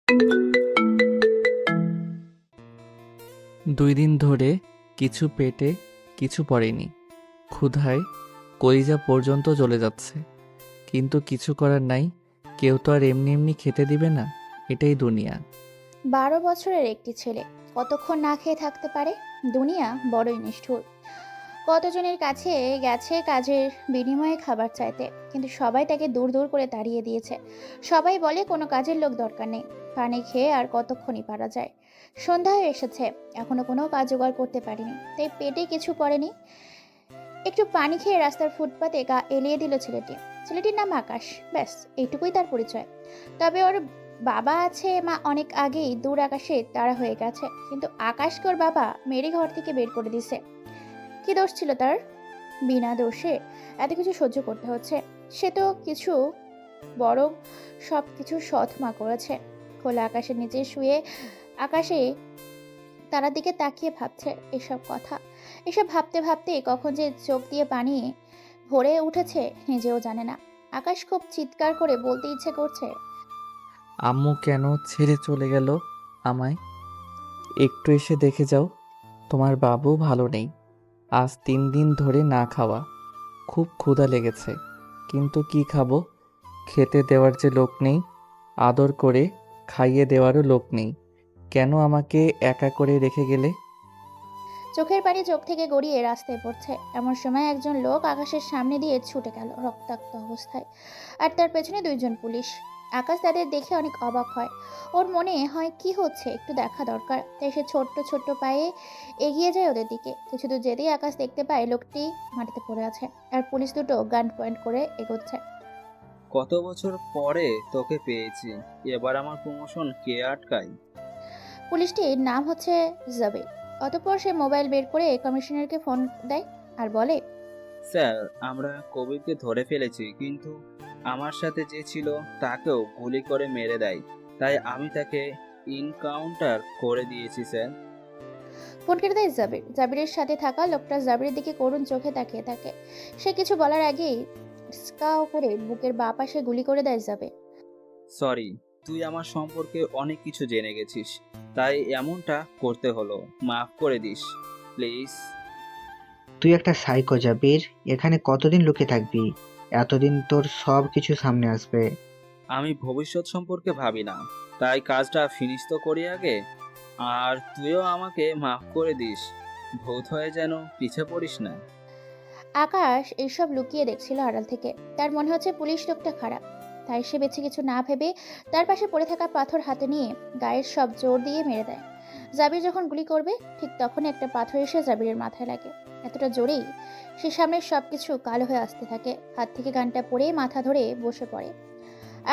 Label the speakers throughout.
Speaker 1: 2 দিন ধরে কিছু পেটে কিছু পড়েনি। ক্ষুধায় কলিজা পর্যন্ত জ্বলে যাচ্ছে, কিন্তু কিছু করার নাই। কেউ তো আর এমনি এমনি খেতে দিবে না। এটাই দুনিয়া।
Speaker 2: 12 বছরের একটি ছেলে কতক্ষণ না খেয়ে থাকতে পারে? দুনিয়া বড়ই নিষ্ঠুর। কতজনের কাছে গেছে কাজের বিনিময়ে খাবার চাইতে, কিন্তু সবাই তাকে দূর দূর করে তাড়িয়ে দিয়েছে। সবাই বলে কোনো কাজের লোক দরকার নেই। পানি খেয়ে আর কতক্ষণই পারা যায়। সন্ধ্যা হয়ে এসেছে, এখনো কোনো কাজ জোগাড় করতে পারিনি, তাই পেটে কিছু পড়েনি। একটু পানি খেয়ে রাস্তার ফুটপাতে গা এলিয়ে দিল ছেলেটি। ছেলেটির নাম আকাশ। ব্যাস, এইটুকুই তার পরিচয়। তবে ওর বাবা আছে, মা অনেক আগেই দূর আকাশে তারা হয়ে গেছে, কিন্তু আকাশকে ওর বাবা মেরে ঘর থেকে বের করে দিছে। কি দোষ ছিল তার? বিনা দোষে এত কিছু সহ্য করতে হচ্ছে। সে তো কিছু বড়, সব কিছু সৎ মা করেছে। খোলা আকাশের নিচে শুয়ে আকাশে তারার দিকে তাকিয়ে ভাবছে এসব কথা। এসব ভাবতে ভাবতে কখন যে চোখ দিয়ে পানি ভরে উঠেছে নিজেও জানে না। আকাশ খুব চিৎকার করে বলতে ইচ্ছে করছে,
Speaker 1: আম্মু কেন ছেড়ে চলে গেল আমায়? একটু এসে দেখে যাও। তোমার বাবু ভালো নেই। আজ 3 দিন ধরে না খাওয়া। খুব ক্ষুধা লেগেছে, কিন্তু কি খাবো? খেতে দেওয়ার যে লোক নেই, আদর করে খাইয়ে দেওয়ারও লোক নেই। কেন আমাকে একা করে রেখে গেলে?
Speaker 2: চোখের পানি চোখ থেকে গড়িয়ে রাস্তায় পড়ছে। এমন সময় একজন লোক আকাশের সামনে দিয়ে ছুটে গেল রক্তাক্ত অবস্থায়, আর তার পেছনে 2জন পুলিশ। আকাশ তাদের দেখে অনেক অবাক হয়। ওর মনে হয় কি হচ্ছে একটু দেখা দরকার, তাই সে ছোট্ট ছোট্ট পায়ে এগিয়ে যায় ওদের দিকে। কিছু দূর যেতেই আকাশ দেখতে পায় লোকটি মাটিতে পড়ে আছে, আর পুলিশ দুটো গান পয়েন্ট করে এগোচ্ছে।
Speaker 3: কত বছর পরে তোকে পেয়েছি। এবার আমার প্রমোশন কে আটকায়?
Speaker 2: পুলিশটির নাম হচ্ছে জাবির। অতঃপর সে মোবাইল বের করে কমিশনারকে ফোন দেয় আর বলে,
Speaker 3: স্যার, আমরা কবিরকে ধরে ফেলেছি, কিন্তু আমার সাথে যে ছিল তাকেও গুলি করে মেরে দেয়। তাই আমি তাকে ইনকাউন্টার করে দিয়েছি স্যার।
Speaker 2: ফোন কেটে দেয় জাবির। জাবিরের সাথে থাকা লোকটা জাবিরের দিকে করুণ চোখে তাকিয়ে থাকে। সে কিছু বলার আগেই স্কাও করে বুকের বাঁ পাশে গুলি করে দেয় জাবির।
Speaker 3: সরি, তুই আমার সম্পর্কে অনেক কিছু জেনে গেছিস, তাই এমনটা করতে হলো। মাফ করে দিস প্লিজ।
Speaker 4: তুই একটা সাইকো জাবির। এখানে কতদিন লুকিয়ে থাকবি? এতদিন তোর সব কিছু সামনে আসবে।
Speaker 3: আমি ভবিষ্যৎ সম্পর্কে ভাবি না, তাই কাজটা ফিনিশ তো করি আগে। আর তুইও আমাকে মাফ করে দিস। ভূত হয়ে যেন পিছে পড়িস না।
Speaker 2: আকাশ এইসব লুকিয়ে দেখছিল আড়াল থেকে। তার মনে হচ্ছে পুলিশ লোকটা খারাপ, তাই সে বেছে কিছু না ভেবে তার পাশে পড়ে থাকা পাথর হাতে নিয়ে গায়ের সব জোর দিয়ে মেরে দেয়। জাবির যখন গুলি করবে, ঠিক তখন একটা পাথর এসে জাবিরের মাথায় লাগে। এতটা জোরেই সে সামনের সবকিছু কালো হয়ে আসতে থাকে। হাত থেকে গানটা পড়ে মাথা ধরে বসে পড়ে।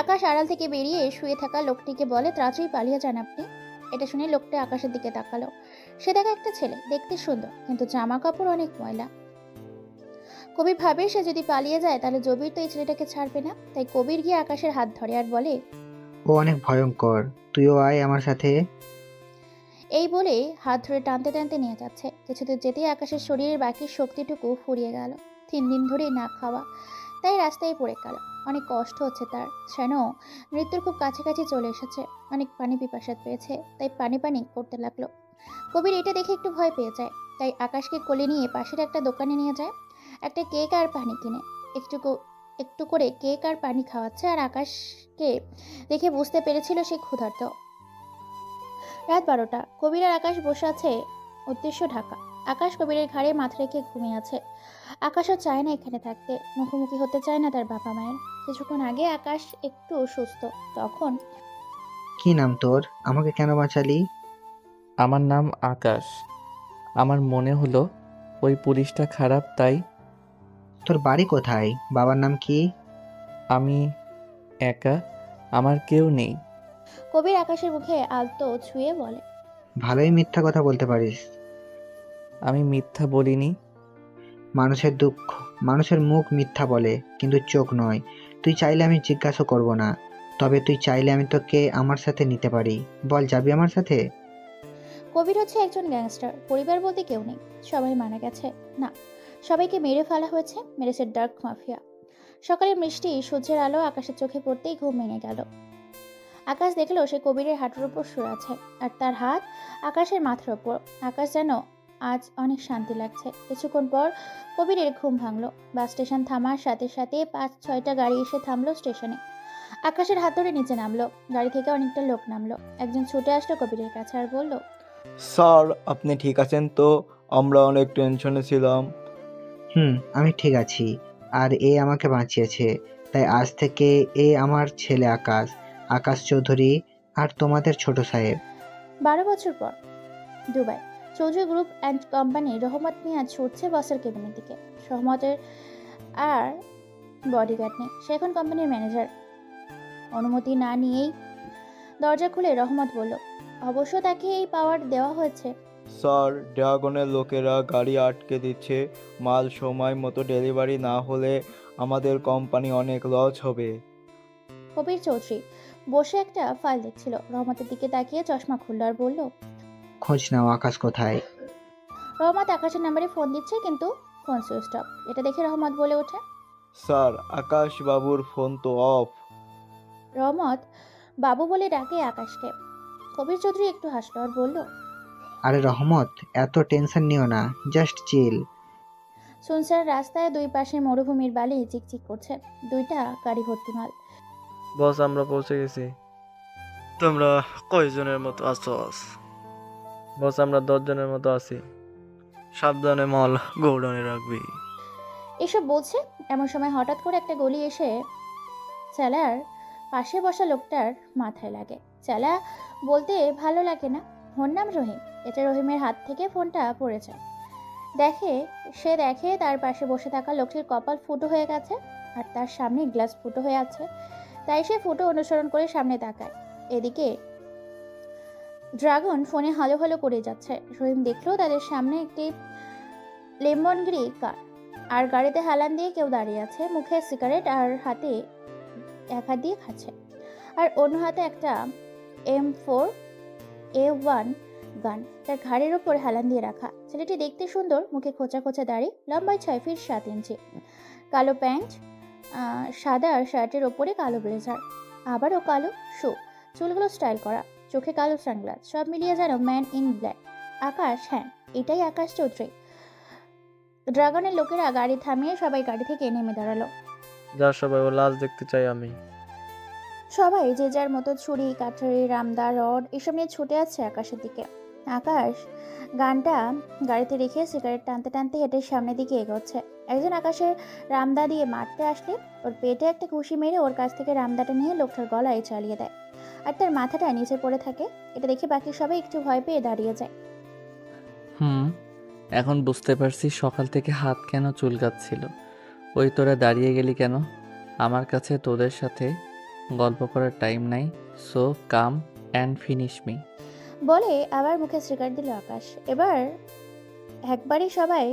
Speaker 2: আকাশ আড়াল থেকে বেরিয়ে শুয়ে থাকা লোকটিকে বলে, তাড়াতাড়ি পালিয়ে যান আপনি। এটা শুনে লোকটা আকাশের দিকে তাকালো। সে দেখা একটা ছেলে, দেখতে সুন্দর, কিন্তু জামা কাপড় অনেক ময়লা। কবির ভাবে সে যদি পালিয়ে যায় তাহলে জবির তো এই ছেলেটাকে ছাড়বে না, তাই কবির গিয়ে আকাশের হাত ধরে আর বলে,
Speaker 4: ও অনেক ভয়ঙ্কর। তুইও আয় আমার সাথে।
Speaker 2: এই বলে হাত ধরে টানতে টানতে নিয়ে যাচ্ছে। কিছুদূর যেতেই আকাশের শরীরের বাকি শক্তিটুকু ফুরিয়ে গেল। 3 দিন ধরেই না খাওয়া, তাই রাস্তায় পড়ে গেল। অনেক কষ্ট হচ্ছে তার, যেন মৃত্যুর খুব কাছাকাছি চলে এসেছে। অনেক পানি পিপাসা পেয়েছে, তাই পানি পানি করতে লাগলো। কবির এটা দেখে একটু ভয় পেয়ে যায়, তাই আকাশকে কোলে নিয়ে পাশের একটা দোকানে নিয়ে যায়। একটা কেক আর পানি কিনে একটু একটু করে কেক আর পানি খাওয়াচ্ছে, আর আকাশকে দেখে বুঝতে পেরেছিল সে ক্ষুধার্ত। রাত 12টা। কবির আর আকাশ বসে আছে উদ্দেশ্য ঢাকা। আকাশ কবিরের ঘাড়ে মাথা রেখে ঘুমিয়ে আছে। আকাশও চায় না এখানে থাকতে, মুখোমুখি হতে চায় না তার বাবা মায়ের। কিছুক্ষণ আগে আকাশ একটু সুস্থ, তখন
Speaker 4: কি নাম তোর? আমাকে কেন বাঁচালি?
Speaker 1: আমার নাম আকাশ। আমার মনে হলো ওই পুলিশটা খারাপ, তাই।
Speaker 4: তোর বাড়ি কোথায়? বাবার নাম কি?
Speaker 1: আমি একা, আমার কেউ নেই।
Speaker 2: কবির আকাশের মুখে আলতো ছুঁয়ে বলে,
Speaker 4: ভালোই মিথ্যা কথা বলতে পারিস।
Speaker 1: আমি মিথ্যা বলিনি।
Speaker 4: মানুষের দুঃখ, মানুষের মুখ মিথ্যা বলে, কিন্তু চোখ নয়। তুই চাইলে আমি জিজ্ঞাসা করব না। তবে তুই চাইলে আমি তোকে আমার সাথে নিতে পারি। বল, যাবি আমার সাথে?
Speaker 2: কবির হচ্ছে একজন গ্যাংস্টার। পরিবার বলতে কেউ নেই, সবাই মারা গেছে। না, সবাইকে মেরে ফেলা হয়েছে, মেরেছে ডার্ক মাফিয়া। সকালে মিষ্টি সূর্যের আলো আকাশের চোখে পড়তেই ঘুম ভেঙে গেল। আকাশ দেখলো সে কবিরের হাঁটুর উপর শুয়ে আছে আর তার হাত আকাশের মাথার উপর। আকাশ যেন আজ অনেক শান্তি লাগছে। কিছুক্ষণ পর কবিরের ঘুম ভাঙলো। বাস স্টেশন থামার সাথে সাথে 5-6টা গাড়ি এসে থামলো স্টেশনে। আকাশের হাত ধরে নিচে নামলো। গাড়ি থেকে অনেকটা লোক নামলো। একজন ছুটে আসলো কবিরের কাছে আর বলল,
Speaker 5: স্যার, আপনি ঠিক আছেন তো? আমরা অনেক টেনশনে ছিলাম।
Speaker 4: আমি ঠিক আছি। আর এ আমাকে বাঁচিয়েছে। তাই আজ থেকে এ আমার ছেলে আকাশ, আকাশ চৌধুরী, আর তোমাদের ছোট সাহেব।
Speaker 2: 12 বছর পর Dubai. Chowdhury group and company রহমত মিয়া ছুটছে বসের কেবিনের দিকে। রহমতের আর বডিগার্ড নেই, সে এখন কোম্পানির ম্যানেজার। অনুমতি না নিয়েই দরজা খুলে রহমত বলল, অবশ্য তাকে এই পাওয়ার দেওয়া হয়েছে।
Speaker 5: স্যার, ড্রাগনের লোকেরা গাড়ি আটকে দিচ্ছে। মাল সময় মতো ডেলিভারি না হলে আমাদের কোম্পানি অনেক লস হবে।
Speaker 2: কবির চৌধুরী বসে একটা ফাইল দেখছিল। রহমতের দিকে তাকিয়ে চশমা খুলল আর বলল,
Speaker 4: খোঁজ নাও আকাশ কোথায়।
Speaker 2: রহমত আকাশের নাম্বারে ফোন দিচ্ছে কিন্তু ফোন সুইচ অফ। এটা দেখে রহমত বলে ওঠে,
Speaker 5: স্যার, আকাশ বাবুর ফোন তো অফ।
Speaker 2: রহমত বাবু বলে ডাকে আকাশকে। কবির চৌধুরী একটু হাসলো আর বলল,
Speaker 4: আরে রহমত, এত টেনশন নিও না, জাস্ট চিল।
Speaker 2: সুনসার রাস্তায় দুই পাশে মরুভূমির বালি চিকচিক করছে। দুইটা গাড়ি ভর্তি মাল।
Speaker 6: বস, আমরা পৌঁছে গেছি। তোমরা কয়জনের মতো আছো? বস, আমরা 10 জনের মতো আছি। সাবধানে মাল গোডাউনে রাখবি।
Speaker 2: এসব বলছে এমন সময় হঠাৎ করে একটা গলি এসে চেলার পাশে বসা লোকটার মাথায় লাগে। চেলা বলতে ভালো লাগে না, ওর নাম রহিম। এটা রহিমের হাত থেকে ফোনটা পড়ে যায়। দেখে তার পাশে বসে থাকা লোকটির কপাল ফুটো হয়ে গেছে আর তার সামনে গ্লাস ফুটো হয়ে আছে। তাই সে ফুটো অনুসরণ করে সামনে তাকায়। এদিকে ড্রাগন ফোনে হালো হালো করে যাচ্ছে। রহিম দেখলো তাদের সামনে একটি লেমনগিরি কার, আর গাড়িতে হেলান দিয়ে কেউ দাঁড়িয়ে আছে, মুখে সিগারেট আর হাতে এক হাত দিয়ে খাচ্ছে আর অন্য হাতে একটা M4A1 গান তার ঘাড়ের ওপর হেলান দিয়ে রাখা। ছেলেটি দেখতে সুন্দর, মুখে খোঁচা খোঁচা দাড়ি, লম্বায় 6 ফিট 7 ইঞ্চি, কালো প্যান্ট, সাদা শার্টের ওপরে কালো ব্লেজার, আবারও কালো শু, চুলগুলো স্টাইল করা, চোখে কালো সানগ্লাস, সব মিলিয়ে যেন ম্যান ইন ব্ল্যাক। আকাশ, হ্যাঁ এটাই আকাশ চৌধুরী। ড্রাগনের লোকেরা গাড়ি থামিয়ে সবাই গাড়ি থেকে নেমে দাঁড়ালো।
Speaker 6: যা সবাই, ও লাশ দেখতে চাই আমি।
Speaker 2: সবাই যে যার মতো ছুরি, কাঠারি, রামদা, রড এসব নিয়ে ছুটে আছে আকাশের দিকে। আকাশ গানটা গাড়িতে রেখে সিগারেট টানতে টানতে হেঁটে সামনের দিকে এগোচ্ছে। একজন আকাশের রামদা দিয়ে মারতে আসলে ওর পেটে একটা ঘুষি মেরে ওর কাছ থেকে রামদাটা নিয়ে লোকটার গলায় চালিয়ে দেয় আর তার মাথাটা নিচে পড়ে থাকে। এটা দেখে বাকি সবাই একটু ভয় পেয়ে দাঁড়িয়ে যায়।
Speaker 1: এখন বুঝতে পারছি সকাল থেকে হাত কেন চুলকাচ্ছিল। ওই তোরা দাঁড়িয়ে গেলি কেন? আমার কাছে তোদের সাথে গল্প করার টাইম নাই, so come and finish me.
Speaker 2: বলে আবার মুখে সিগারেট দিল আকাশ। এবার একবারই সবাই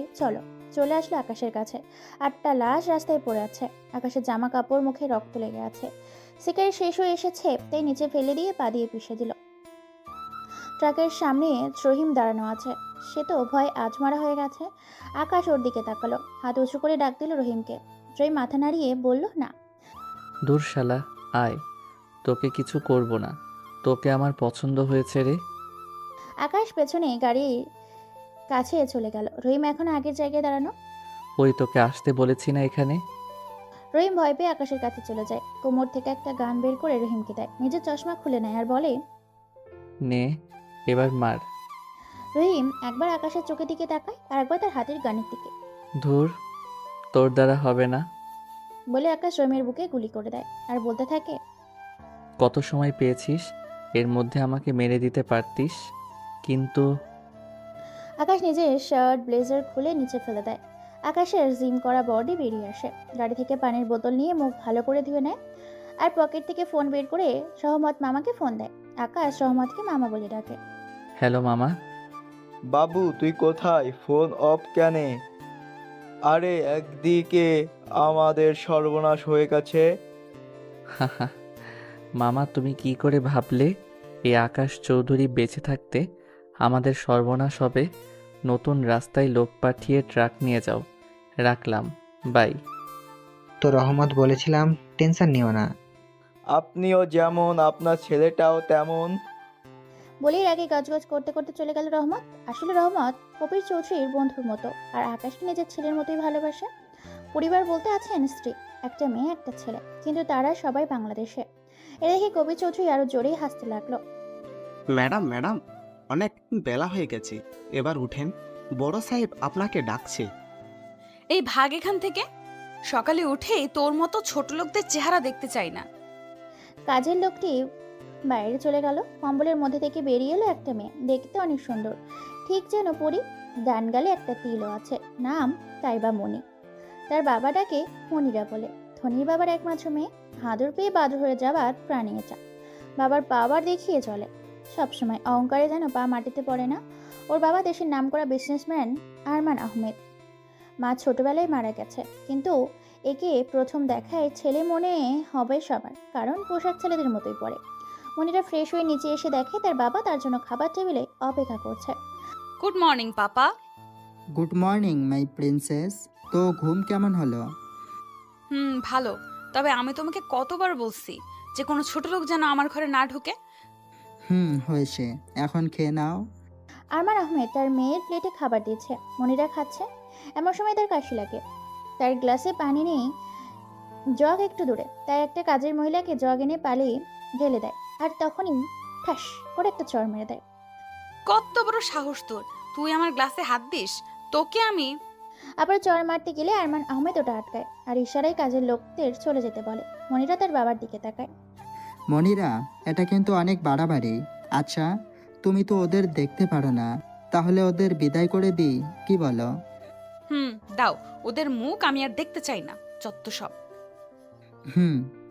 Speaker 2: চলে আসলো আকাশের কাছে। 8টা লাশ রাস্তায় পড়ে আছে। আকাশের জামা কাপড়, মুখে রক্ত লেগে আছে। সিগারেট শেষ হয়ে এসেছে, তাই নিচে ফেলে দিয়ে পা দিয়ে পিষে দিল। ট্রাকের সামনে রহিম দাঁড়ানো আছে। সে তো ভয় আজমারা হয়ে গেছে। আকাশ ওর দিকে তাকালো, হাত উঁচু করে ডাক দিল রহিমকে। রহিম মাথা নাড়িয়ে বলল, না।
Speaker 1: দূর শালা, আয়, তোকে কিছু করব না, তোকে আমার পছন্দ হয়েছে রে।
Speaker 2: আকাশ পেছনে গাড়ির কাছে চলে গেল। রহিম এখন আগের জায়গায় দাঁড়ানো।
Speaker 1: ওই তোকে আসতে বলেছি না এখানে।
Speaker 2: রহিম ভয় পেয়ে আকাশের কাছে চলে যায়। কোমর থেকে একটা গান বের করে রহিমকে দেয়। নিজের চশমা খুলে নেয় আর বলে,
Speaker 1: নে এবার মার।
Speaker 2: রহিম একবার আকাশের চোখের দিকে তাকায় আর একবার তার হাতের গানের দিকে।
Speaker 1: ধুর, তোর দ্বারা হবে না।
Speaker 2: বলে আকাশ রহিমের বুকে গুলি করে দেয় আর বলতে থাকে,
Speaker 1: কত সময় পেয়েছিস, এর মধ্যে আমাকে মেরে দিতে পারতিস, কিন্তু
Speaker 2: আকাশ নিজের শার্ট ব্লেজার খুলে নিচে ফেলে দেয়। আকাশের জিম করা বডি বেরিয়ে আসে। গাড়ি থেকে পানির বোতল নিয়ে মুখ ভালো করে ধুয়ে নেয় আর পকেট থেকে ফোন বের করে সহমত মামাকে ফোন দেয়। আকাশ সহমতকে মামা বলে ডাকে।
Speaker 1: হ্যালো মামা।
Speaker 5: বাবু, তুই কোথায়? ফোন অফ কেনে? আরে একদিকে আমাদের সর্বনাশ হয়ে গেছে।
Speaker 1: মামা, তুমি কি করে ভাবলে এই আকাশ চৌধুরী বেঁচে থাকতে আমাদের সর্বনাশ হবে? নতুন রাস্তায় লোক পাঠিয়ে ট্রাক নিয়ে যাও। রাখলাম, বাই।
Speaker 4: তো রহমত বলেছিলাম টেনশন নিও না।
Speaker 5: আপনিও যেমন আপনার ছেলেটাও তেমন।
Speaker 2: বলেই আগে গজগজ করতে করতে চলে গেল রহমত। আসলে রহমত কবির চৌধুরীর বন্ধুর মতো, আর আকাশকে নিজের ছেলের মতোই ভালোবাসে। পরিবার বলতে আছেন স্ত্রী, একটা মেয়ে, একটা ছেলে, কিন্তু তারা সবাই বাংলাদেশে। এ দেখে কবির চৌধুরী আরো জোরেই হাসতে লাগলো।
Speaker 7: ম্যাডাম ম্যাডাম, অনেক বেলা হয়ে গেছে, এবার উঠেন, বড় সাহেব আপনাকে ডাকছে।
Speaker 8: এই ভাগ এখান থেকে। সকালে উঠেই তোর মতো ছোট লোকদের চেহারা দেখতে চাই না।
Speaker 2: কাজের লোকটি বাইরে চলে গেল। কম্বলের মধ্যে থেকে বেরিয়ে এলো একটা মেয়ে, দেখতে অনেক সুন্দর, ঠিক যেন পরি। ডান গালে একটা তিলও আছে, নাম তাইবা মণি। তার বাবা ডাকে মনিরা বলে। ধনির বাবার একমাত্র মেয়ে, হাদর পেয়ে বাদর হয়ে যাবার প্রাণী এটা। বাবার পাওয়ার দেখিয়ে চলে সবসময়, অহংকারে যেন পা মাটিতে পড়ে না। ওর বাবা দেশের নামকরা বিজনেসম্যান আরমান আহমেদ। মা ছোটবেলায় মারা গেছে, কিন্তু একে প্রথম দেখায় ছেলে মনে হবে সবার, কারণ পোশাক ছেলেদের মতোই পরে। মনিরা ফ্রেশ হয়ে নিচে এসে দেখে তার বাবা তার জন্য খাবার টেবিলে অপেক্ষা করছে।
Speaker 8: Good morning papa.
Speaker 9: Good morning my princess. তো ঘুম কেমন হলো?
Speaker 8: ভালো। তবে আমি তোমাকে কতবার বলছি যে কোনো ছোট লোক যেন আমার ঘরে না ঢুকে।
Speaker 9: হয়েছে, এখন খেয়ে নাও।
Speaker 2: আরমান আহমেদ তার মেয়ের প্লেটে খাবার দিচ্ছে, মনিরা খাচ্ছে। এমন সময় তার কাশি লাগে। তার গ্লাসে পানি নেই, জগ একটু দূরে। তাই একটা কাজের মহিলাকে জগ এনে পালিয়ে ঢেলে দেয়, আর তখনই ঠাস করে একটা চড় মেরে দেয়।
Speaker 8: কত বড় সাহস তোর, তুই আমার গ্লাসে হাত দিস? তোকে আমি।
Speaker 2: আবার চড় মারতে গেলে আরমান আহমেদ ওটা আটকায়, আর ইশারায় কাজের লোকদের চলে যেতে বলে। মনিরা তার বাবার দিকে তাকায়।
Speaker 9: মনিরা, এটা কিন্তু অনেক বাড়াবাড়ি। আচ্ছা, তুমি তো ওদের দেখতে পারো না, তাহলে ওদের বিদায় করে দিই, কি বলো?
Speaker 8: দাও, ওদের মুখ আমি আর দেখতে চাই না, যত সব।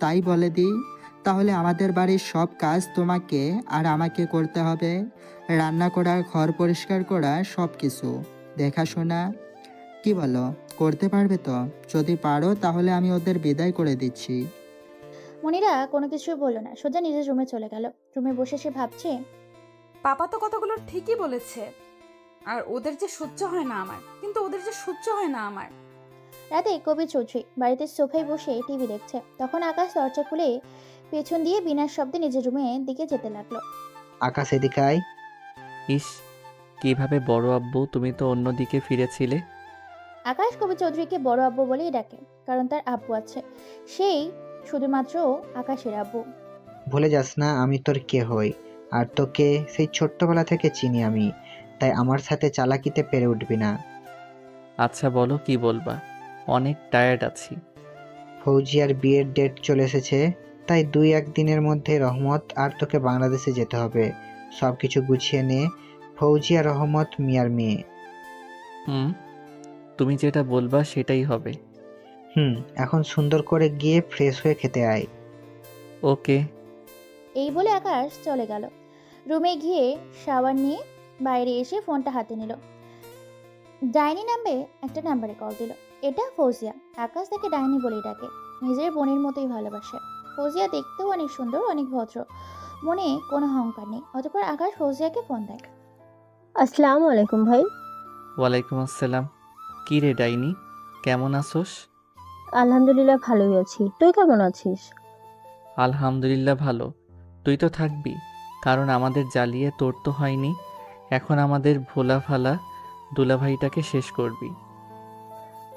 Speaker 9: তাই বলে দিই। তাহলে আমাদের বাড়ির সব কাজ তোমাকে আর আমাকে করতে হবে। রান্না করা, ঘর পরিষ্কার করা, সব কিছু দেখাশোনা। কি বলো, করতে পারবে তো? যদি পারো তাহলে আমি ওদের বিদায় করে দিচ্ছি।
Speaker 2: মনিরা কোনো কিছু বলল না, সোজা নিজের রুমে চলে গেল। রুমে বসে সে ভাবছে,
Speaker 8: পাপা তো কতগুলো ঠিকই বলেছে, আর ওদের যে সহ্য হয় না আমার, কিন্তু ওদের যে সহ্য হয় না আমার।
Speaker 2: রাতে কবির চৌধুরী বাড়িতে সোফায় বসে টিভি দেখছে। তখন আকাশ দরজা খুলে পেছন দিয়ে বিনা শব্দে নিজের রুমের দিকে যেতে লাগলো।
Speaker 4: আকাশ এদিকে আয়।
Speaker 1: ইস, কিভাবে বড় আব্বু, তুমি তো অন্যদিকে ফিরেছিলে।
Speaker 2: আকাশ কবির চৌধুরীকে বড় আব্বু বলেই ডাকে, কারণ তার আব্বু আছে, সেই শুধুমাত্র আকাশের আব্বু।
Speaker 4: ভুলে যাস না আমি তোর কে হই, আর তোকে সেই ছোট্টবেলা থেকে চিনি আমি, তাই আমার সাথে চালাকিতে পেরে উঠবি না।
Speaker 1: আচ্ছা বলো, কি বলবা? অনেক টায়ার্ড আছি।
Speaker 4: ফৌজিয়ার বিয়ের ডেট চলে এসেছে, তাই 2-1 দিনের মধ্যে রহমত আর তোকে বাংলাদেশে যেতে হবে। সব কিছু গুছিয়ে নে। ফৌজিয়া রহমত মিয়ার মেয়ে।
Speaker 1: তুমি যেটা বলবা সেটাই হবে।
Speaker 4: এখন সুন্দর করে গিয়ে ফ্রেশ হয়ে খেতে আয়।
Speaker 1: ওকে।
Speaker 2: এই বলে আকাশ চলে গেল। রুমে গিয়ে শাওয়ার নিয়ে বাইরে এসে ফোনটা হাতে নিল। ডাইনি নামে একটা নাম্বারে কল দিল। এটা ফৌজিয়া। আকাশ তাকে ডাইনি বলেই ডাকে, নিজের বোনের মতোই ভালোবাসে। ফৌজিয়া দেখতেও অনেক সুন্দর, অনেক ভদ্র, মনে কোনো অহংকার নেই। অতঃপর আকাশ ফৌজিয়াকে ফোন দেয়।
Speaker 10: আসসালামু আলাইকুম ভাই।
Speaker 1: ওয়ালাইকুম আসসালাম। কি রে ডাইনি, কেমন আছোস?
Speaker 10: আলহামদুলিল্লাহ ভালোই আছি, তুই কেমন আছিস?
Speaker 1: আলহামদুলিল্লাহ ভালো। তুই তো থাকবি, কারণ আমাদের জ্বালিয়ে তোর তো হয়নি। এখন আমাদের ভোলা ফালা দুলাভাইটাকে শেষ করবি।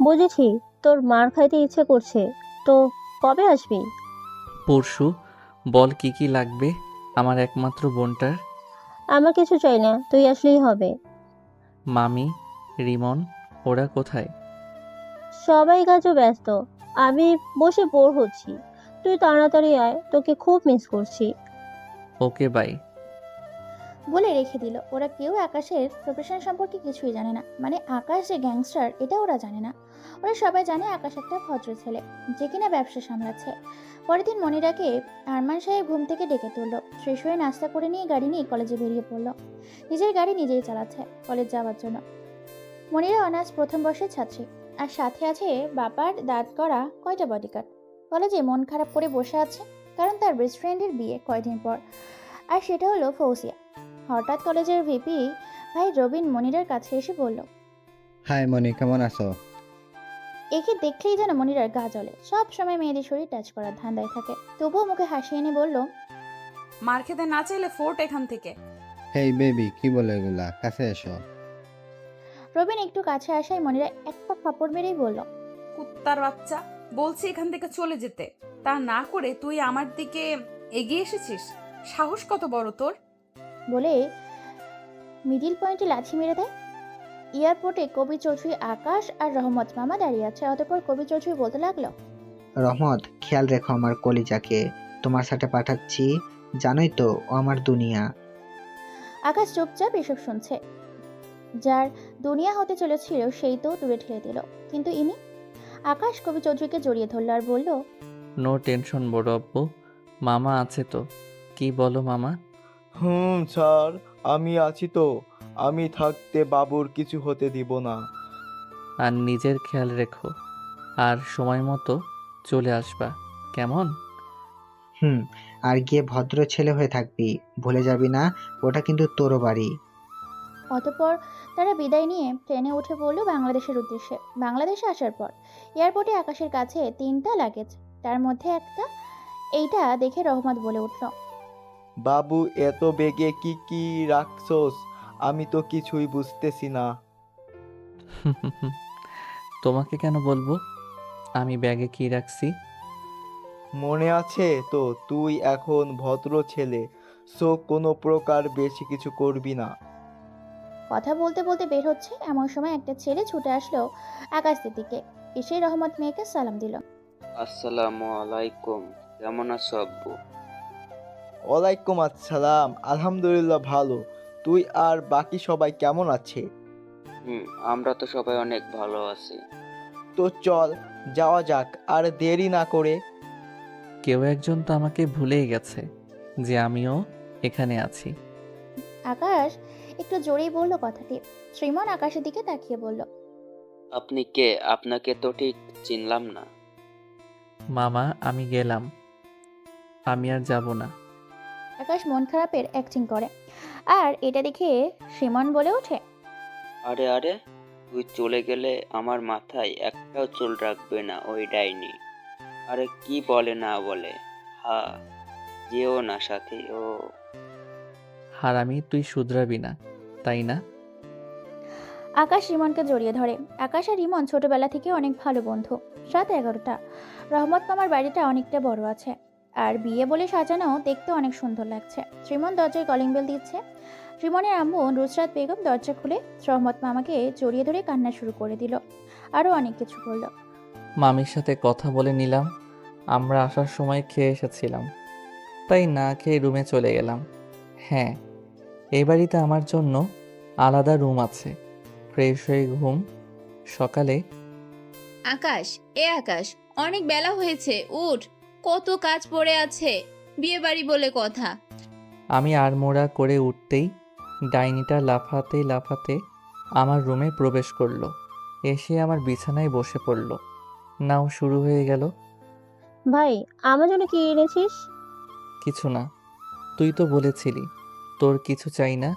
Speaker 10: বুঝেছি, তোর মার খাইতে ইচ্ছে করছে, তো কবে আসবি?
Speaker 1: পরশু। বল কি কি লাগবে আমার একমাত্র বোনটার।
Speaker 10: আমার কিছু চাই না, তুই আসলেই হবে।
Speaker 1: মামি, রিমন, ওরা কোথায়?
Speaker 10: সবাই কাজে ব্যস্ত, আমি বসে বোর হচ্ছি। তুই তাড়াতাড়ি আয়, তোকে খুব মিস করছি।
Speaker 1: Okay bye.
Speaker 2: বলে রেখে দিল। ওরা কেউ আকাশের প্রফেশন সম্পর্কে কিছুই জানে না, মানে আকাশ যে গ্যাংস্টার এটা ওরা জানে না। ওরা সবাই জানে আকাশ একটা ভদ্র ছেলে, যে কিনা ব্যবসা সামলাচ্ছে। পরের দিন মনিরাকে আরমান সাহেব ঘুম থেকে ডেকে তুললো। ফ্রেশ হয়ে নাস্তা করে নিয়ে গাড়ি নিয়ে কলেজে বেরিয়ে পড়লো। নিজের গাড়ি নিজেই চালাচ্ছে কলেজ যাওয়ার জন্য। মনিরা অনার্স প্রথম বর্ষের ছাত্রী, আর সাথে আছে বাবার দাঁত করা কয়টা বডিগার্ড। কলেজে মন খারাপ করে বসে আছে, কারণ তার বেস্ট ফ্রেন্ডের বিয়ে কয়দিন পর, আর সেটা হলো ফৌজিয়া। হঠাৎ কলেজের ভিপি ভাই রবিন মনিরার কাছে এসে বলল,
Speaker 11: হাই মনি, কেমন আছো?
Speaker 2: একে দেখলেই যেন মনিরার গা জ্বলে। সব সময় মেয়েদের শরীর টাচ করার ধান্দায় থাকে। তবুও মুখে হাসি এনে বলল,
Speaker 8: মার খেতে না চাইলে ফোর্ট এখান থেকে।
Speaker 11: হেই বেবি, কি বলে এগুলা? কাছে এসো।
Speaker 2: প্রবীণ একটু কাছে আসায় মনিরা একটা থাপড় মেরেই বলল,
Speaker 8: কুত্তার বাচ্চা, বলছি এখান থেকে চলে যেতে, তা না করে তুই আমার দিকে এগিয়ে এসেছিস। সাহস কত বড় তোর!
Speaker 2: বলে মিডিল পয়েন্টে লাথি মেরে দেয়। এয়ারপোর্টে কবি চৌধুরী, আকাশ আর রহমত মামা দাঁড়িয়ে আছে। অতঃপর কবি চৌধুরী বলতে লাগলো,
Speaker 4: রহমত, খেয়াল রেখো আমার কলিজাকে, তোমার সাথে পাঠাচ্ছি। জানোই তো ও আমার দুনিয়া।
Speaker 2: আকাশ চুপচাপ এসব শুনছে। যার দুনিয়া হতে চলেছিল সেই তো দূরে ঠেলে দিল। কিন্তু ইনি? আকাশ কবি চৌধুরীকে জড়িয়ে ধরল আর বলল,
Speaker 1: নো টেনশন বড় আব্বু, মামা আছে তো। কি বলো মামা?
Speaker 5: স্যার, আমি আছি তো। আমি থাকতে বাবুর কিছু হতে দিব না।
Speaker 1: আর নিজের খেয়াল রেখো, আর সময় মতো চলে আসবা, কেমন?
Speaker 4: আর গিয়ে ভদ্র ছেলে হয়ে থাকবি, ভুলে যাবি না, ওটা কিন্তু তোরও বাড়ি।
Speaker 2: অতঃপর তারা বিদায় নিয়ে ট্রেনে উঠে পড়ল বাংলাদেশের উদ্দেশ্যে। বাংলাদেশে আসার পর এয়ারপোর্টে আকাশের কাছে 3টা লাগেজ, তার মধ্যে একটা। এইটা দেখে রহমত বলে উঠল,
Speaker 5: বাবু, এত বেগে কি কি রাখছোস? আমি তো কিছুই বুঝতেছি না।
Speaker 1: তোমাকে কেন বলবো আমি ব্যাগে কি রাখছি?
Speaker 5: মনে আছে তো, তুই এখন ভদ্র ছেলে, সো কোনো প্রকার বেশি কিছু করবি না।
Speaker 2: কথা বলতে বলতে বের হচ্ছে এমন সময় একটা ছেলে ছুটে আসলো আকাশের দিকে। এসে রহমত মেয়েকে সালাম দিল।
Speaker 3: আসসালামু আলাইকুম, কেমন আছো আব্বু?
Speaker 5: ওয়ালাইকুম আসসালাম, আলহামদুলিল্লাহ ভালো। তুই আর বাকি সবাই কেমন আছে?
Speaker 3: আমরা তো সবাই অনেক ভালো আছি।
Speaker 5: তো চল যাওয়া যাক, আর দেরি না করে।
Speaker 1: কেউ একজন তো আমাকে ভুলেই গেছে যে আমিও এখানে আছি।
Speaker 2: আকাশ একটু জোরেই বলল কথাটি। শ্রীমন আকাশের দিকে তাকিয়ে বলল,
Speaker 3: আপনি কে? আপনাকে তো ঠিক চিনলাম না।
Speaker 1: মামা আমি গেলাম, আমি আর যাব না।
Speaker 2: আকাশ মন খারাপের অ্যাক্টিং করে। আর এটা দেখে শ্রীমন বলে ওঠে,
Speaker 3: আরে আরে, তুই চলে গেলে আমার মাথায় একটাও চুল রাখবে না ওই ডাইনি। আরে কি বলে না বলে, হ্যাঁ যেও না সাথে ও।
Speaker 1: হারামি, তুই শুধরাবি না, তাই না?
Speaker 2: আকাশ রিমনকে জড়িয়ে ধরে। আকাশ আর রিমন ছোটবেলা থেকে অনেক ভালো বন্ধু। রাত 11টা। রহমত মামার বাড়িটা অনেকটা বড় আছে, আর বিয়ে বলে সাজানো, দেখতে অনেক সুন্দর লাগছে। শ্রীমন দরজায় কলিং বেল দিচ্ছে। শ্রীমনের আম্মু নুসরাত বেগম দরজা খুলে রহমত মামাকে জড়িয়ে ধরে কান্না শুরু করে দিল। আরও অনেক কিছু বলল।
Speaker 1: মামির সাথে কথা বলে নিলাম, আমরা আসার সময় খেয়ে এসেছিলাম, তাই না খেয়ে রুমে চলে গেলাম। হ্যাঁ, এই বাড়িতে আমার জন্য আলাদা রুম আছে। ফ্রেশ হয়ে ঘুম। সকালে
Speaker 12: আকাশ, আকাশ, অনেক বেলা হয়েছে, উঠ, কত কাজ পড়ে আছে, বিয়ে বাড়ি বলে কথা।
Speaker 1: আমি আড়মোড়া করে উঠতেই ডাইনিটা লাফাতে লাফাতে আমার রুমে প্রবেশ করলো। এসে আমার বিছানায় বসে পড়ল। নাও শুরু হয়ে গেল।
Speaker 10: ভাই, আমার জন্য কি এনেছিস?
Speaker 1: কিছু না, তুই তো বলেছিলি তোর কিছু চাই না।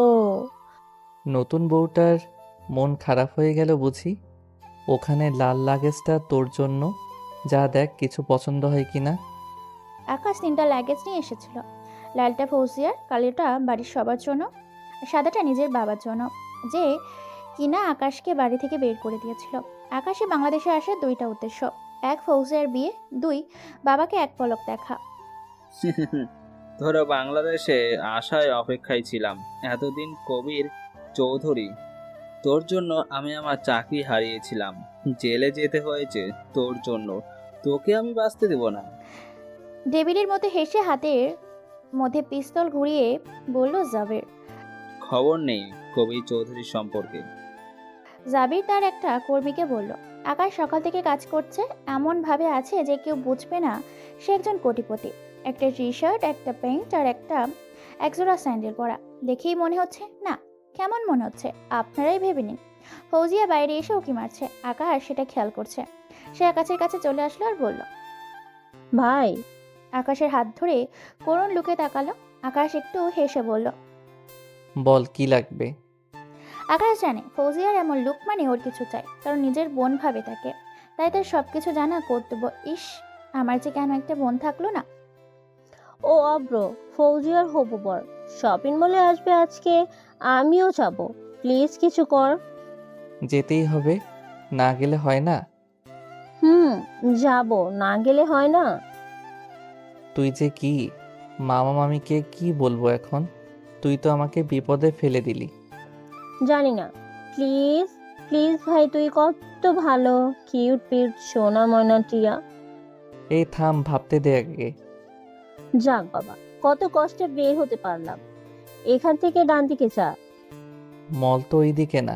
Speaker 10: ও,
Speaker 1: নতুন বউটার মন খারাপ হয়ে গেল বুঝি? ওখানে লাল লাগেজটা তোর জন্য, যা দেখ কিছু পছন্দ হয় কিনা।
Speaker 2: আকাশ 3টা লাগেজ নিয়ে এসেছিল। লালটা ফৌজিয়ার, কালোটা বাড়ির সবার জন্য, আর সাদাটা নিজের বাবার জন্য, যে কিনা আকাশকে বাড়ি থেকে বের করে দিয়েছিল। আকাশে বাংলাদেশে আসার 2টা উদ্দেশ্য: 1 ফৌজিয়ার বিয়ে, 2 বাবাকে এক পলক দেখা।
Speaker 3: ধরো বাংলাদেশে আসায় অপেক্ষায় ছিলাম এতদিন কবির চৌধুরী। তোর জন্য আমি আমার চাকরি হারিয়েছিলাম, জেলে যেতে হয়েছে তোর জন্য, তোকে আমি বাঁচতে দেব না।
Speaker 2: ডেভিডের মতো হেসে হাতের মধ্যে পিস্তল ঘুরিয়ে বলল জাবির।
Speaker 3: খবর নেই কবির চৌধুরী সম্পর্কে।
Speaker 2: জাবির তার একটা কর্মীকে বলল, আকাশ সকাল থেকে কাজ করছে, এমন ভাবে আছে যে কেউ বুঝবে না সে একজন কোটিপতি। একটা টি শার্ট, একটা প্যান্ট আর একজোড়া স্যান্ডেল পরা। দেখেই মনে হচ্ছে না। কেমন মনে হচ্ছে আপনারাই ভেবে নিন। ফৌজিয়া বাইরে এসে উকি মারছে, আকাশ সেটা খেয়াল করছে। সে আকাশের কাছে চলে আসলো আর বলল,
Speaker 10: ভাই।
Speaker 2: আকাশের হাত ধরে করুণ লুকে তাকালো। আকাশ একটু হেসে বলল,
Speaker 1: বল কি লাগবে।
Speaker 2: আকাশ জানে ফৌজিয়ার এমন লুক মানে ওর কিছু চাই, কারণ নিজের বোন ভাবে তাকে, তাই তার সবকিছু জানা কর্তব্য। ইস, আমার যে কেন একটা বোন থাকলো না।
Speaker 10: ও অব্র, ফৌজিয়ার হবু বর শপিং মলে আসবে আজকে, আমিও যাব। প্লিজ কিছু কর।
Speaker 1: যেতেই হবে, না গেলে হয় না।
Speaker 10: হুম, যাব, না গেলে হয় না।
Speaker 1: তুই যে কি, মামা মামিকে কি বলবো এখন? তুই তো আমাকে বিপদে ফেলে দিলি।
Speaker 10: জানি না, প্লিজ প্লিজ ভাই, তুই কত ভালো, কিউট পিউট সোনা ময়না টিয়া।
Speaker 1: এই থাম, ভাবতে দে আগে।
Speaker 10: যাক বাবা, কত কষ্টে বের হতে পারলাম। এখান থেকে ডান দিকে যা।
Speaker 1: মল তো ওইদিকে না,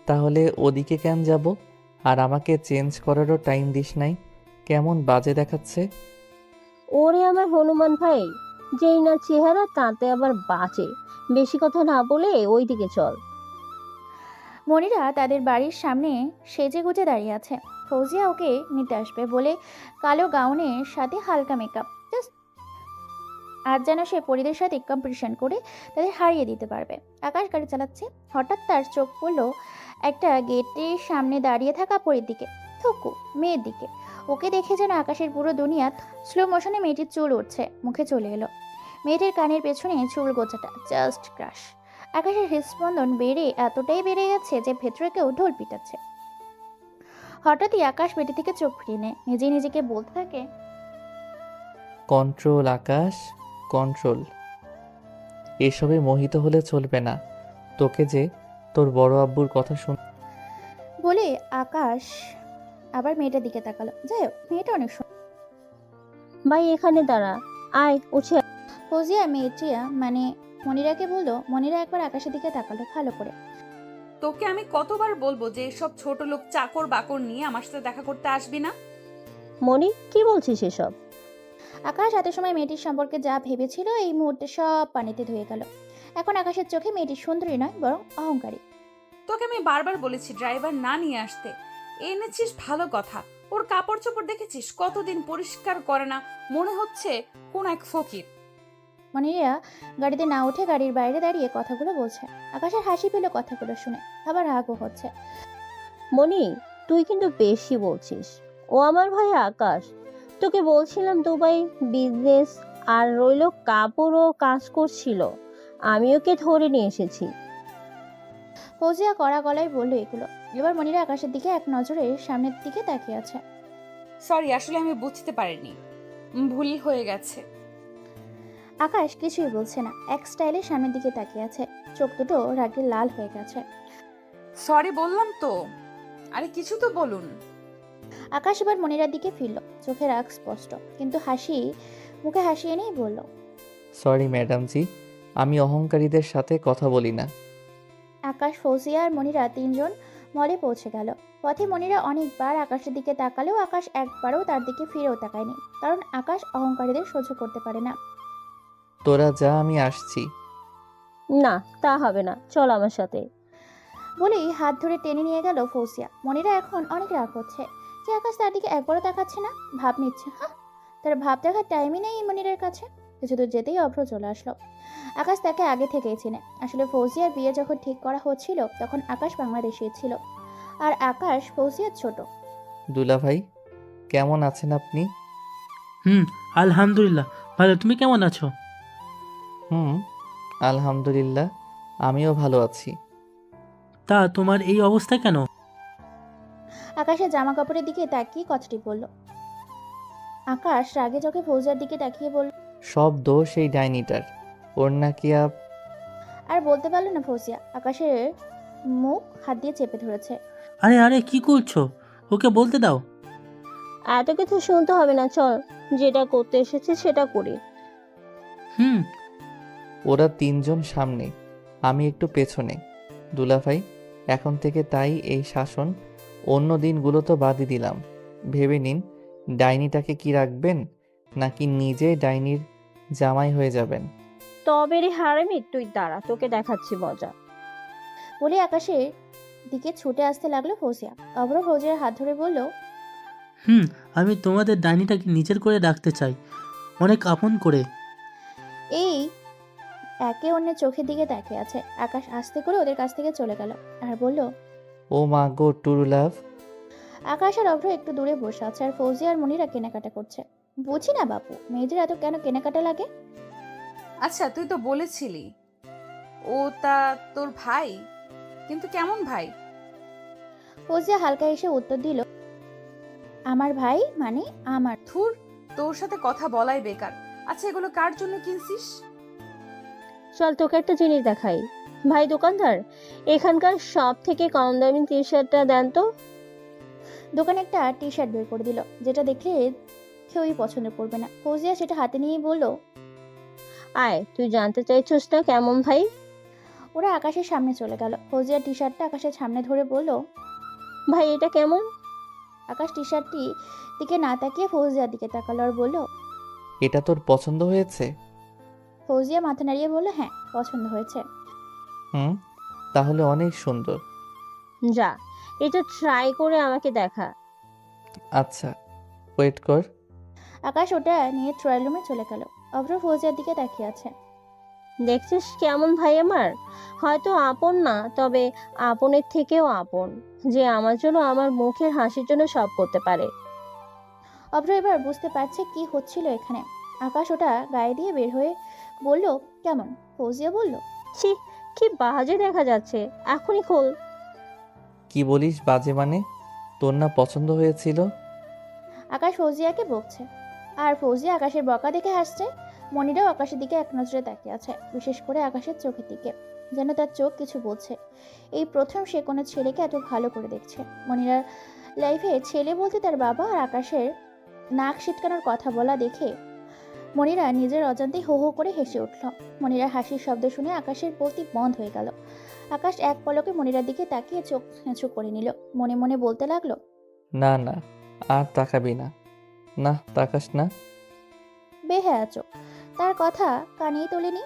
Speaker 1: তাহলে ওদিকে কেন যাব? আর আমাকে চেঞ্জ করারও টাইম দিস নাই, কেমন বাজে দেখাচ্ছে।
Speaker 10: ওরে আমার হনুমান ভাই, যেই না চেহারা তাতে আবার বাঁচে। বেশি কথা না বলে ওই দিকে চল।
Speaker 2: মনিরা তাদের বাড়ির সামনে সেজে গুজে দাঁড়িয়ে আছে। ফৌজিয়া ওকে নিতে আসবে বলে কালো গাউনের সাথে হালকা মেকআপ, জাস্ট আজ যেন সে পরিদের সাথে কম্পিটিশন করে তাদের হারিয়ে দিতে পারবে। আকাশ গাড়ি চালাচ্ছে, হঠাৎ তার চোখ পড়লো একটা গেটের সামনে দাঁড়িয়ে থাকা পরির দিকে, থুকু মেয়ের দিকে। ওকে দেখে যেন আকাশের পুরো দুনিয়া স্লো মোশনে মেয়েটির চুল উঠছে, মুখে চলে এলো। মেয়েটির কানের পেছনে চুল গোছাটা জাস্ট ক্রাশ। আকাশের হৃদস্পন্দন এতটাই বেড়ে গেছে যে ভেতরে কেউ ঢোল পিটাচ্ছে। হঠাৎই আকাশ বেটি থেকে চোখ ফিরিয়ে নেয়, নিজেই নিজেকে বলতে থাকে,
Speaker 1: কন্ট্রোল আকাশ, কন্ট্রোল। এসবে মোহিত হলে চলবে না। তোকে যে তোর বড় আব্বুর কথা শুন।
Speaker 2: বলে আকাশ আবার মেয়েটার দিকে তাকালো। যাই হোক, মেয়েটা অনেক সুন্দর।
Speaker 10: ভাই এখানে দাঁড়া, আয় উঠে আয়।
Speaker 2: ফৌজিয়া মেয়েটিয়া মানে মনিরাকে বললো। মনিরা একবার আকাশের দিকে তাকালো ভালো করে।
Speaker 8: তোকে আমি কতবার বলবো যে এসব ছোট লোক চাকর বাকর নিয়ে আমার সাথে দেখা করতে আসবি না।
Speaker 10: মনি, কি বলছিস এসব?
Speaker 2: আকাশ এত সময় মেয়েটির সম্পর্কে যা ভেবেছিল এই মুহূর্তে সব পানিতে ধুয়ে গেল। এখন আকাশের চোখে মেয়েটি সুন্দরী নয়, বরং অহংকারী।
Speaker 8: তোকে আমি বারবার বলেছি ড্রাইভার না নিয়ে আসতে, এনেছিস ভালো কথা। ওর কাপড় চোপড় দেখেছিস কতদিন পরিষ্কার করে না, মনে হচ্ছে কোন এক ফকির।
Speaker 2: মনিরা গাড়িতে না উঠে গাড়ির বাইরে দাঁড়িয়ে কথাগুলো বলছে। আকাশের হাসি পেল কথাগুলো শুনে, আবার রাগও হচ্ছে।
Speaker 10: মনি, তুই কিন্তু বেশি বলছিস। ও আমার ভাই আকাশ, তোকে বলছিলাম দুবাই বিজনেস আর রইল কাপড়ও কাজ করছিল, আমি ওকে ধরে নিয়ে এসেছি।
Speaker 2: ফৌজিয়া কড়া গলায় বললো এগুলো। এবার মনিরা আকাশের দিকে এক নজরে সামনের দিকে তাকিয়ে আছে।
Speaker 8: সরি, আসলে আমি বুঝতে পারিনি, ভুল হয়ে গেছে।
Speaker 2: আকাশ কিছুই বলছে না, এক স্টাইলে সামনের দিকে তাকিয়ে আছে, চোখ দুটো রাগে লাল হয়ে গেছে।
Speaker 8: সরি বললাম তো, আরে কিছু তো বলুন।
Speaker 2: আকাশ এবার মনিরার দিকে ফিরল, চোখে রাগ স্পষ্ট, কিন্তু মুখে হাসি এনেই বলল,
Speaker 1: সরি ম্যাডাম জি, আমি অহংকারীদের সাথে কথা বলি না।
Speaker 2: আকাশ, ফৌজিয়া আর মনিরা তিনজন মলে পৌঁছে গেল। পথে মনিরা অনেকবার আকাশের দিকে তাকালেও আকাশ একবারও তার দিকে ফিরেও তাকায়নি, কারণ আকাশ অহংকারীদের সহ্য করতে পারে না।
Speaker 1: তোরা যা, আমি আসছি।
Speaker 10: না, তা হবে না, চল আমার সাথে।
Speaker 2: বলেই হাত ধরে টেনে নিয়ে গেল ফৌজিয়া। মনিরা এখন অনেক রাগ হচ্ছে যে আকাশ তার দিকে একবারও তাকাচ্ছে না, ভাব নিচ্ছে। হ্যাঁ, তার ভাব দেখার টাইমই নেই এই মনিরের কাছে। কিছু দূর যেতেই অভ্র চলে আসলো। আকাশ তাকে আগে থেকেই চেনে। আসলে ফৌজিয়ার বিয়ে যখন ঠিক করা হচ্ছিল তখন আকাশ বাংলাদেশে ছিল, আর আকাশ ফৌজিয়ার ছোট।
Speaker 1: দুলা ভাই, কেমন আছেন আপনি?
Speaker 13: আলহামদুলিল্লাহ ভালো, তুমি কেমন আছো?
Speaker 1: আলহামদুলিল্লাহ, আমিও ভালো আছি।
Speaker 13: তা তোমার এই অবস্থা কেন?
Speaker 2: আকাশের জামা কাপড়ের দিকে তাকিয়ে কথাটি বলল। আকাশ রাগে চোখে ফৌজিয়ার দিকে তাকিয়ে বলল,
Speaker 1: সব দোষ এই ডাইনিটার, ওর নাকি
Speaker 2: আর বলতে পারলো না ফৌজিয়া। আকাশের মুখ হাত দিয়ে চেপে ধরেছে।
Speaker 13: আরে আরে কি করছো, ওকে বলতে দাও।
Speaker 10: এত কিছু শুনতে হবে না, চল যেটা করতে এসেছে সেটা করি।
Speaker 1: ওরা তিনজন সামনে, আমি একটু পেছনে। দুলাভাই, এখন থেকে তাই এই শাসন। অন্য দিনগুলো তো বাদই দিলাম। ভেবে নিন, ডাইনিটাকে কি রাখবেন, নাকি নিজে ডাইনির জামাই হয়ে যাবেন?
Speaker 10: তবে রে হারামি, তুই দাঁড়া, তোকে দেখাচ্ছি মজা।
Speaker 2: বলে আকাশের দিকে ছুটে আসতে লাগলো ফৌজিয়া। অভ্র ফৌজিয়ার হাত ধরে বলল,
Speaker 13: আমি তোমাদের ডাইনিটাকে নিজের করে রাখতে চাই, অনেক আপন করে।
Speaker 2: এই একে অন্যের চোখের দিকে তাকিয়ে আছে। আকাশ আস্তে করে ওদের কাছ থেকে চলে গেল আর বলল,
Speaker 1: ও মা গো টুরু লাভ।
Speaker 2: আকাশ আর অভ্র একটু দূরে বসে আছে আর ফৌজি আর মনিরা কেনাকাটা করছে। বুঝি না বাপু, মেয়েদের এত কেন কেনাকাটা লাগে?
Speaker 8: আচ্ছা, তুই তো বলেছিলি ও তা তোর ভাই, কিন্তু কেমন ভাই?
Speaker 2: ফৌজিয়া হালকা এসে উত্তর দিল, আমার ভাই মানে আমার।
Speaker 8: ধুর, তোর সাথে কথা বলাই বেকার। আচ্ছা, এগুলো কার জন্য কিনছিস?
Speaker 10: চল তোকে একটা জিনিস দেখাই। ভাই দোকানদার, এখানকার সব থেকে কম দামি টি শার্টটা দেন তো।
Speaker 2: দোকানে একটা টি শার্ট বের করে দিল, যেটা দেখলে কেউই পছন্দ করবে না। ফৌজিয়া সেটা হাতে নিয়ে বলল,
Speaker 10: আয়, তুই জানতে চাইছিস না কেমন ভাই?
Speaker 2: ওরা আকাশের সামনে চলে গেল। ফৌজিয়া টি শার্টটা আকাশের সামনে ধরে বলল,
Speaker 10: ভাই এটা কেমন?
Speaker 2: আকাশ টি শার্টটি দিকে না তাকিয়ে ফৌজিয়ার দিকে তাকালো আর বলল,
Speaker 1: এটা তোর পছন্দ হয়েছে?
Speaker 2: ফৌজিয়া মাথা নাড়িয়ে বলল, হ্যাঁ পছন্দ হয়েছে।
Speaker 1: হুম, তাহলে অনেক সুন্দর।
Speaker 10: যা, এটা ট্রাই করে আমাকে দেখা।
Speaker 1: আচ্ছা, ওয়েট কর।
Speaker 2: আকাশ ওটা নিয়ে ট্রায়াল রুমে চলে গেল। অভ্র ফৌজিয়ার দিকে তাকিয়ে আছে।
Speaker 10: দেখছিস কেমন ভাই আমার? হয়তো আপন না, তবে আপনের থেকেও আপন, যে আমার জন্য, আমার মুখের হাসির জন্য সব করতে পারে।
Speaker 2: অভ্র এবার বুঝতে পারছে কি হচ্ছিল এখানে। আকাশ ওটা গায়ে দিয়ে বের হয়ে বলল, কেমন? ফৌজিয়া বলল,
Speaker 10: ছি, কি বাজে দেখা যাচ্ছে, এখনই খোল।
Speaker 1: কি বলিস বাজে মানে? তোর না পছন্দ হয়েছিল?
Speaker 2: আকাশ ফৌজিয়াকে বকছে আর ফৌজিয়া আকাশের বকা দেখে হাসছে। মনিরাও আকাশের দিকে এক নজরে তাকিয়ে আছে, বিশেষ করে আকাশের চোখের দিকে, যেন তার চোখ কিছু বলছে। এই প্রথম সে কোনো ছেলেকে এত ভালো করে দেখছে। মনিরার লাইফে ছেলে বলতে তার বাবা আর আকাশের নাক সিটকানোর কথা বলা দেখে মনিরা নিজের অজান্তেই হো হো করে হেসে উঠল। মনিরার হাসির শব্দ শুনে আকাশের প্রতি বন্ধ হয়ে গেল। আকাশ এক পলকে মনিরার দিকে তাকিয়ে চোখ হেঁচু করে নিল। মনে মনে বলতে লাগলো,
Speaker 1: না না, আর তাকাবি না। না, তাকাস না।
Speaker 2: বেহায়া চোখ, তার কথা কানেই তোলেনি।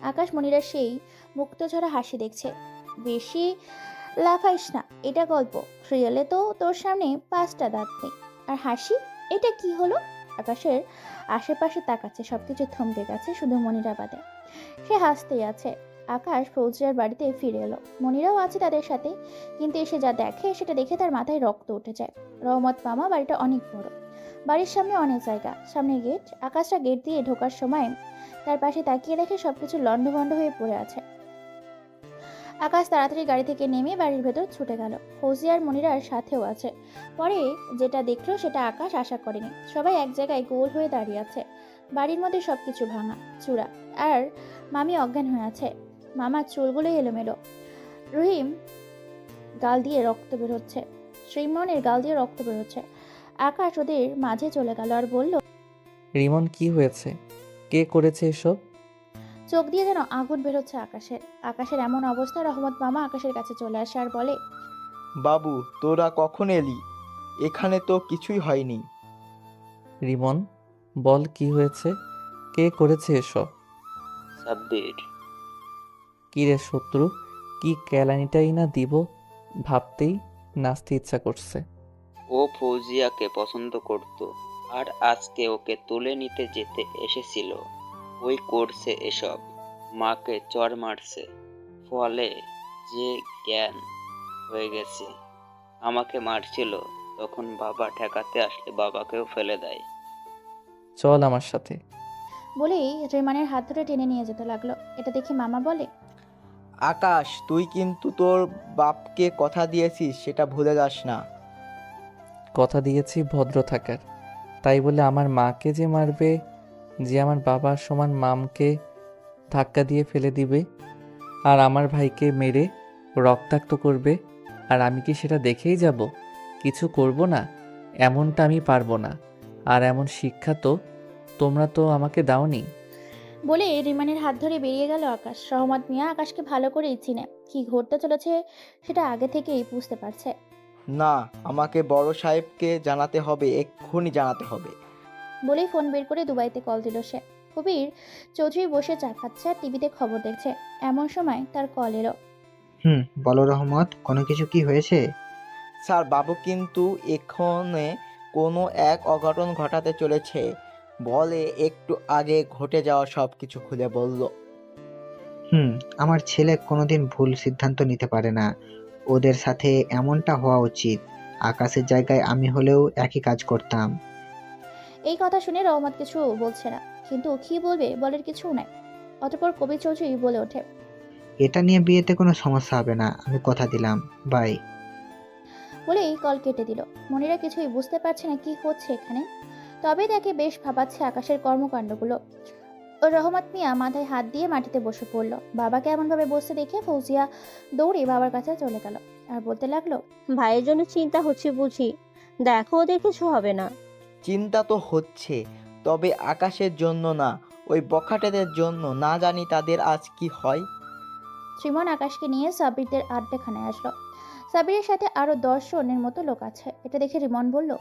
Speaker 2: আকাশ মনিরার সেই মুক্তঝরা হাসি দেখছে। বেশি লাফাইস না, এটা গল্প। রিয়েলে তো তোর সামনে 5টা দাঁত নেই, আর হাসি, এটা কি হলো? আকাশের আশেপাশে তাকাচ্ছে, সবকিছু থমকে গেছে, শুধু মনিরা বাদে। সে হাসতেই আছে। আকাশ ফৌজিয়ার বাড়িতে ফিরে এলো। মনিরাও আছে তাদের সাথে, কিন্তু এসে যা দেখে সেটা দেখে তার মাথায় রক্ত উঠে যায়। রহমত মামা বাড়িটা অনেক বড়, বাড়ির সামনে অনেক জায়গা, সামনে গেট। আকাশটা গেট দিয়ে ঢোকার সময় তার পাশে তাকিয়ে দেখে সবকিছু লন্ডভন্ড হয়ে পড়ে আছে। আকাশ তাড়াতাড়ি গাড়ি থেকে নেমে বাড়ির ভেতর ছুটে গেল। ফৌজিয়ার মনিরার সাথেও আছে। পরে যেটা দেখলো সেটা আকাশ আশা করেনি। সবাই এক জায়গায় গোল হয়ে দাঁড়িয়ে আছে। বাড়ির মধ্যে সবকিছু ভাঙা চূড়া, আর মামি অজ্ঞান হয়ে আছে। মামার চুলগুলো এলোমেলো। রহিম গাল দিয়ে রক্ত বেরোচ্ছে, শ্রীমনের গাল দিয়ে রক্ত বেরোচ্ছে। আকাশ ওদের মাঝে চলে গেল আর বলল,
Speaker 1: রিমন, কি হয়েছে? কে করেছে এসব?
Speaker 2: চোখ দিয়ে যেন আগুন বেরোচ্ছে আকাশের। আকাশের এমন অবস্থা, রহমত মামা আকাশের কাছে চলে আসে আর বলে,
Speaker 5: বাবু, তোরা কখন এলি? এখানে তো কিছুই হয়নি।
Speaker 1: রিমন, বল কি হয়েছে? কে করেছে এসব?
Speaker 14: সাব্বির।
Speaker 1: কি রে শত্রু, কি কেলানিটাই না দিব ভাবতেই নাচতে ইচ্ছা করছে।
Speaker 14: ও ফৌজিয়াকে পছন্দ করত, আর আজকে ওকে তুলে নিতে যেতে এসেছিল। ওই করছে এসব, মাকে চড় মারছে, ফলে যে জ্ঞান হয়ে গেছে। আমাকে মারছিল, তখন বাবা ঠেকাতে আসলে বাবাকেও ফেলে দেয়।
Speaker 1: চল আমার সাথে।
Speaker 2: বলেই রেমানের হাত ধরে টেনে নিয়ে যেতে লাগলো। এটা দেখে মামা বলে,
Speaker 5: আকাশ, তুই কিন্তু তোর বাপকে কথা দিয়েছিস, সেটা ভুলে যাস না।
Speaker 1: কথা দিয়েছি ভদ্র থাকার, তাই বলে আমার মাকে যে মারবে, যে আমার বাবার সমান মামকে ধাক্কা দিয়ে ফেলে দিবে, আর আমার ভাইকে মেরে রক্তাক্ত করবে, আর আমি কি সেটা দেখেই যাব? কিছু করব না? এমনটা আমি পারবো না। আর এমন শিক্ষা তো তোমরা তো আমাকে দাওনি।
Speaker 2: বলে রিমানের হাত ধরে বেরিয়ে গেল আকাশ। রহমত মিয়া আকাশকে ভালো করেই চিনে, কি ঘটতে চলেছে সেটা আগে থেকেই বুঝতে পারছে।
Speaker 5: না, আমাকে বড় সাহেবকে জানাতে হবে, এক্ষুনি জানাতে হবে।
Speaker 2: বলেই ফোন বের করে দুবাইতে কল দিল সে। কবির চৌধুরী বসে চা খাচ্ছে আর টিভিতে খবর দেখছে। এমন সময় তার কল এলো।
Speaker 4: বলো রহমত, কোনো কিছু কি হয়েছে?
Speaker 5: স্যার, বাবু কিন্তু এখানে কোনো এক অঘটন ঘটাতে চলেছে বলে একটু আগে ঘটে যাওয়া সব কিছু খুলে বলল।
Speaker 4: আমার ছেলে কোনোদিন ভুল সিদ্ধান্ত নিতে পারে না। ওদের সাথে এমনটা হওয়া উচিত। আকাশের জায়গায় আমি হলেও একই কাজ করতাম।
Speaker 2: এই কথা শুনে রহমত কিছু বলছে না, কিন্তু কি বলবে বলার কিছু নাই। অতঃপর কবির চৌধুরী বলে ওঠে,
Speaker 4: এটা নিয়ে বিয়েতে কোনো সমস্যা হবে না, আমি কথা দিলাম। বাই।
Speaker 2: বলেই কল কেটে দিল। মনিরা কিছুই বুঝতে পারছে না কি হচ্ছে এখানে, তবে তাকে বেশ ভাবাচ্ছে আকাশের কর্মকাণ্ডগুলো। রহমত মিয়া মাথায় হাত দিয়ে মাটিতে বসে পড়ল। বাবাকে এমনভাবে বসতে দেখে ফৌজিয়া দৌড়ে বাবার কাছে চলে গেল আর বলতে লাগলো,
Speaker 10: ভাইয়ের জন্য চিন্তা হচ্ছে বুঝি? দেখো ওদের কিছু হবে না।
Speaker 5: চিন্তা তো হচ্ছে, তবে আকাশের জন্য না, ওই বখাটেদের জন্য। না জানি তাদের আজ কি হয়।
Speaker 2: শ্রীমন আকাশকে নিয়ে সাব্বিরদের আড্ডাখানায় আসলো। সাব্বিরের সাথে আরো 10 জনের মতো লোক আছে। এটা দেখে রিমন বলল,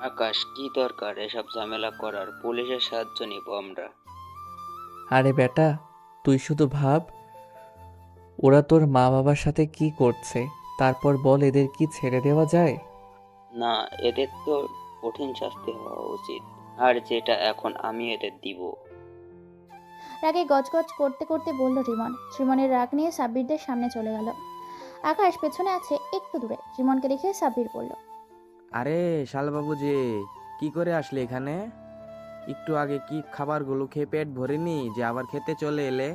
Speaker 14: আকাশ, কি দরকার এসব ঝামেলা করার? পুলিশের সাহায্য নিব আমরা।
Speaker 1: আরে বেটা, তুই শুধু ভাব ওরা তোর মা বাবার সাথে কি করছে, তারপর বল এদের কি ছেড়ে দেওয়া যায়?
Speaker 14: না, এদের তো কঠিন শাস্তি হওয়া উচিত, আর যেটা এখন আমি এদের দিব।
Speaker 2: রাগে গজগজ করতে করতে বলল রিমন। শ্রীমনের রাগ নিয়ে সাব্বিরদের সামনে চলে গেল। আকাশ পেছনে আছে একটু দূরে। রিমনকে দেখে সাব্বির বলল,
Speaker 15: আরে শালবাবু যে, কি করে আসলে এখানে? একটু আগে কি খাবারগুলো খেয়ে পেট ভরেনি যে আবার খেতে চলে এলে?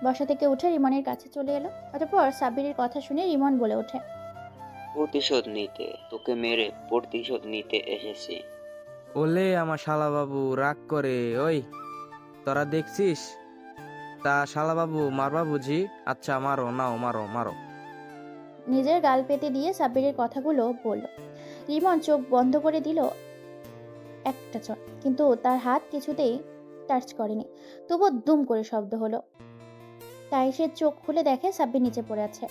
Speaker 2: বসা থেকে উঠে রিমনের কাছে চলে এলো। অতঃপর সাব্বিরের কথা শুনে রিমন বলে ওঠে,
Speaker 14: প্রতিশোধ নিতে, তোকে মেরে প্রতিশোধ নিতে এসেছি।
Speaker 15: ওলে আমার শালাবাবু রাগ করে। ওই তোরা দেখছিস? তা শালাবাবু মারবা বুঝি? আচ্ছা মারো, নাও মারো মারো।
Speaker 2: নিজের গাল পেতে দিয়ে সাব্বিরের কথাগুলো বলল। রিমন চোখ বন্ধ করে দিল একটা চট, কিন্তু তার হাত কিছুতেই টাচ করেনি। তবুও দুম করে শব্দ হলো। তাই সে চোখ খুলে দেখে সাব্বির নিচে পড়ে আছে,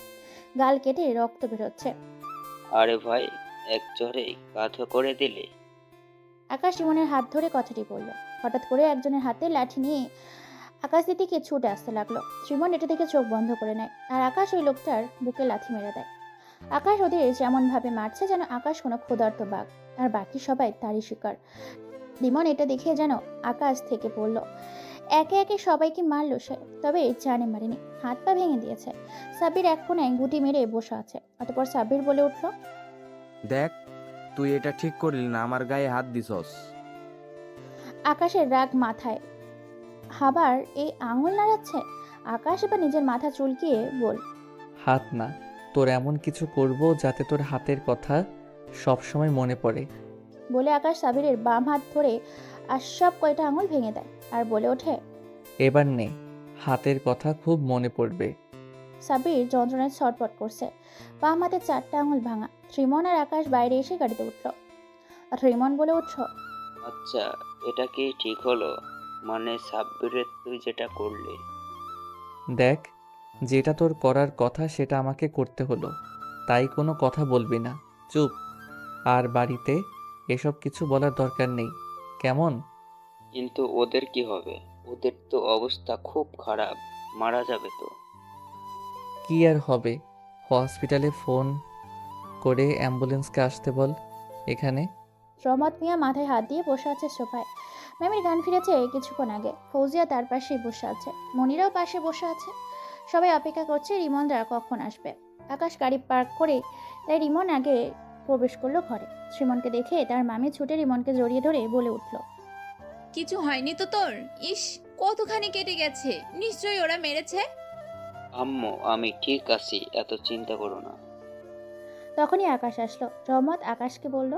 Speaker 2: গাল কেটে রক্ত বেরোচ্ছে।
Speaker 14: আরে ভাই, এক চড়েই কাঁধ করে দিলে।
Speaker 2: আকাশ রিমনের হাত ধরে কথাটি বলল। হঠাৎ করে একজনের হাতে লাঠি নিয়ে আকাশ দিকে ছুটে আসতে লাগলো। রিমন এটা দেখে চোখ বন্ধ করে নেয়, আর আকাশ ওই লোকটার বুকে লাথি মেরে দেয়। আকাশ ওদের যেমন ভাবে মারছে যেন আকাশ কোনো ক্ষুধার্ত বাঘ, আর বাকি সবাই তারই শিকার। রিমন এটা দেখে যেন আকাশ থেকে পড়ল। একে একে সবাইকে মারলো সে, তবে জানে মারেনি, হাত পা ভেঙে দিয়েছে। সাব্বির এক কোণায় গুটি মেরে বসে আছে। অতঃপর সাব্বির বলে উঠল,
Speaker 15: দেখ, তুই এটা ঠিক করলি না, আমার গায়ে হাত দিছস।
Speaker 2: আকাশের রাগ মাথায়, আবার এই আঙুল নাড়াচ্ছে। আকাশ এবার নিজের মাথা চুলকিয়ে বল,
Speaker 1: হাত না, তোর এমন কিছু করব যাতে তোর হাতের কথা সব সময় মনে পড়ে।
Speaker 2: বলে আকাশ সাবিরের বাম হাত ধরে আর সব কয়টা আঙুল ভেঙে দেয় আর বলে ওঠে,
Speaker 1: এবার নে, হাতের কথা খুব মনে পড়বে।
Speaker 2: সাবির যন্ত্রণায় ছটফট করছে। বাম হাতের 4টা আঙুল ভাঙা। রিমন আর আকাশ বাইরে এসে গাড়িতে উঠল। আর রিমন বলে উঠল,
Speaker 14: আচ্ছা, এটা কি ঠিক হলো? মানে সাব্বিরের তুই যেটা করলি।
Speaker 1: দেখ, যেটা তোর করার কথা সেটা আমাকে করতে হলো, তাই কোনো কথা বলবি না, চুপ। আর বাড়িতে এসব কিছু বলার দরকার নেই, কেমন?
Speaker 14: কিন্তু ওদের কি হবে? ওদের তো অবস্থা খুব খারাপ, মারা যাবে তো।
Speaker 1: কি আর হবে, হসপিটালে ফোন করে অ্যাম্বুলেন্সকে আসতে বল এখানে।
Speaker 2: রহমত মিয়া মাথায় হাত দিয়ে বসে আছে সোফায়। ম্যামের গান ফিরেছে কিছুক্ষণ আগে। ফৌজিয়া তার পাশেই বসে আছে, মনিরাও পাশে বসে আছে। সবাই অপেক্ষা করছে রিমনরা কখন আসবে। আকাশ গাড়ি পার্ক করে তাই রিমন আগে প্রবেশ করলো ঘরে। শ্রীমনকে দেখে তার মামি ছুটে রিমনকে জড়িয়ে ধরে বলে উঠল,
Speaker 12: কিছু হয়নি তো তোর? ইস, কতখানি কেটে গেছে, নিশ্চয়ই ওরা মেরেছে।
Speaker 14: আম্মু, আমি ঠিক আছি, এত চিন্তা করো না।
Speaker 2: তখনই আকাশ আসলো। রহমত আকাশকে বলল,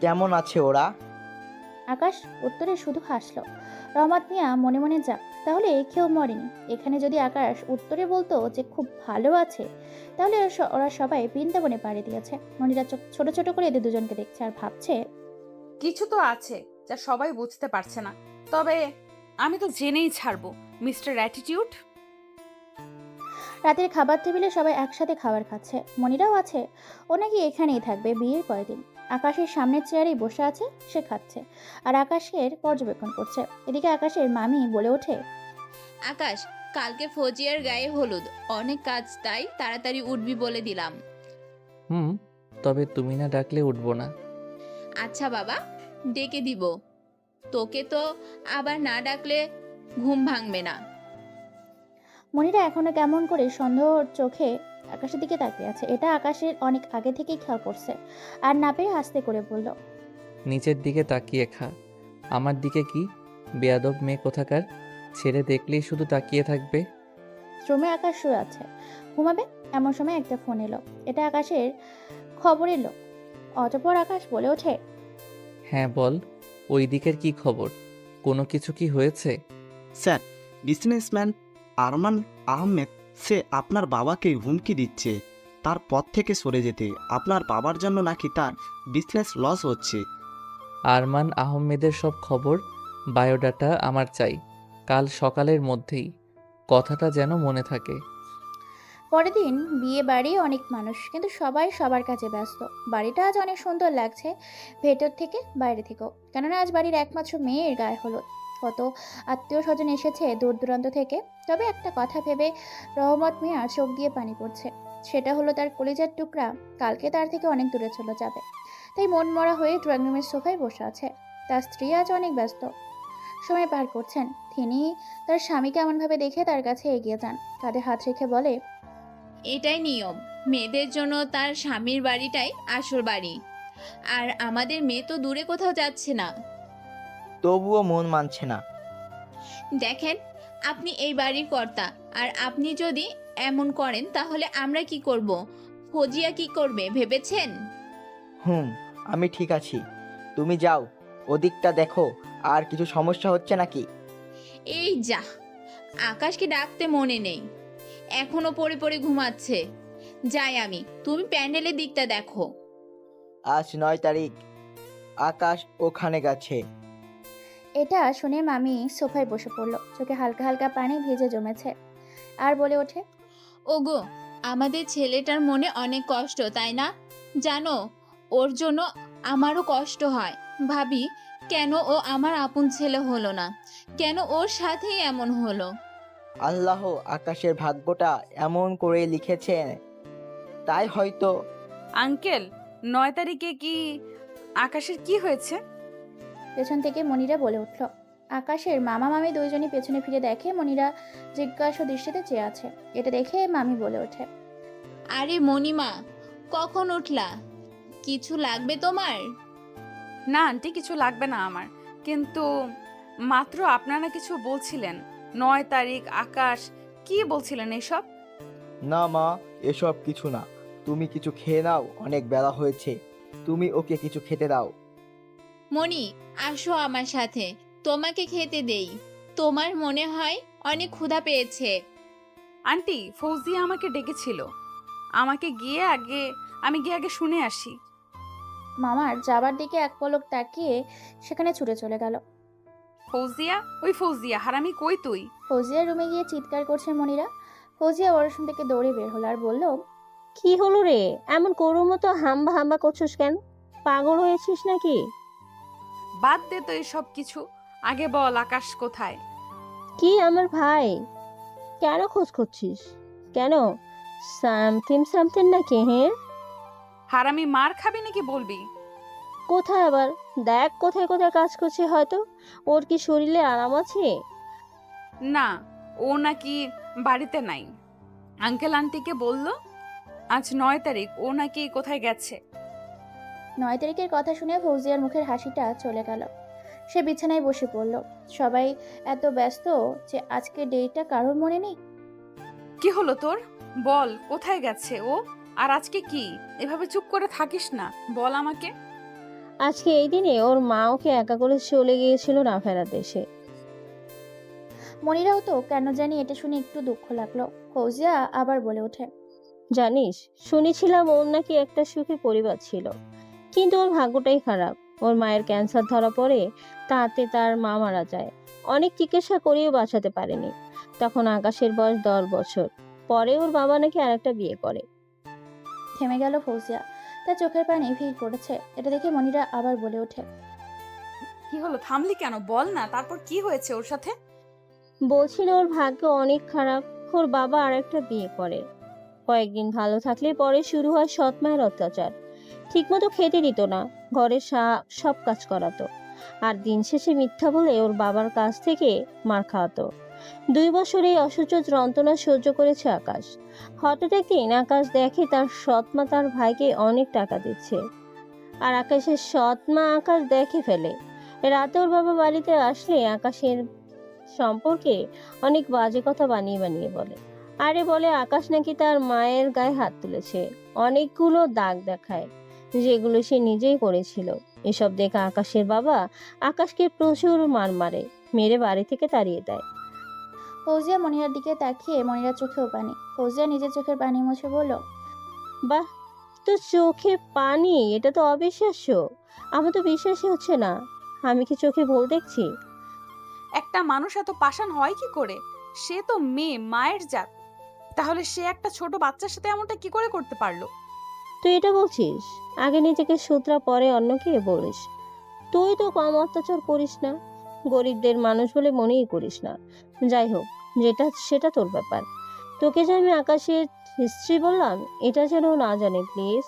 Speaker 5: কেমন আছে ওরা?
Speaker 2: আকাশ উত্তরে শুধু হাসলো। রহমত মিয়া মনে মনে যাক, তাহলে কেউ মরেনি। এখানে যদি আকাশ উত্তরে বলতো যে খুব ভালো আছে, তাহলে ওরা সবাই বৃন্দাবনে পাড়ি দিয়েছে। মনিরা চোখ ছোট ছোট করে এদের দুজনকে দেখছে আর ভাবছে,
Speaker 8: কিছু তো আছে যা সবাই বুঝতে পারছে না। তবে আমি তো জেনেই ছাড়বো, মিস্টার অ্যাটিটিউড।
Speaker 2: রাতের খাবার টেবিলে সবাই একসাথে খাবার খাচ্ছে। মনিরাও আছে, ও নাকি এখানেই থাকবে বিয়ের কয়েকদিন। আকাশের সামনের চেয়ারেই বসে আছে, সে খাচ্ছে আর আকাশের পর্যবেক্ষণ করছে। এদিকে আকাশের মামি বলে ওঠে,
Speaker 12: আকাশ, কালকে ফৌজিয়ার গায়ে হলুদ, অনেক কাজ, তাই তাড়াতাড়ি উঠবি বলে দিলাম।
Speaker 1: তবে তুমি না ডাকলে উঠবো না।
Speaker 12: আচ্ছা বাবা, ডেকে দিব। তোকে তো আবার না ডাকলে ঘুম ভাঙবে না।
Speaker 2: মনিরা এখনো কেমন করে সন্দেহর চোখে আকাশের দিকে তাকিয়ে আছে। এটা আকাশের অনেক আগে থেকেই খেয়াল করছে, আর না পেরে আস্তে করে বলল,
Speaker 1: নিচের দিকে তাকিয়ে খা। আমার দিকে কি? বেয়াদব মেয়ে কোথাকার। ছেলে দেখলেই শুধু তাকিয়ে থাকবে।
Speaker 2: রুমে আকাশ শুয়ে আছে, ঘুমাবে। এমন সময় একটা ফোন এলো। এটা আকাশের খবর এলো। অতঃপর আকাশ বলে ওঠে,
Speaker 1: হ্যাঁ বল, ওই দিকের কি খবর? কোনো কিছু কি হয়েছে?
Speaker 7: স্যার, বিজনেসম্যান আরমান আহমেদ সে আপনার বাবাকে হুমকি দিচ্ছে তার পথ থেকে সরে যেতে। আপনার বাবার জন্য নাকি তার বিজনেস লস হচ্ছে।
Speaker 1: আরমান আহমেদের সব খবর, বায়োডাটা আমার চাই, কাল সকালের মধ্যেই। কথাটা যেন মনে থাকে।
Speaker 2: পরের দিন বিয়ে বাড়ি, অনেক মানুষ, কিন্তু সবাই সবার কাছে ব্যস্ত। বাড়িটা আজ অনেক সুন্দর লাগছে, ভেতর থেকে বাইরে থেকেও। কেননা আজ বাড়ির একমাত্র মেয়ের গায়ে হলুদ। কত আত্মীয় স্বজন এসেছে দূর দূরান্ত থেকে। তবে একটা কথা ভেবে রহমত মিয়ার চোখ দিয়ে পানি পড়ছে। সেটা হলো তার কলিজার টুকরা কালকে তার থেকে অনেক দূরে চলে যাবে। তাই মন মরা হয়ে ড্রয়িং রুমের সোফায় বসে আছে। তার স্ত্রী আজ অনেক ব্যস্ত সময় পার করছেন। তিনি তার স্বামীকে এমনভাবে দেখে তার কাছে এগিয়ে যান, কাঁধে হাত রেখে বলে,
Speaker 12: এটাই নিয়ম, মেয়েদের জন্য তার স্বামীর বাড়িটাই আসল বাড়ি। আর আমাদের মেয়ে তো দূরে কোথাও যাচ্ছে না।
Speaker 15: তবুও মন মানছে না।
Speaker 12: দেখেন, আপনি এই বাড়ির কর্তা, আর আপনি যদি এমন করেন তাহলে আমরা কি করব? ফজিয়া কি করবে ভেবেছেন?
Speaker 15: আমি ঠিক আছি, তুমি যাও, ওদিকটা দেখো আর কিছু সমস্যা হচ্ছে নাকি।
Speaker 12: এই যা, আকাশকে ডাকতে মনে নেই, এখনো পড়ে পড়ে ঘুমাচ্ছে। যাই আমি, তুমি প্যান্ডেলের দিকটা দেখো।
Speaker 15: আজ 9 তারিখ, আকাশ ওখানে গেছে।
Speaker 2: এটা শুনে মামি সোফায় বসে পড়লো। চোখে হালকা হালকা পানি ভিজে জমেছে, আর বলে ওঠে,
Speaker 12: ওগো, আমাদের ছেলেটার মনে অনেক কষ্ট, তাই না? জানো, ওর জন্য আমারও কষ্ট হয়। ভাবি, কেন ও আমার আপন ছেলে হলো না? কেন ওর সাথেই এমন হলো?
Speaker 15: আল্লাহ আকাশের ভাগ্যটা এমন করে লিখেছে, তাই হয়তো।
Speaker 8: আঙ্কেল, 9 তারিখে কি আকাশের কি হয়েছে?
Speaker 2: পেছন থেকে মনিরা বলে উঠল। আকাশের মামা মামি দুইজনই পেছনে ফিরে দেখে মনিরা জিজ্ঞাসা দৃষ্টিতে চেয়ে আছে। এটা দেখে মামি বলে ওঠে,
Speaker 12: আরে মণিমা, কখন উঠলা? কিছু লাগবে তোমার?
Speaker 8: না আন্টি, কিছু লাগবে না আমার, কিন্তু মাত্র আপনারা কিছু বলছিলেন। 9 তারিখ, আকাশ, কি বলছিলেন এসব?
Speaker 15: না মা, এসব কিছু না। তুমি কিছু খেয়ে নাও, অনেক বেলা হয়েছে। তুমি ওকে কিছু খেতে দাও।
Speaker 12: মণি, আসো আমার সাথে, তোমাকে খেতে দেই। তোমার মনে হয় অনেক ক্ষুধা পেয়েছে।
Speaker 8: আন্টি, ফৌজিয়া আমাকে ডেকেছিল, আমি গিয়ে আগে শুনে আসি।
Speaker 2: মামার যাবার দিকে এক পলক তাকিয়ে সেখানে ছুটে চলে গেল।
Speaker 8: ফৌজিয়া, ওই ফৌজিয়া হারামি, কই তুই?
Speaker 2: ফৌজিয়ার রুমে গিয়ে চিৎকার করছে মনিরা। ফৌজিয়া ওয়াশরুম থেকে দৌড়ে বের হলো আর বলল,
Speaker 10: কি হলো রে, এমন করুর মতো হাম্বা হাম্বা করছিস কেন? পাগল হয়েছিস নাকি?
Speaker 8: বাদ দে তো এসব কিছু, আগে বল আকাশ কোথায়?
Speaker 10: কি আমার ভাই? কেন খোঁজ করছিস? কেন, সামথিং নাকি? হ্যাঁ,
Speaker 8: হারামি, মার খাবি নাকি বলবি?
Speaker 10: কোথায় আবার? দেখ কোথায় কোথায় কাজ করছে, হয়তো ওর কি শরীরে আরাম আছে?
Speaker 8: না, ও নাকি বাড়িতে নাই। আঙ্কেল আন্টিকে বলল আজ 9 তারিখ, ও নাকি কোথায় গেছে।
Speaker 2: 9 তারিখের কথা শুনে ফৌজিয়ার মুখের হাসিটা চলে গেল। সে বিছানায় বসে পড়ল। সবাই এত ব্যস্ত যে আজকে ডেটটা কারোর মনে নেই।
Speaker 8: কি হলো তোর? বল, কোথায় গেছে ও? আর আজকে কি এভাবে চুপ করে থাকিস না, বল আমাকে।
Speaker 10: আজকে এই দিনে ওর মা ওকে একা করে চলে গিয়েছিল না ফেরার দেশে।
Speaker 2: মনিরাও তো কেন জানি এটা শুনে একটু দুঃখ লাগলো। ফৌজিয়া আবার বলে ওঠে,
Speaker 10: জানিস, শুনেছিলাম ওর নাকি একটা সুখী পরিবার ছিল, কিন্তু ওর ভাগ্যটাই খারাপ। ওর মায়ের ক্যান্সার ধরা পড়ে, তাতে তার মা মারা যায়। অনেক চিকিৎসা করেও বাঁচাতে পারেনি। তখন আকাশের বয়স 10 বছর। পরে ওর বাবা নাকি আরেকটা বিয়ে করে।
Speaker 2: থেমে গেল ফৌজিয়া। তার চোখের পানি ভিড় পড়েছে। এটা দেখে মনিরা আবার বলে ওঠে,
Speaker 8: কি হলো, থামলি কেন? বল না, তারপর কি হয়েছে ওর সাথে?
Speaker 10: বলছিল ওর ভাগ্য অনেক খারাপ, ওর বাবা আরেকটা বিয়ে করে। কয়েকদিন ভালো থাকলে পরে শুরু হয় সৎ মায়ের অত্যাচার। ঠিকমতো খেতে দিত না, ঘরের সব কাজ করাতো, আর দিন শেষে মিথ্যা বলে ওর বাবার কাছ থেকে মার খাওয়াতো। 2 বছর এই অসহ্য যন্ত্রণা সহ্য করেছে আকাশ। হঠাৎ একদিন আকাশ দেখে তার সৎমা তার ভাইকে অনেক টাকা দিচ্ছে, আর আকাশের সৎমা আকাশ দেখে ফেলে। রাতে ওর বাবা বাড়িতে আসলে আকাশের সম্পর্কে অনেক বাজে কথা বানিয়ে বানিয়ে বলে। আরে বলে আকাশ নাকি তার মায়ের গায়ে হাত তুলেছে, অনেকগুলো দাগ দেখায় যেগুলো সে নিজেই করেছিল। এসব দেখে আকাশের বাবা আকাশকে প্রচুর মার মারে, মেরে বাড়ি থেকে তাড়িয়ে দেয়।
Speaker 2: ফৌজিয়া মনিরার দিকে তাকিয়ে মনিরার চোখেও পানি। ফৌজিয়া নিজের চোখের পানি মুছে বলল,
Speaker 10: বাহ, তো চোখে পানি, এটা তো অবিশ্বাস্য। আমার তো বিশ্বাসই হচ্ছে না, আমি কি চোখে ভুল দেখছি?
Speaker 8: একটা মানুষ এত পাষাণ হয় কি করে? সে তো মেয়ে, মায়ের জাত। তাহলে সে একটা ছোট বাচ্চার সাথে এমনটা কি করে করতে পারলো?
Speaker 10: তুই এটা বলছিস? আগে নিজেকে শুধরা, পরে অন্যকে বলিস। তুই তো কম অত্যাচার করিস না, গরিবদের মানুষ বলে মনেই করিস না। যাই হোক, যেটা সেটা তোর ব্যাপার। তোকে যে আমি আকাশের হিস্ট্রি বললাম, এটা যেন না জানে প্লিজ।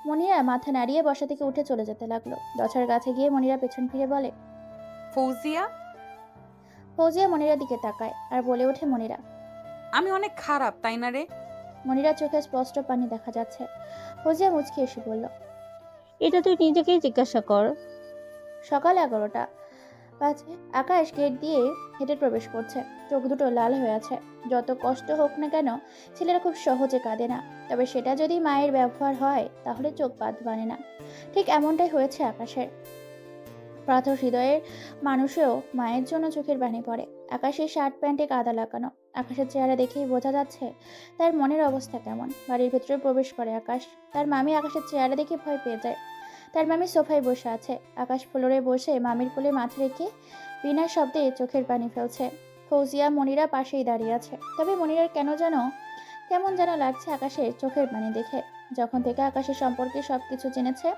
Speaker 2: মনিরা মাথা নাড়িয়ে বসা থেকে উঠে চলে যেতে লাগলো। দছার কাছে গিয়ে মনিরা পেছন ফিরে বলে,
Speaker 8: ফৌজিয়া,
Speaker 2: ফৌজিয়া মনিরার দিকে তাকায় আর বলে ওঠে, মনিরা।
Speaker 8: আমি অনেক খারাপ, তাই না রে?
Speaker 2: মনিরার চোখে স্পষ্ট পানি দেখা যাচ্ছে। ফৌজিয়া মুচকি এসে বলল,
Speaker 10: এটা তুই নিজেকেই জিজ্ঞাসা কর।
Speaker 2: সকাল 11টা বাজে। আকাশ গেট দিয়ে হেঁটে প্রবেশ করছে। চোখ দুটো লাল হয়ে আছে। যত কষ্ট হোক না কেন, ছেলেরা খুব সহজে কাঁদে না। তবে সেটা যদি মায়ের ব্যবহার হয়, তাহলে চোখ বাঁধ বানে না। ঠিক এমনটাই হয়েছে আকাশের। পাথর হৃদয়ের মানুষেও মায়ের জন্য চোখের পানি পড়ে। আকাশের শার্ট প্যান্টে কাদা লাগানো। আকাশের চেহারা দেখেই বোঝা যাচ্ছে তার মনের অবস্থা কেমন। বাড়ির ভেতরে প্রবেশ করে আকাশ। তার মামি আকাশের চেহারা দেখে ভয় পেয়ে যায়। তার মামি সোফায় বসে আছে। আকাশ ফ্লোরে বসে মামির কোলে মাথা রেখে বিনা শব্দে চোখের পানি ফেলছে। ফৌজিয়া মনিরা পাশেই দাঁড়িয়ে আছে। তবে মনিরার কেমন যেন লাগছে আকাশের চোখের পানি দেখে। যখন থেকে আকাশের সম্পর্কে সবকিছু জেনেছে,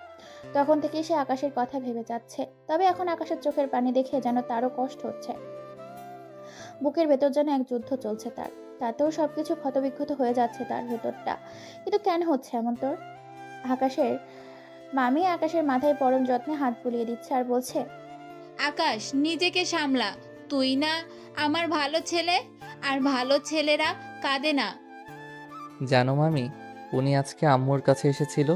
Speaker 2: তখন থেকেই সে আকাশের কথা ভেবে যাচ্ছে। তবে এখন আকাশের চোখের পানি দেখে যেন তারও কষ্ট হচ্ছে। বুকের ভেতর যেন এক যুদ্ধ চলছে তার। তাতেও সবকিছু ক্ষতবিক্ষত হয়ে যাচ্ছে তার ভেতরটা। কিন্তু কেন হচ্ছে এমন তোর? আকাশের মামি আকাশের মাথায় পরম যত্নে হাত বুলিয়ে দিচ্ছে আর বলছে,
Speaker 12: আকাশ, নিজেকে সামলা। তুই না আমার ভালো ছেলে, আর ভালো ছেলেরা কাঁদে না।
Speaker 1: জানো মামি, উনি আজকে আম্মুর কাছে এসেছিল।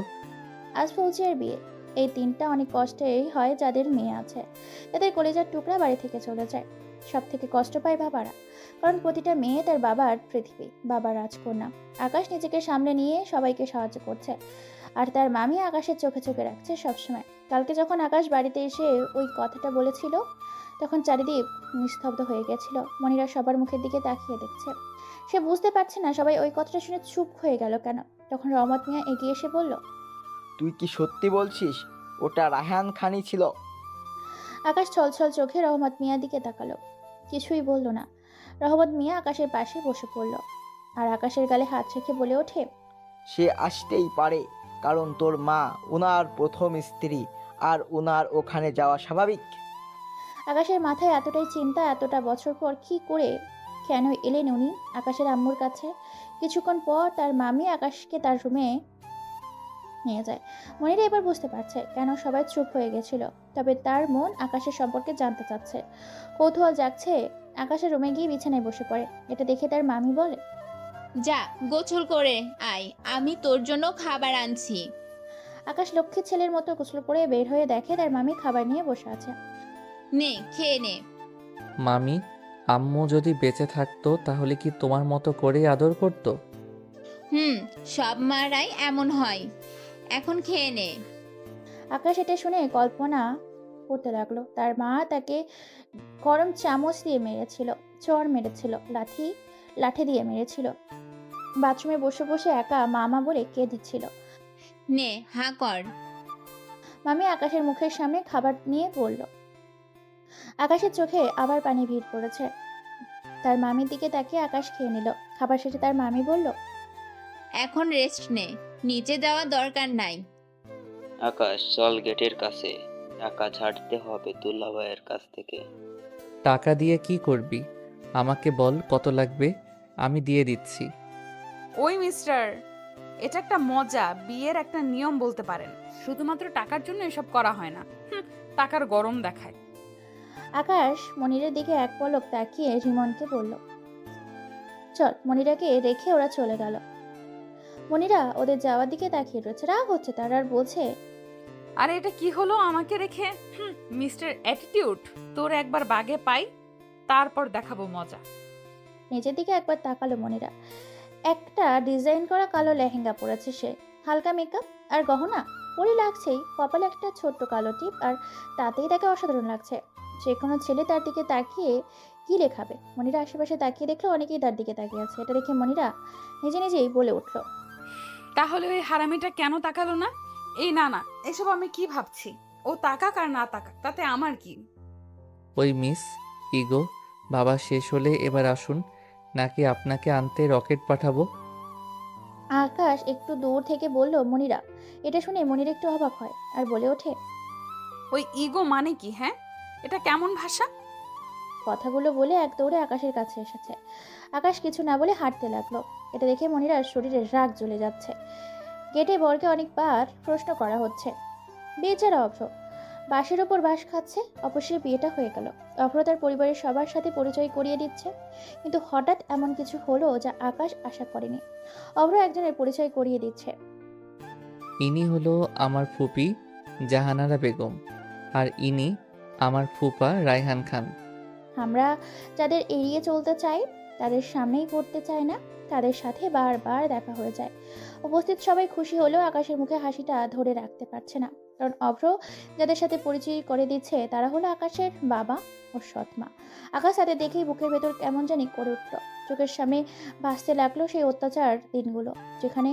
Speaker 2: আজ ফৌজিয়ার বিয়ে। এই দিনটা অনেক কষ্টেই হয় যাদের মেয়ে আছে। তাদের কলেজার টুকরা বাড়ি থেকে চলে যায়। সব থেকে কষ্ট পায় বাবারা, কারণ প্রতিটা মেয়ে তার বাবার পৃথিবী, বাবার রাজকন্যা। আকাশ নিজেকে সামলে নিয়ে সবাইকে সাহায্য করছে, আর তার মামি আকাশের চোখে চোখে রাখছে সবসময়। কালকে যখন আকাশ বাড়িতে এসে ওই কথাটা বলেছিল, তখন চারিদিক নিস্তব্ধ হয়ে গেছিল। মনিরা সবার মুখের দিকে তাকিয়ে দেখছে। সে বুঝতে পারছে না সবাই ওই কথাটা শুনে চুপ হয়ে গেল কেন। তখন রহমত মিয়া এগিয়ে এসে বলল,
Speaker 15: তুই কি সত্যি বলছিস ওটা রায়হান খানই ছিল?
Speaker 2: আকাশ ছলছল চোখে রহমত মিয়ার দিকে তাকালো। কিছুই বলল না। রহমত মিয়া আকাশের পাশে বসে পড়ল আর আকাশের গালে হাত রেখে বলে ওঠে,
Speaker 15: সে আসতেই পারে, কারণ তোর মা ওনার প্রথম স্ত্রী, আর ওনার ওখানে যাওয়া স্বাভাবিক।
Speaker 2: আকাশের মাথায় এতটাই চিন্তা, এতটা বছর পর কি করে কেন এলেন উনি আকাশের আম্মুর কাছে। কিছুক্ষণ পর তার মামি আকাশকে তার রুমে নিয়ে যায়। মনিরা এবার বুঝতে পারছে কেন সবাই চুপ হয়ে গেছিল। তবে তার মন আকাশের সম্পর্কে জানতে চাচ্ছে। কৌতূহল জাগছে। আকাশের রুমে গিয়ে বিছানায় বসে পড়ে। এটা দেখে তার মামি বলে,
Speaker 12: যা, গোসল করে আয়, আমি তোর জন্য খাবার আনছি।
Speaker 2: আকাশ লক্ষ্মীর ছেলের মতো গোসল করে বের হয়ে দেখে তার মামি খাবার নিয়ে বসে আছে।
Speaker 12: নে, খেয়ে নে।
Speaker 1: মামি, আম্মু যদি বেঁচে থাকতো তাহলে কি তোমার মতো করেই আদর করতো?
Speaker 12: সব মারাই এমন হয়। এখন খেয়ে নে।
Speaker 2: আকাশ এটা শুনে কল্পনা করতে লাগলো তার মা তাকে গরম চামচ দিয়ে মেরেছিল, চড় মেরেছিল, লাঠি দিয়ে মেরেছিল, বাথরুমে বসে বসে একা মামা বলে কেঁদেছিল।
Speaker 12: নে, হাঁ কর।
Speaker 2: মামি আকাশের মুখের সামনে খাবার নিয়ে বলল। আকাশের চোখে আবার পানি ভিড় পড়েছে। তার মামির দিকে তাকিয়ে আকাশ খেয়ে নিল। খাবার শেষে তার মামি বলল,
Speaker 12: এখন রেস্ট নে, নিচে যাওয়ার দরকার নাই।
Speaker 14: আকাশ, চল গেটের কাছে, টাকা ছাড়তে হবে দুলাভাইয়ের কাছ থেকে।
Speaker 1: টাকা দিয়ে কি করবি? আমাকে বল কত লাগবে, আমি দিয়ে দিচ্ছি।
Speaker 8: ওই মিস্টার, এটা একটা মজা, বিয়ের একটা নিয়ম বলতে পারেন। শুধুমাত্র টাকার জন্য এসব করা হয় না। টাকার গরম দেখায়।
Speaker 2: আকাশ মনিরের দিকে এক পলক তাকিয়ে রিমনকে বলল, চল। মনিরাকে রেখে ওরা চলে গেল। মনিরা ওদের যাওয়ার দিকে তাকিয়ে রয়েছে, রাগ হচ্ছে তার, আর বলছে,
Speaker 8: আরে এটা কি হলো আমাকে রেখে? মিস্টার অ্যাটিটিউড, তোর একবার বাগে পাই, তারপর দেখাবো মজা।
Speaker 2: নিচের দিকে একবার তাকালো মনিরা। একটা ডিজাইন করা কালো লেহেঙ্গা পরেছে সে, হালকা মেকআপ আর গহনা পরে লাগছেই, কপালে একটা ছোট্ট কালো টিপ, আর তাতেই তাকে অসাধারণ লাগছে। যে কোনো ছেলে তার দিকে তাকিয়ে কি লেখাবে। মনিরা আশেপাশে তাকিয়ে দেখলো অনেকেই তার দিকে তাকিয়ে আছে। এটা দেখে মনিরা নিজে নিজেই বলে উঠলো,
Speaker 8: তাহলে ওই হারামিটা কেন তাকালো না? এই না না, এসব আমি কি ভাবছি? ও তাকাক আর না তাকাক, তাতে আমার কি?
Speaker 1: ওই মিস ইগো, বাবা শেষ হলে এবার আসুন, নাকি আপনাকে আনতে রকেট পাঠাবো?
Speaker 2: আকাশ একটু দূর থেকে বলল মনিরা। এটা শুনে মনির একটু অবাক হয় আর বলে ওঠে,
Speaker 8: ওই ইগো মানে কি? হ্যাঁ, এটা কেমন ভাষা?
Speaker 2: কথাগুলো বলে এক দৌড়ে আকাশের কাছে এসেছে। আকাশ কিছু না বলে হাঁটতে লাগলো। এটা দেখে মনিরার শরীরে রাগ জ্বলে যাচ্ছে। গেটে বরকে অনেকবার প্রশ্ন করা হচ্ছে। বেচারা অভ্র বাসের ওপর বাস খাচ্ছে। অবশ্যই বিয়েটা হয়ে গেল, অভ্র তার পরিবারের সবার সাথে পরিচয় করিয়ে দিচ্ছে, কিন্তু হঠাৎ এমন কিছু হলো যা আকাশ আশা করেনি। অভ্র একজনের পরিচয় করিয়ে দিচ্ছে।
Speaker 1: ইনি হলো আমার ফুপি জাহানারা বেগম, আর ইনি আমার ফুপা রায়হান খান।
Speaker 2: আমরা যাদের এড়িয়ে চলতে চাই, তাদের সামনেই পড়তে চায় না, তাদের সাথে বারবার দেখা হয়ে যায়। উপস্থিত সবাই খুশি হলেও আকাশের মুখে হাসিটা ধরে রাখতে পারছে না, কারণ অভ্র যাদের সাথে পরিচয় করে দিচ্ছে তারা হলো আকাশের বাবা ও সৎমা। আকাশ তাদের দেখেই বুকের ভেতর কেমন জানি করে উঠল। চোখের সামনে ভাসতে লাগলো সেই অত্যাচার দিনগুলো, যেখানে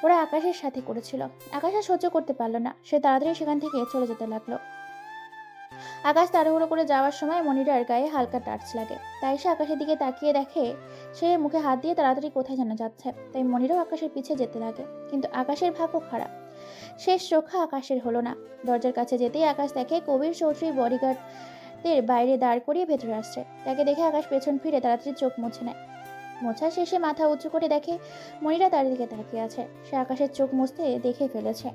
Speaker 2: ওরা আকাশের সাথে করেছিল। আকাশ আর সহ্য করতে পারলো না, সে তাড়াতাড়ি সেখান থেকে চলে যেতে লাগলো। আকাশ তাড়াহুড়ো করে যাওয়ার সময় মনিরার গায়ে হালকা টাচ লাগে, তাই সে আকাশের দিকে তাকিয়ে দেখে সে মুখে হাত দিয়ে তাড়াতাড়ি কোথায় যেন যাচ্ছে। তাই মনিরাও আকাশের পিছে যেতে লাগে, কিন্তু আকাশের ভাগ্য খারাপ, শেষ রক্ষা আকাশের হলো না। দরজার কাছে যেতেই আকাশ দেখে কবির চৌধুরী বডিগার্ডদের বাইরে দাঁড় করিয়ে ভেতরে আসছে। তাকে দেখে আকাশ পেছন ফিরে তাড়াতাড়ি চোখ মুছে নেয়। মোছা শেষে মাথা উঁচু করে দেখে মনিরা তার দিকে তাকিয়ে আছে। সে আকাশের চোখ মুছতে দেখে ফেলেছে।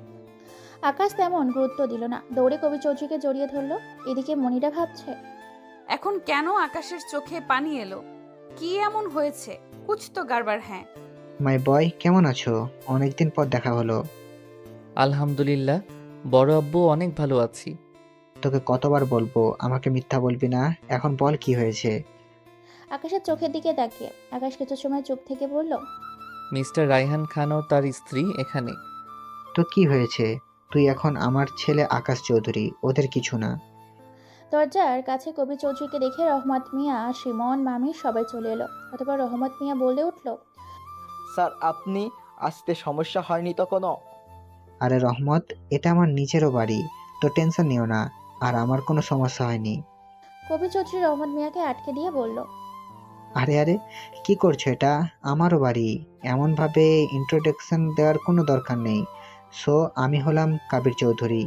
Speaker 2: আকাশ তেমন গুরুত্ব দিল না, দৌড়ে কবি চৌধুরীকে জড়িয়ে ধরলো। এদিকে মনিরা ভাবছে,
Speaker 8: এখন কেন আকাশের চোখে পানি এলো? কি এমন হয়েছে? কুছ তো গাড়বার। হ্যাঁ
Speaker 4: মাই বয়, কেমন আছো? অনেকদিন পর দেখা হলো।
Speaker 1: আলহামদুলিল্লাহ, বড় আব্বু অনেক ভালো আছি।
Speaker 4: তোকে কতবার বলবো আমাকে মিথ্যা বলবি না? এখন বল কি হয়েছে?
Speaker 2: আকাশের চোখের দিকে তাকিয়ে আকাশ কিছু সময় চুপ থেকে বলল,
Speaker 1: মিস্টার রায়হান খান ও তার স্ত্রী এখানে।
Speaker 4: তো কি হয়েছে? তুই এখন আমার ছেলে আকাশ চৌধুরী, ওদের কিছু না।
Speaker 2: দরজার কাছে কবি চৌধুরীকে দেখে রহমত মিয়া, শিমন, মামি সবাই চলে এলো। অতঃপর রহমত মিয়া বলে উঠল,
Speaker 5: স্যার, আপনি আসতে সমস্যা হয়নি তো কোনো?
Speaker 4: আরে রহমত, এটা আমার নিজেরও বাড়ি, তো টেনশন নিও না, আর আমার কোনো সমস্যা হয়নি।
Speaker 2: কবি চৌধুরী রহমত মিয়াকে আটকে দিয়ে বলল,
Speaker 4: আরে আরে, কি করছো? এটা আমারও বাড়ি, এমনভাবে ইন্ট্রোডাকশন দেওয়ার কোনো দরকার নেই। সো আমি হলাম কাবির চৌধুরী,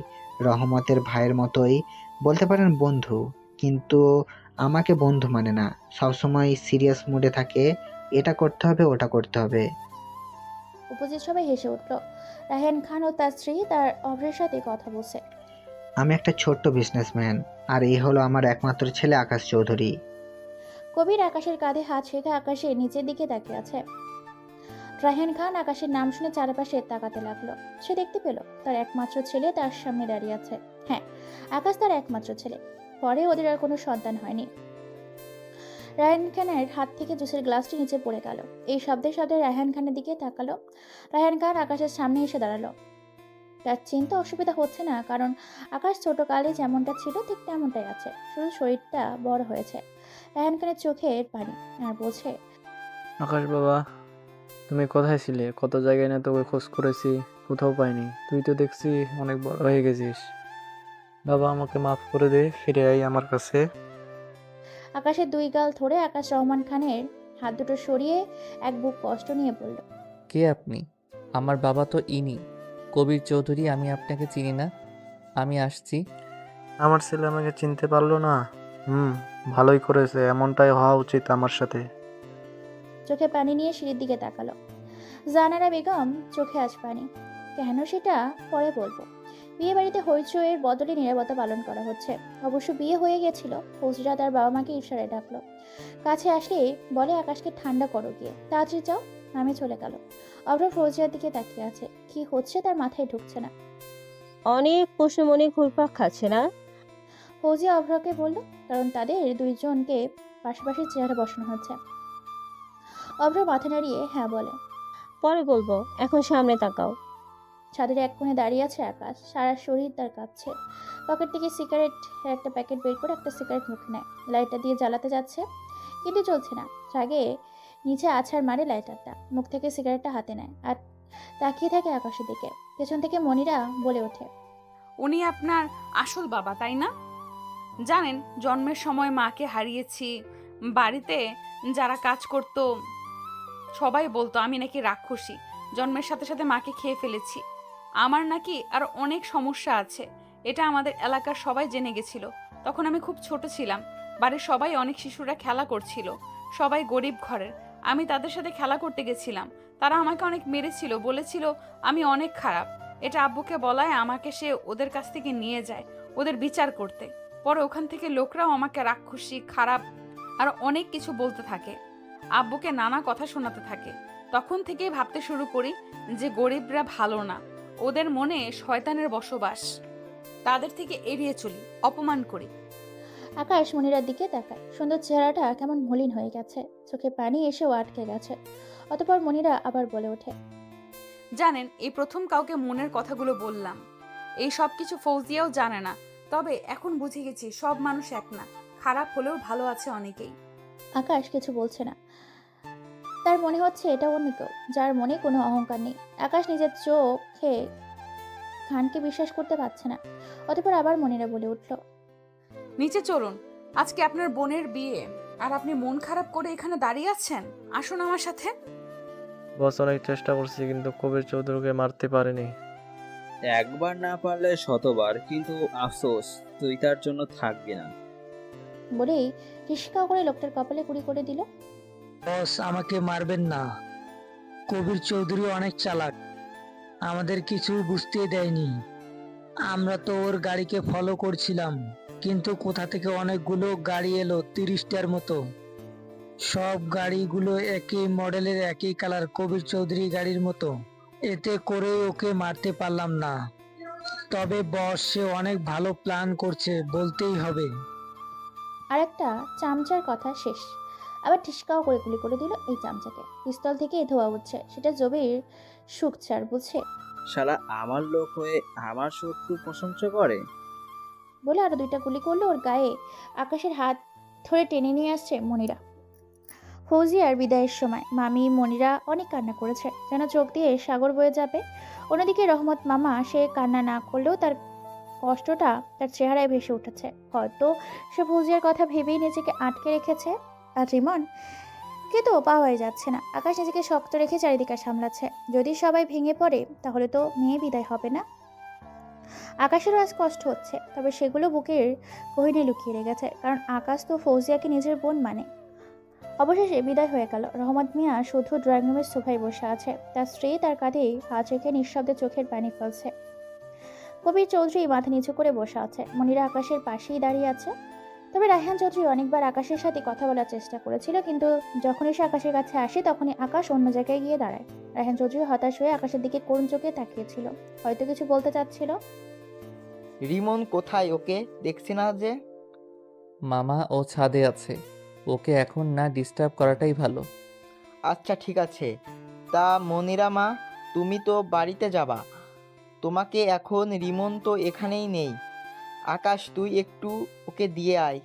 Speaker 4: রহমতের ভাইয়ের মতোই, বলতে পারেন বন্ধু, কিন্তু আমাকে বন্ধু মানে না, সবসময় সিরিয়াস মুডে থাকে, এটা করতে হবে ওটা করতে হবে।
Speaker 2: উপস্থিত সবাই হেসে উঠল। রায়হান খান ও তার স্ত্রী তার অভ্রের সাথে কথা বলছে।
Speaker 4: আমি একটা ছোট্ট বিজনেসম্যান, আর এই হলো আমার একমাত্র ছেলে আকাশ চৌধুরী।
Speaker 2: কবির আকাশের কাঁধে হাত রেখে আকাশে নিচের দিকে তাকিয়ে আছে। রায়হান খান আকাশের নাম শুনে চারপাশে তাকাতে লাগলো। সে দেখতে পেল তার একমাত্র ছেলে তার সামনে দাঁড়িয়ে আছে। হ্যাঁ, আকাশ তার একমাত্র ছেলে, পরে ওদের আর কোনো সন্তান হয়নি। রায়হান খানের হাত থেকে জুসের গ্লাসটি নিচে পড়ে গেল। এই শব্দে শব্দে রায়হান খানের দিকে তাকালো। রায়হান খান আকাশের সামনে এসে দাঁড়ালো। তার চিন্তা অসুবিধা হচ্ছে না, কারণ আকাশ ছোটকালে যেমনটা ছিল ঠিক তেমনটাই আছে, শুধু শরীরটা বড় হয়েছে। রায়হান খানের চোখে পানি, আর বলছে,
Speaker 6: আকাশ বাবা, তুমি কোথায় ছিলে? কত জায়গায় না তোকে খোঁজ করেছি, কোথাও পাইনি। তুই তো দেখছি অনেক বড় হয়ে গেছিস। বাবা, আমাকে মাফ করে দে, ফিরে আই আমার কাছে।
Speaker 2: আকাশের দুই গাল ধরে আকাশ রহমান খানের হাত দুটো সরিয়ে এক বুক কষ্ট নিয়ে বলল,
Speaker 1: কে আপনি? আমার বাবা তো ইনি কবির চৌধুরী, আমি আপনাকে চিনি না। আমি আসছি।
Speaker 6: আমার ছেলে আমাকে চিনতে পারলো না? ভালোই করেছে, এমনটাই হওয়া উচিত আমার সাথে।
Speaker 2: চোখে পানি নিয়ে সিঁড়ির দিকে তাকালো। জানারা বেগম চোখে আজ পানি, কেন সেটা পরে বলবো। বিয়ে বাড়িতে হইচইয়ের বদলে নীরবতা পালন করা হচ্ছে। অবশ্য বিয়ে হয়ে গেছিল। ফৌজিরা তার বাবা মাকে ইশারায় ডাকলো। কাছে আসলে বলে আকাশকে ঠান্ডা করো গিয়ে, তাড়াতাড়ি যাও। আমি চলে গেল। অভ্র ফৌজিয়ার দিকে তাকিয়ে আছে। কি হচ্ছে তার মাথায় ঢুকছে না।
Speaker 10: অনেক প্রশ্ন মনে ঘুরপাক খাচ্ছে না?
Speaker 2: ফৌজিয়া অভ্রকে বলল, কারণ তাদের দুইজনকে পাশাপাশি চেয়ারে বসানো হচ্ছে। অভ্র মাথা নাড়িয়ে হ্যাঁ বলে।
Speaker 10: পরে বলবো, এখন সামনে তাকাও।
Speaker 2: ছাদের এক কোণে দাঁড়িয়ে আছে আকাশ। সারা শরীর তার কাঁপছে। পকেট থেকে সিগারেট একটা প্যাকেট বের করে একটা সিগারেট মুখে নেয়। লাইটার দিয়ে জ্বালাতে যাচ্ছে, কিন্তু চলছে না। রাগে নিচে আছাড় মারে লাইটারটা। মুখ থেকে সিগারেটটা হাতে নেয় আর তাকিয়ে থাকে আকাশের দিকে। পেছন থেকে মনিরা বলে ওঠে,
Speaker 8: উনি আপনার আসল বাবা তাই না? জানেন, জন্মের সময় মাকে হারিয়েছি। বাড়িতে যারা কাজ করতো সবাই বলতো আমি নাকি রাক্ষসী, জন্মের সাথে সাথে মাকে খেয়ে ফেলেছি। আমার নাকি আর অনেক সমস্যা আছে, এটা আমাদের এলাকার সবাই জেনে গেছিল। তখন আমি খুব ছোট ছিলাম। বাড়ির সবাই, অনেক শিশুরা খেলা করছিল, সবাই গরিব ঘরের। আমি তাদের সাথে খেলা করতে গেছিলাম। তারা আমাকে অনেক মেরেছিল, বলেছিল আমি অনেক খারাপ। এটা আব্বুকে বলায় আমাকে সে ওদের কাছ থেকে নিয়ে যায় ওদের বিচার করতে। পরে ওখান থেকে লোকরাও আমাকে রাক্ষসী, খারাপ আর অনেক কিছু বলতে থাকে। আব্বুকে নানা কথা শোনাতে থাকে। তখন থেকেই ভাবতে শুরু করি যে গরিবরা ভালো না, ওদের মনে শয়তানের বসবাস। তাদের থেকে এড়িয়ে চলি, অপমান করি।
Speaker 2: আকাশ মনিরার দিকে তাকায়। সুন্দর চেহারাটা কেমন মলিন হয়ে গেছে, চোখে পানি এসেও আটকে গেছে। অতঃপর মনিরা আবার বলে ওঠে,
Speaker 8: জানেন, এই প্রথম কাউকে মনের কথাগুলো বললাম। এই সব কিছু ফৌজিয়াও জানে না। তবে এখন বুঝে গেছি সব মানুষ এক না, খারাপ হলেও ভালো আছে অনেকেই।
Speaker 2: আকাশ কিছু বলছে না। তার মনে হচ্ছে এটা অন্য কেউ, যার মনে কোনো অহংকার নেই। আকাশ নিজের চোখে খানকে বিশ্বাস করতে পারছে না। অতঃপর আবার মনিরা বলে উঠল,
Speaker 8: নিচে চলুন, আজকে আপনার বোনের বিয়ে আর আপনি মন খারাপ করে এখানে দাঁড়িয়ে আছেন। আসুন আমার সাথে।
Speaker 6: বস, অনেক চেষ্টা করছি কিন্তু কবির চৌধুরীকে মারতে পারিনি।
Speaker 3: একবার না পারলে শতবার, কিন্তু আফসোস তুই তার জন্য থাকবি না।
Speaker 2: বলেই রিস্কা করে লোকটার কপালে কুড়ি করে দিল।
Speaker 13: বস, আমাকে মারবেন না। কবির চৌধুরী অনেক চালাক, আমাদের কিছুই বুঝতে দেয়নি। আমরা তো ওর গাড়িকে ফলো করছিলাম, কিন্তু কোথা থেকে অনেকগুলো গাড়ি এলো, 30টার মতো। সব গাড়িগুলো একই মডেলের, একই কালার, কবির চৌধুরী গাড়ির মতো। এতে করে ওকে মারতে পারলাম না। তবে বস, সে অনেক ভালো প্ল্যান করছে, বলতেই হবে।
Speaker 2: আর একটা চামচার কথা শেষ। আবার ঠিসকাও করে গুলি করে দিল এই চামচাকে। পিস্তল থেকে ধোয়া উঠছে, সেটা জবির সুখচার বুঝছে।
Speaker 3: শালা আমার লোক হয়ে আমার শত্রু প্রশংসা করে।
Speaker 2: বলে আরো দুইটা গুলি করলো ওর গায়ে। আকাশের হাত ধরে টেনে নিয়ে আসছে মনিরা। ফৌজিয়ার বিদায়ের সময় মামি মনিরা অনেক কান্না করেছে, যেন চোখ দিয়ে সাগর বয়ে যাবে। অন্যদিকে রহমত মামা, সে কান্না না করলেও তার কষ্টটা তার চেহারায় ভেসে উঠেছে। হয়তো সে ফৌজিয়ার কথা ভেবেই নিজেকে আটকে রেখেছে। আর রিমন কিন্তু পাওয়াই যাচ্ছে না। আকাশ নিজেকে শক্ত রেখে চারিদিকে সামলাচ্ছে। যদি সবাই ভেঙে পড়ে তাহলে তো মেয়ে বিদায় হবে না। আকাশেরও আজ কষ্ট হচ্ছে, তবে সেগুলো বুকের গহীনে লুকিয়ে রেখেছে, কারণ আকাশ তো ফৌজিয়াকে নিজের বোন মানে। অবশেষে বিদায় হয়ে গেল। রহমত মিয়া শুধু ড্রয়িং রুমের সোফায় বসে আছে। তার স্ত্রী তার কাঁধেই হাত রেখে নিঃশব্দে চোখের পানি ফেলছে। কবির চৌধুরী মাথা নিচু করে বসে আছে। মনিরা আকাশের পাশেই দাঁড়িয়ে আছে। তবে রায়হান চৌধুরী অনেকবার আকাশের সাথে কথা বলার চেষ্টা করেছিল, কিন্তু যখনই সে আকাশের কাছে আসে তখনই আকাশ অন্য জায়গায় গিয়ে দাঁড়ায়। রায়হান চৌধুরী হতাশ হয়ে আকাশের দিকে করুণ চোখে তাকিয়েছিল, হয়তো কিছু বলতে চাচ্ছিল।
Speaker 15: রিমন কোথায়? ওকে দেখছি না যে।
Speaker 1: মামা ও ছাদে আছে, ওকে এখন না ডিস্টার্ব করাটাই ভালো।
Speaker 15: আচ্ছা ঠিক আছে। তা মনিরা মা, তুমি তো বাড়িতে যাবা, তোমাকে এখন রিমন তো এখানেই নেই। আকাশ, তুই একটু ওকে দিয়ে আয়।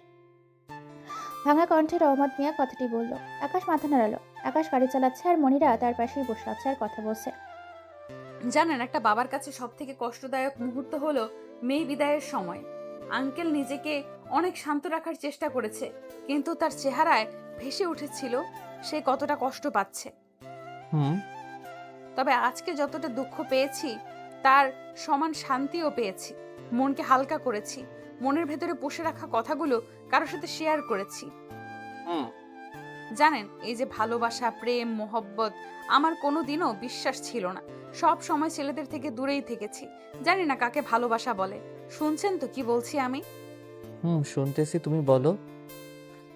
Speaker 2: ভাঙা কণ্ঠে রহমত মিয়া কথাটি বলল। আকাশ মাথা নাড়ালো। আকাশ গাড়ি চালাচ্ছে আর মনিরা তার পাশেই বসে আছে আর কথা বলছে।
Speaker 8: জানেন, একটা বাবার কাছে সব থেকে কষ্টদায়ক মুহূর্ত হলো মেয়ে বিদায়ের সময়। আঙ্কেল নিজেকে অনেক শান্ত রাখার চেষ্টা করেছে, কিন্তু তার চেহারায় ভেসে উঠেছিল সে কতটা কষ্ট পাচ্ছে। তবে আজকে যতটা দুঃখ পেয়েছি তার সমান শান্তিও পেয়েছি। মনকে হালকা করেছি, মনের ভেতরে পুষে রাখা কথাগুলো কারোর সাথে শেয়ার করেছি। জানেন, এই যে ভালোবাসা, প্রেম, মোহব্বত, আমার কোনো দিনও বিশ্বাস ছিল না। সব সময় ছেলেদের থেকে দূরেই থেকেছি। জানি না কাকে ভালোবাসা বলে। শুনছেন তো কি বলছি আমি?
Speaker 1: শুনতেছি, তুমি বলো।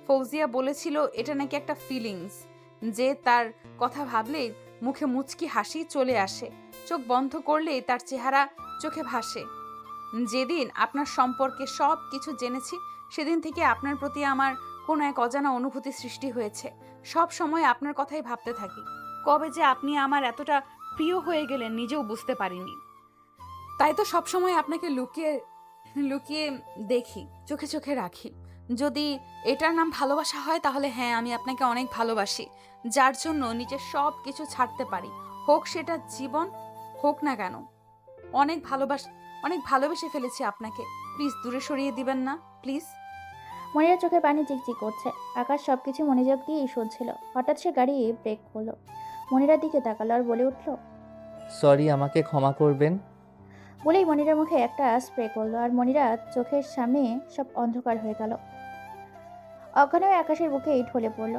Speaker 8: ফৌজিয়া বলেছিল এটা নাকি একটা ফিলিংস, যে তার কথা ভাবলেই মুখে মুচকি হাসি চলে আসে, চোখ বন্ধ করলেই তার চেহারা চোখে ভাসে। যেদিন আপনার সম্পর্কে সব কিছু জেনেছি, সেদিন থেকে আপনার প্রতি আমার কোনো এক অজানা অনুভূতি সৃষ্টি হয়েছে। সব সময় আপনার কথাই ভাবতে থাকি। কবে যে আপনি আমার এতটা প্রিয় হয়ে গেলেন নিজেও বুঝতে পারিনি। তাই তো সব সময় আপনাকে লুকিয়ে লুকিয়ে দেখি, চোখে চোখে রাখি। যদি এটার নাম ভালোবাসা হয়, তাহলে হ্যাঁ, আমি আপনাকে অনেক ভালোবাসি, যার জন্য নিজের সব কিছু ছাড়তে পারি, হোক সেটা জীবন হোক না কেন। অনেক ভালোবেসে ফেলেছি আপনাকে। প্লিজ দূরে সরিয়ে দিবেন না, প্লিজ।
Speaker 2: মনিরার চোখে পানি চিকচিক করছে। আকাশ সবকিছু মনোযোগ দিয়েই শুনছিল। হঠাৎ সে গাড়ি ব্রেক করলো, মনিরার দিকে তাকালো আর বলে উঠল,
Speaker 1: সরি, আমাকে ক্ষমা করবেন।
Speaker 2: বলেই মনিরার মুখে একটা স্প্রে করলো, আর মনিরার চোখের সামনে সব অন্ধকার হয়ে গেল। অজ্ঞান হয়ে আকাশের বুকেই ঢলে পড়ল।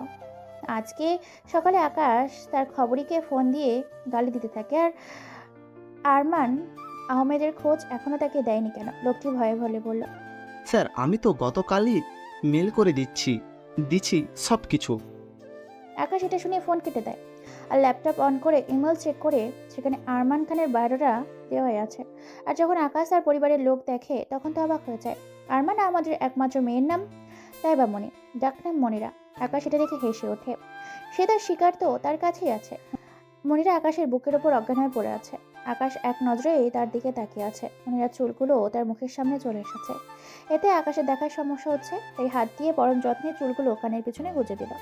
Speaker 2: আজকে সকালে আকাশ তার খবরীকে ফোন দিয়ে গালি দিতে থাকে, আর আরমান আহমেদের খোঁজ এখনো তাকে দেয়নি কেন? লোকটি ভয়ে ভয়ে বলল,
Speaker 7: স্যার, আমি তো গতকালই মেল করে দিচ্ছি সব কিছু।
Speaker 2: আকাশ এটা শুনে ফোন কেটে দেয় আর ল্যাপটপ অন করে ইমেল চেক করে সেখানে আরমান খানের বায়োডাটা দেওয়াই আছে। আর যখন আকাশ তার পরিবারের লোক দেখে, তখন তো অবাক হয়ে যায়। আরমান আমাদের একমাত্র মেয়ের নাম, তাই বা মনি, ডাকনাম মনিরা। আকাশ এটা দেখে হেসে ওঠে। সে তার শিকার তো তার কাছেই আছে। মনিরা আকাশের বুকের ওপর অজ্ঞান হয়ে পড়ে আছে। আকাশ এক নজরেই তার দিকে তাকিয়ে আছে। মনিরার চুলগুলো তার মুখের সামনে চলে এসেছে। এতে আকাশের দেখার সমস্যা হচ্ছে, তাই হাত দিয়ে পরম যত্নে চুলগুলো কানের পিছনে গুজে দিল।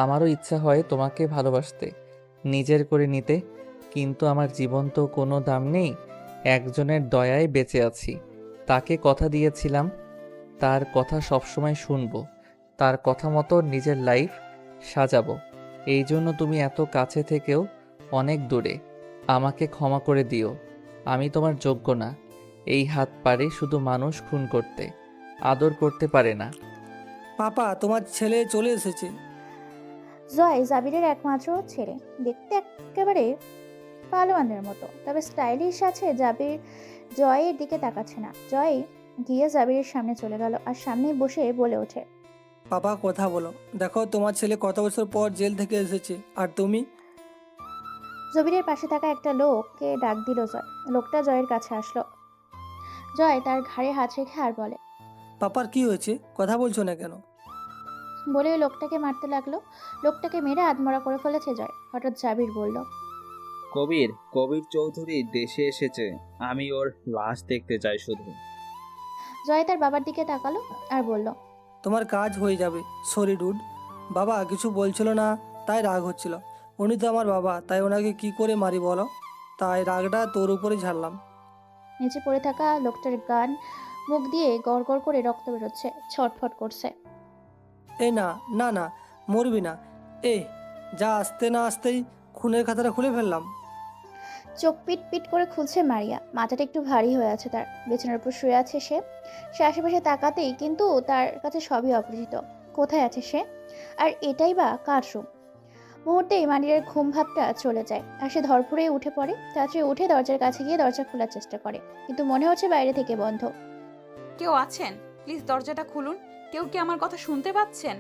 Speaker 1: আমারও ইচ্ছা হয় তোমাকে ভালোবাসতে, নিজের করে নিতে, কিন্তু আমার জীবন তো কোনো দাম নেই। একজনের দয়ায় বেঁচে আছি। তাকে কথা দিয়েছিলাম, তার কথা সবসময় শুনবো, তার কথা মতো নিজের লাইফ সাজাবো। এই জন্য তুমি এত কাছে থেকেও অনেক দূরে। আমাকে ক্ষমা করে দিও, আমি তোমার যোগ্য না। এই হাত পারে শুধু মানুষ খুন করতে, আদর করতে পারে না।
Speaker 13: পাপা, তোমার ছেলে চলে এসেছে।
Speaker 2: জয় জাবিরের একমাত্র ছেলে, দেখতে একেবারে পালোয়ানের মতো, তবে স্টাইলিশ আছে। জাবির জয়ের দিকে তাকাচ্ছে না। জয় গিয়ে জাবিরের সামনে চলে গেল আর সামনেই বসে বলে ওঠে,
Speaker 13: পাপা, কথা বলো। দেখো, তোমার ছেলে কত বছর পর জেল থেকে এসেছে, আর তুমি।
Speaker 2: জবিরের পাশে থাকা একটা লোককে ডাক দিল জয়। লোকটা জয়ের কাছে আসলো। জয় তার ঘাড়ে হাত রেখে আর বলে,
Speaker 13: পাপার কি হয়েছে? কথা বলছো না কেন?
Speaker 2: বলে ওই লোকটাকে মারতে লাগলো। লোকটাকে মেরে আধমরা করে ফেলেছে জয়। হঠাৎ জাবির বলল,
Speaker 3: কবির চৌধুরী দেশে এসেছে, আমি ওর লাশ দেখতে চাই শুধু।
Speaker 2: জয় তার বাবার দিকে তাকালো আর বলল,
Speaker 13: তোমার কাজ হয়ে যাবে। Sorry dude. বাবা কিছু বলছিল না, তাই রাগ হচ্ছিল। উনি তো আমার বাবা, তাই ওনাকে কি করে মারি বলো? তাই রাগটা তোর উপরে ঝাড়লাম।
Speaker 2: নিচে পড়ে থাকা লোকটার গান মুখ দিয়ে গড় গড় করে রক্ত বেরোচ্ছে, ছটফট করছে।
Speaker 13: এই না না না, মরবি না। যা আসতে না আসতেই খুনের খাতাটা খুলে ফেললাম।
Speaker 2: চোখ পিট পিট করে খুলছে মারিয়া। মাথাটা একটু ভারী হয়ে আছে তার। বিছানার উপর শুয়ে আছে সে। সে আশেপাশে তাকাতেই কিন্তু তার কাছে সবই অপরিচিত। কোথায় আছে সে? আর এটাই বা কার রুম? মুহূর্তেই মারিয়ার ঘুম ভাবটা চলে যায় আর সে ধরফড়ে উঠে পড়ে। তাড়াতাড়ি উঠে দরজার কাছে গিয়ে দরজা খোলার চেষ্টা করে, কিন্তু মনে হচ্ছে বাইরে থেকে বন্ধ।
Speaker 8: কেউ আছেন? প্লিজ দরজাটা খুলুন। কেউ কি আমার কথা শুনতে পাচ্ছেন?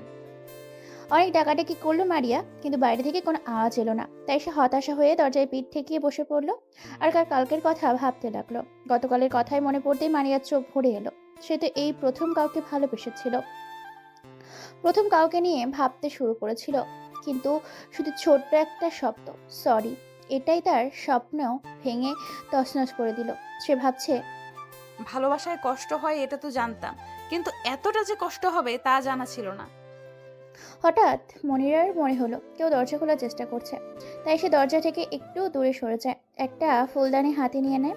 Speaker 2: অনেক ডাকাডাকি করলো মারিয়া, কিন্তু বাইরে থেকে কোনো আওয়াজ এলো না। তাই সে হতাশা হয়ে দরজায় পিঠ ঠেকিয়ে বসে পড়লো আর কালকের কথা ভাবতে লাগলো। গতকালের কথাই মনে পড়তেই মারিয়ার চোখ ভরে এলো। সে তো এই প্রথম কাউকে ভালোবেসেছিল, প্রথম কাউকে নিয়ে ভাবতে শুরু করেছিল, কিন্তু শুধু ছোট্ট একটা শব্দ সরি, এটাই তার স্বপ্ন ভেঙে তছনছ করে দিল। সে ভাবছে,
Speaker 8: ভালোবাসায় কষ্ট হয় এটা তো জানতাম, কিন্তু এতটা যে কষ্ট হবে তা জানা ছিল না।
Speaker 2: হঠাৎ মনিরার মনে হলো কেউ দরজা খোলার চেষ্টা করছে। তাই সে দরজা থেকে একটু দূরে সরে যায়, একটা ফুলদানি হাতে নিয়ে নেয়।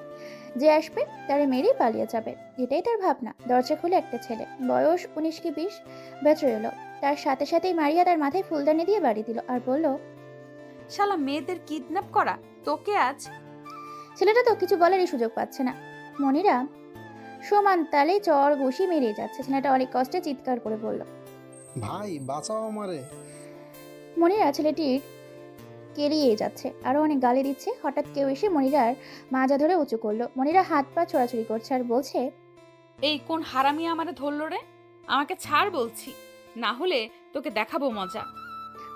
Speaker 2: যে আসবে তারে মেরেই পালিয়ে যাবে, এটাই তার ভাবনা। দরজা খুলে একটা ছেলে, বয়স 19 কি 20, ভেতরে এলো। তার সাথে সাথেই মারিয়া তার মাথায় ফুলদানি দিয়ে বাড়ি দিল আর বলল,
Speaker 8: শালা মেয়েদের কিডন্যাপ করা তোকে আজ।
Speaker 2: ছেলেটা তো কিছু বলারই সুযোগ পাচ্ছে না। মনিরা সমান তালে চর ঘুষি মেরে যাচ্ছে। ছেলেটা অনেক কষ্টে চিৎকার করে বলল,
Speaker 16: ভাই বাঁচাও আমারে।
Speaker 2: মনিরা ছেলেটির কেড়িয়ে যাচ্ছে, আরো অনেক গালি দিচ্ছে। হঠাৎ কেউ এসে মনিরার মাজা ধরে উঁচু করলো। মনিরা হাত পা ছোড়াছুড়ি করছে আর বলছে,
Speaker 8: এই কোন হারামি আমারে ধরলো রে? আমাকে ছাড় বলছি, না হলে তোকে দেখাবো মজা।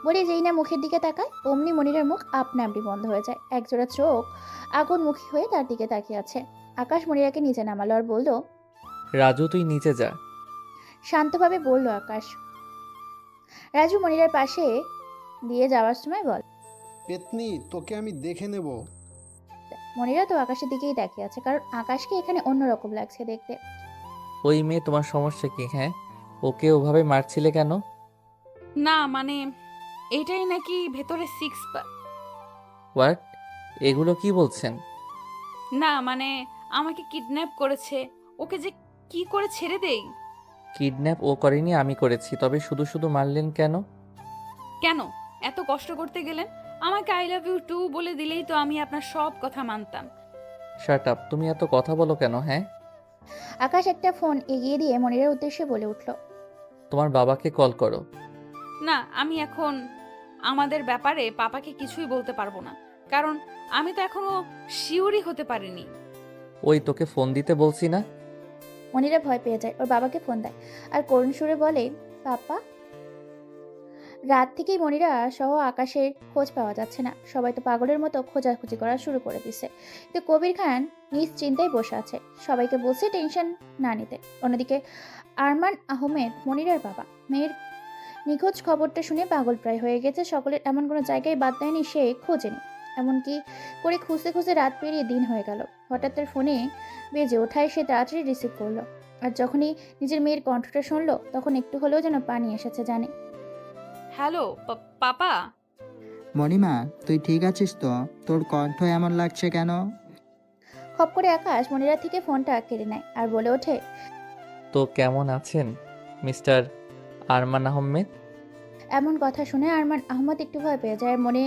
Speaker 2: বলে যেই না মুখের দিকে তাকায়, অমনি মনিরার মুখ আপনা আপনি বন্ধ হয়ে যায়। একজোড়া চোখ আগুনমুখী হয়ে তার দিকে তাকিয়ে আছে। আকাশ মনিরাকে নিচে নামালো আর বলল,
Speaker 1: রাজু তুই নিচে যা।
Speaker 2: শান্তভাবে বলল আকাশ। রাজু মনিরার পাশে দিয়ে যাওয়ার সময় বল,
Speaker 16: পেতনি, তোকে আমি দেখে নেব।
Speaker 2: মনিরা তো আকাশের দিকেই তাকিয়ে আছে, কারণ আকাশকে এখানে অন্যরকম লাগছে দেখতে।
Speaker 1: ওই মেয়ে তোমার সমস্যা কি? হ্যাঁ, ওকে ওভাবে মারছিলে কেন?
Speaker 8: না মানে এটাই নাকি ভেতরে সিক্স প্যাক।
Speaker 1: হোয়াট? এগুলো কি বলছেন?
Speaker 8: না মানে আমাকে কিডন্যাপ করেছে, ওকে যে কি করে ছেড়ে দেই?
Speaker 1: কিডন্যাপ ও করেনি, আমি করেছি। তবে শুধু শুধু মারলেন কেন?
Speaker 8: কেন এত কষ্ট করতে গেলেন? আমাকে আই লাভ ইউ টু বলে দিলেই তো আমি আপনার সব কথা মানতাম।
Speaker 1: শাট আপ, তুমি এত কথা বলো কেন? হ্যাঁ,
Speaker 2: আকাশ একটা ফোন এগিয়ে দিয়ে মনিরার উদ্দেশ্যে বলে উঠল,
Speaker 1: তোমার বাবাকে কল করো।
Speaker 8: না আমি এখন আমাদের ব্যাপারে পাপাকে কিছুই বলতে পারবো না, কারণ আমি তো এখনো শিওরই হতে পারিনি।
Speaker 1: ওই তোকে ফোন দিতে বলছি না?
Speaker 2: মনিরা ভয় পেয়ে যায়, ওর বাবাকে ফোন দেয় আর করুণ সুরে বলে, পাপা। রাত থেকেই মনিরা সহ আকাশের খোঁজ পাওয়া যাচ্ছে না। সবাই তো পাগলের মতো খোঁজাখুঁজি করা শুরু করে দিছে। কিন্তু কবির খান নিশ্চিন্তায় বসে আছে, সবাইকে বলছে টেনশন না নিতে। অন্যদিকে আরমান আহমেদ মনিরার বাবা, মেয়ের নিখোঁজ খবরটা শুনে পাগল প্রায় হয়ে গেছে। সকলের এমন কোনো জায়গায় বাদ দেয়নি সে খোঁজেনি। এমনকি করে খুঁজতে খুঁজতে রাত পেরিয়ে দিন হয়ে গেল। হঠাৎ তার ফোনে বেজে ওঠায় সে তাড়াতাড়ি রিসিভ করলো। আর যখনই নিজের মেয়ের কণ্ঠটা শুনলো, তখন একটু হলেও যেন পানি এসেছে জানে।
Speaker 8: Hello papa.
Speaker 9: মণিমা, তুই ঠিক আছিস তো? তোর কণ্ঠ এমন লাগছে কেন?
Speaker 2: খপ করে আকাশ মনিরা থেকে ফোনটা কেড়ে নেয় আর বলে ওঠে,
Speaker 1: তো কেমন আছেন মিস্টার আরমান আহমেদ?
Speaker 2: এমন কথা শুনে আরমান আহমদ একটু ভয় পেয়ে যায়। মনে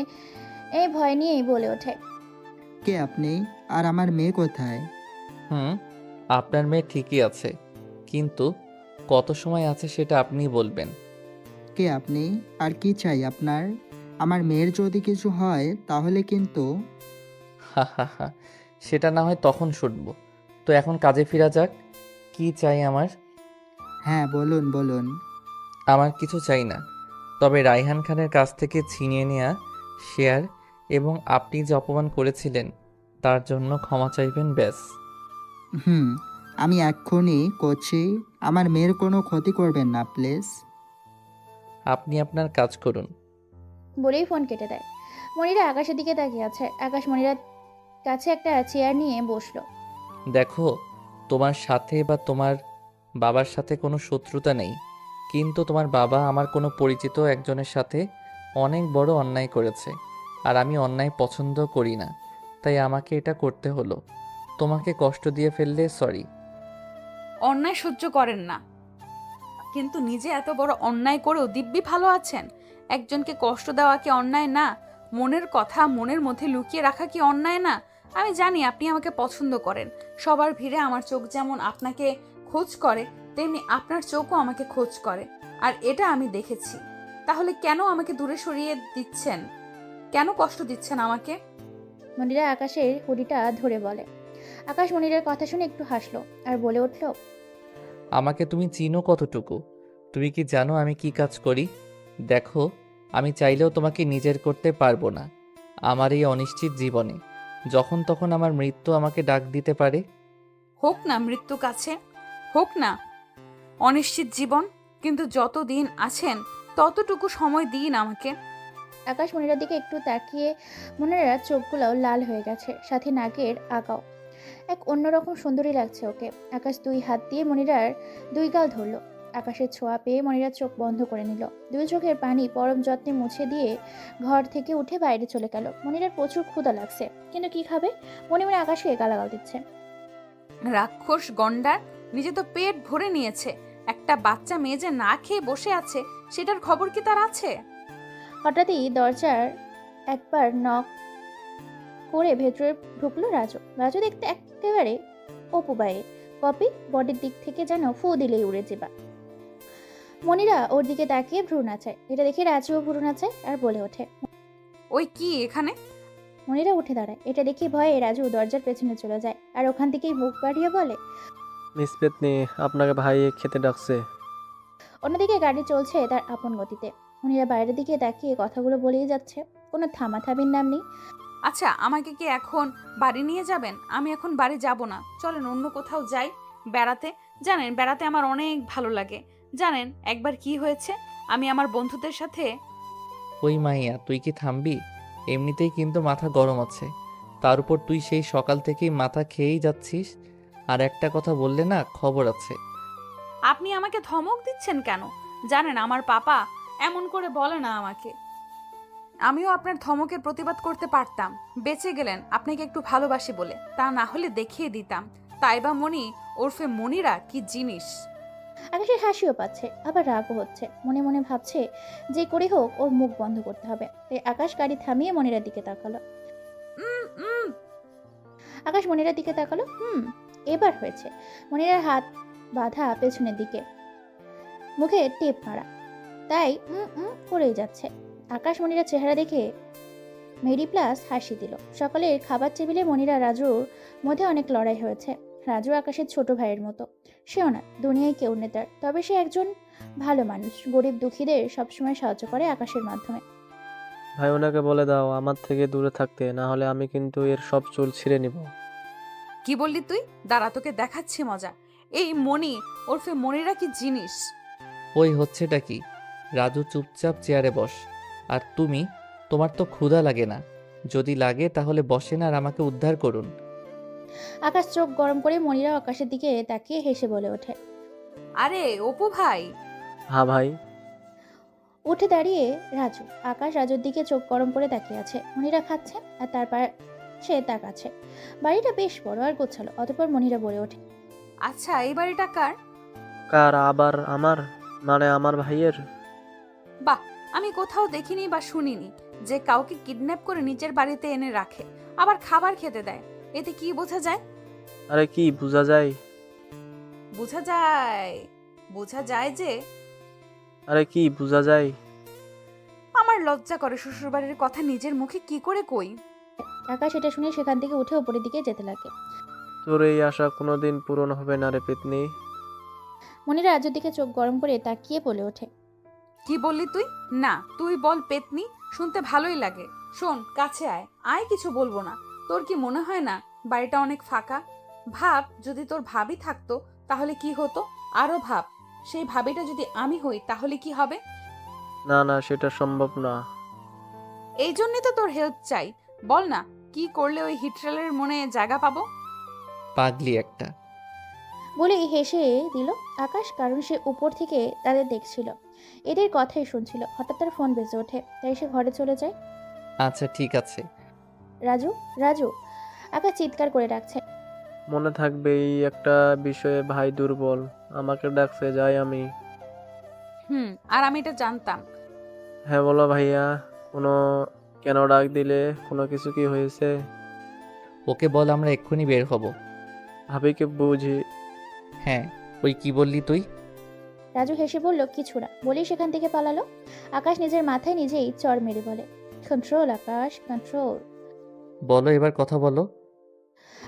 Speaker 2: এই ভয় নিয়েই বলে ওঠে,
Speaker 9: কে আপনি? আর আমার মেয়ে কোথায়?
Speaker 1: আপনার মেয়ে ঠিকই আছে, কিন্তু কত সময় আছে সেটা আপনিই বলবেন।
Speaker 9: কে আপনি? আর কি চাই আপনার? আমার মেয়ের যদি কিছু হয় তাহলে কিন্তু।
Speaker 1: হা হা হা, সেটা না হয় তখন শুনবো। তো এখন কাজে ফেরা যাক। কি চাই আমার?
Speaker 9: হ্যাঁ বলুন বলুন।
Speaker 1: আমার কিছু চাই না, তবে রায়হান খানের কাছ থেকে ছিনিয়ে নেওয়া শেয়ার এবং আপনি যে অপমান করেছিলেন তার জন্য ক্ষমা চাইবেন, ব্যাস।
Speaker 9: আমি এক্ষুনি করছি। আমার মেয়ের কোনো ক্ষতি করবেন না প্লিজ।
Speaker 1: আপনি আপনার কাজ করুন।
Speaker 2: বলেই ফোন কেটে দেয়। মনিরা আকাশের দিকে তাকিয়ে আছে। আকাশ মনিরার কাছে একটা চেয়ার নিয়ে বসলো।
Speaker 1: দেখো, তোমার সাথে বা তোমার বাবার সাথে কোনো শত্রুতা নেই, কিন্তু তোমার বাবা আমার কোনো পরিচিত একজনের সাথে অনেক বড় অন্যায় করেছে, আর আমি অন্যায় পছন্দ করি না, তাই আমাকে এটা করতে হলো। তোমাকে কষ্ট দিয়ে ফেললে সরি।
Speaker 8: অন্যায় সহ্য করেন না, কিন্তু নিজে এত বড় অন্যায় করেও দিব্যি ভালো আছেন। একজনকে কষ্ট দেওয়া কি অন্যায় না? মনের কথা মনের মধ্যে লুকিয়ে রাখা কি অন্যায় না? আমি জানি আপনি আমাকে পছন্দ করেন। সবার ভিড়ে আমার চোখ যেমন আপনাকে খোঁজ করে, তেমনি আপনার চোখও আমাকে খোঁজ করে, আর এটা আমি দেখেছি। তাহলে কেন আমাকে দূরে সরিয়ে দিচ্ছেন? কেন কষ্ট দিচ্ছেন আমাকে?
Speaker 2: মনিরা আকাশের হুডিটা ধরে বলে। আকাশ মনিরার কথা শুনে একটু হাসলো আর বলে উঠল,
Speaker 1: আমাকে তুমি চিনো কতটুকু? তুমি কি জানো আমি কি কাজ করি? দেখো, আমি চাইলেও তোমাকে নিজের করতে পারবো না। আমার এই অনিশ্চিত জীবনে যখন তখন আমার মৃত্যু আমাকে ডাক দিতে পারে।
Speaker 8: হোক না মৃত্যু কাছে, হোক না অনিশ্চিত জীবন, কিন্তু যত দিন আছেন ততটুকু সময় দিন আমাকে।
Speaker 2: আকাশ মনিরার দিকে একটু তাকিয়ে মনিরার চোখগুলো লাল হয়ে গেছে, সাথে নাকের আগাও। এক অন্যরকম সুন্দরী লাগছে ওকে। আকাশ দুই হাত দিয়ে মনিরার দুই গাল ধরলো। আকাশের ছোঁয়া পেয়ে মনিরার চোখ বন্ধ করে নিল। দুই চোখের পানি পরম যত্নে মুছে দিয়ে ঘর থেকে উঠে বাইরে চলে গেল। মনিরার প্রচুর ক্ষুধা লাগছে, কিন্তু কি খাবে? মনে মনে আকাশকে গালাগাল দিচ্ছে।
Speaker 8: রাক্ষস গন্ডার, নিজে তো পেট ভরে নিয়েছে, একটা বাচ্চা মেয়ে যে না খেয়ে বসে আছে সেটার খবর কি তার আছে?
Speaker 2: হঠাৎই দরজার একবার নক করে ভেতরে ঢুকলো রাজু। রাজু দেখতে একেবারে অপু বায়ে কপি, বডির দিক থেকে যেন ফু দিলেই উড়ে যাবা। মনিরা ওর দিকে তাকিয়ে ভ্রু নাচায়। এটা দেখে রাজুও ভ্রু নাচায় আর বলে ওঠে।
Speaker 8: ওই কি এখানে?
Speaker 2: মনিরা উঠে দাঁড়ায়। এটা দেখে ভয়ে রাজু দরজার পেছনে চলে যায় আর ওখান থেকেই মুখ বাড়িয়ে বলে।
Speaker 6: মিস পেতনি, আপনাকে ভাই খেতে ডাকছে।
Speaker 2: অন্যদিকে গাড়ি চলছে তার আপন গতিতে। মনিরা বাইরের দিকে তাকিয়ে কথাগুলো বলেই যাচ্ছে, কোনো থামাথামির নাম নেই।
Speaker 8: আচ্ছা, আমাকে কি এখন বাড়ি নিয়ে যাবেন? আমি এখন বাড়ি যাব না, চলেন অন্য কোথাও যাই বেড়াতে। জানেন, বেড়াতে আমার অনেক ভালো লাগে। জানেন একবার কি হয়েছে, আমি আমার বন্ধুদের সাথে
Speaker 1: ওই মাইয়া, তুই কি থামবি? এমনিতেই কিন্তু মাথা গরম আছে, তার উপর তুই সেই সকাল থেকেই মাথা খেয়েই যাচ্ছিস। আর একটা কথা বললে না, খবর আছে।
Speaker 8: আপনি আমাকে ধমক দিচ্ছেন কেন? জানেন আমার পাপা এমন করে বলে না আমাকে। আমিও আপনার ধমকের প্রতিবাদ করতে পারতাম, বেঁচে গেলেন আপনাকে একটু ভালোবাসি বলে। তা না হলে দেখিয়ে দিতাম তাইবা মনি ওরফে মনিরা কি জিনিস।
Speaker 2: আকাশের হাসিও পাচ্ছে, আবার রাগও হচ্ছে। মনে মনে ভাবছে যে করে হোক ওর মুখ বন্ধ করতে হবে। তাই আকাশ গাড়ি থামিয়ে মনিরার দিকে তাকালো।
Speaker 8: উম, উম,
Speaker 2: আকাশ মনিরার দিকে তাকালো। এবার হয়েছে। মনিরার হাত বাঁধা পেছনের দিকে, মুখে টেপ মারা, তাই করেই যাচ্ছে। আকাশ মনিরার চেহারা দেখে মেরি প্লাস হাসি দিল। সকালের খাবার টেবিলে মনিরা রাজুর মধ্যে অনেক লড়াই হয়েছে। রাজু আকাশের ছোট ভাইয়ের মতো। সেও না, দুনিয়ায় কেউ নেই তার। তবে সে একজন ভালো মানুষ, গরিব দুঃখীদের সবসময় সাহায্য করে আকাশের মাধ্যমে।
Speaker 6: ভাই ওনাকে বলে দাও আমার থেকে দূরে থাকতে, না হলে আমি কিন্তু এর সব চুল ছিঁড়ে নিব।
Speaker 8: কি বললি তুই? দাঁড়া, তোকে দেখাচ্ছি মজা। এই মনি ওরফে মনিরা কি জিনিস।
Speaker 1: ওই হচ্ছেটা কি? রাজু, চুপচাপ চেয়ারে বস। আর তুমি, তোমার তো ক্ষুধা লাগে না? যদি লাগে তাহলে বসেন আর আমাকে উদ্ধার করুন।
Speaker 2: আকাশ চোখ গরম করে মনিরা আকাশের দিকে তাকিয়ে হেসে বলে ওঠে।
Speaker 8: আরে অপু ভাই।
Speaker 6: হ্যাঁ ভাই।
Speaker 2: উঠে দাঁড়িয়ে রাজু। আকাশ রাজুর দিকে চোখ গরম করে তাকিয়ে আছে। মনিরা খাচ্ছে আর তারপর সে তাকাচ্ছে। বাড়িটা বেশ বড় আর গোছালো। অতঃপর মনিরা বলে ওঠে।
Speaker 8: আচ্ছা, এই বাড়িটা কার?
Speaker 6: কার আবার? আমার, মানে আমার ভাইয়ের।
Speaker 8: বাহ, আমি কোথাও দেখিনি বা শুনিনি যে কাউকে কিডন্যাপ করে নিজের বাড়িতে এনে রাখে, আবার খাবার খেতে দেয়। এতে কি বোঝা যায়?
Speaker 6: আরে কি বোঝা যায়?
Speaker 8: বোঝা যায়, বোঝা যায় যে
Speaker 6: আরে কি বোঝা যায়?
Speaker 8: আমার লজ্জা করে শ্বশুরবাড়ির কথা নিজের মুখে কি করে কই।
Speaker 2: আকাশ এটা শুনে সেখান থেকে উঠে উপরের দিকে যেতে লাগে।
Speaker 6: তোর এই আশা কোনোদিন পূরণ হবে না রে পেতনি।
Speaker 2: মনিরা রাজুর দিকে চোখ গরম করে তাকিয়ে বলে ওঠে।
Speaker 8: কি বললি তুই? না, তুই বল পেতনি, শুনতে ভালোই লাগে। শোন, কাছে আয় আয়, কিছু বলবো না। তোর কি মনে হয় না বাড়িটা অনেক ফাঁকা? ভাব, যদি তোর ভাবি থাকতো তাহলে কি হতো। আরো ভাব, সেই ভাবিটা যদি আমি হই তাহলে কি হবে।
Speaker 6: না না, সেটা সম্ভব না।
Speaker 8: এই জন্যই তো তোর হেল্প চাই। বল না, কি করলে ওই হিটরেলের মনে জায়গা পাবো।
Speaker 1: পাগলি একটা।
Speaker 2: বলে হেসে দিল আকাশ, কারণ সে উপর থেকে তাদের দেখছিল, এদের কথাই শুনছিল। হঠাৎ তার ফোন বেজে ওঠে, তাই সে ঘরে চলে যায়।
Speaker 1: আচ্ছা ঠিক আছে।
Speaker 2: রাজু, রাজু, আকাশ চিৎকার করে ডাকছে।
Speaker 6: মনে থাকবে এই একটা বিষয়ে ভাই দুর্বল, আমাকে ডাকছে, যাই আমি।
Speaker 8: আর আমি এটা জানতাম।
Speaker 6: হ্যাঁ বলো ভাইয়া, কোনো কেন ডাক দিলে? কোনো কিছু কি হয়েছে?
Speaker 1: ওকে বল আমরা এক্ষুনি বের হব।
Speaker 6: ভাবিকে বুঝি।
Speaker 1: হ্যাঁ, ওই কি বললি তুই?
Speaker 2: রাজু হেসে বলল কিছু না, বলেই সেখান থেকে পালালো। আকাশ নিজের মাথায় নিজেই চড় মেরে বলে, কন্ট্রোল আকাশ, কন্ট্রোল।
Speaker 1: বলো, এবার কথা বলো।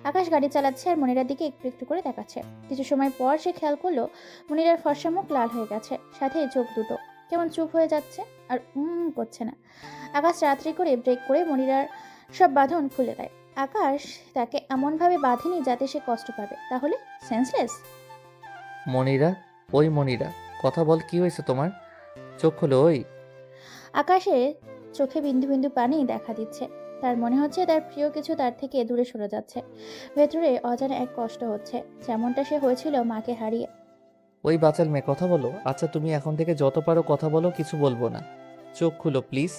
Speaker 2: আকাশ গাড়ি চালাচ্ছে আর মনিরার দিকে একটু একটু করে তাকাচ্ছে। কিছু সময় পর সে খেয়াল করলো মনিরার ফর্সা মুখ লাল হয়ে গেছে, সাথে চোখ দুটো কেমন চুপ হয়ে যাচ্ছে আর করছে না। আকাশ রাত্রি করে ব্রেক করে মনিরার সব বাঁধন খুলে দেয়। আকাশ তাকে এমনভাবে বাঁধেনি যাতে সে কষ্ট পাবে, তাহলে সেন্সলেস।
Speaker 1: মনিরা, ওই মনিরা, কথা বল, কি হয়েছে তোমার? চোখ খোলো। ওই
Speaker 2: আকাশের চোখে বিন্দু বিন্দু পানি দেখা দিচ্ছে। তার মনে হচ্ছে তার প্রিয় কিছু তার থেকে দূরে সরে যাচ্ছে। ভেতরে অজানা এক কষ্ট হচ্ছে, যেমনটা সে হয়েছিল মাকে হারিয়ে।
Speaker 1: ওই বাচাল মেয়ে, কথা বলো। আচ্ছা তুমি এখন থেকে যত পারো কথা বলো, কিছু বলবো না। চোখ খুলো প্লিজ।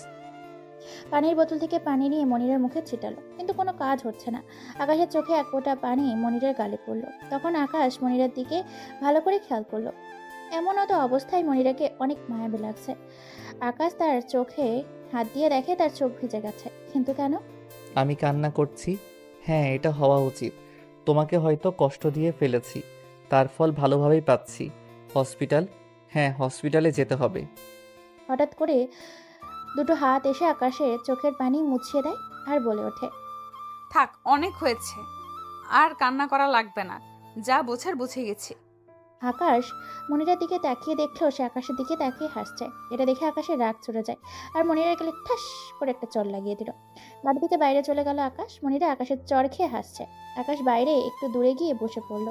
Speaker 2: পানির বোতল থেকে পানি নিয়ে মনিরার মুখে ছিটালো, কিন্তু কোনো কাজ হচ্ছে না। আকাশের চোখে এক ফোঁটা পানি মনিরার গালে পড়লো। তখন আকাশ মনিরার দিকে ভালো করে খেয়াল করলো। এমনও তো অবস্থায় মনিরাকে অনেক মায়াবী লাগছে। আকাশ তার চোখে হাত দিয়ে দেখে তার চোখ ভিজে গেছে, কিন্তু কেন?
Speaker 1: আমি কান্না করছি? হ্যাঁ, এটা হওয়া উচিত। তোমাকে হয়তো কষ্ট দিয়ে ফেলেছি, তার ফল ভালোভাবেই পাচ্ছি। হসপিটাল, হ্যাঁ, হসপিটালে যেতে হবে।
Speaker 2: হঠাৎ করে দুটো হাত এসে আকাশের চোখের পানি মুছিয়ে দেয় আর বলে ওঠে,
Speaker 8: থাক, অনেক হয়েছে, আর কান্না করা লাগবে না, যা বোঝার বুঝে গেছি।
Speaker 2: আকাশ মনিরার দিকে তাকিয়ে দেখলেও সে আকাশের দিকে তাকিয়ে হাসছে। এটা দেখে আকাশের রাগ চড়ে যায় আর মনিরা গেলে ঠাস করে একটা চড় লাগিয়ে দিল। বাড়ি থেকে বাইরে চলে গেল আকাশ। মনিরা আকাশের চড় খেয়ে হাসছে। আকাশ বাইরে একটু দূরে গিয়ে বসে পড়ল।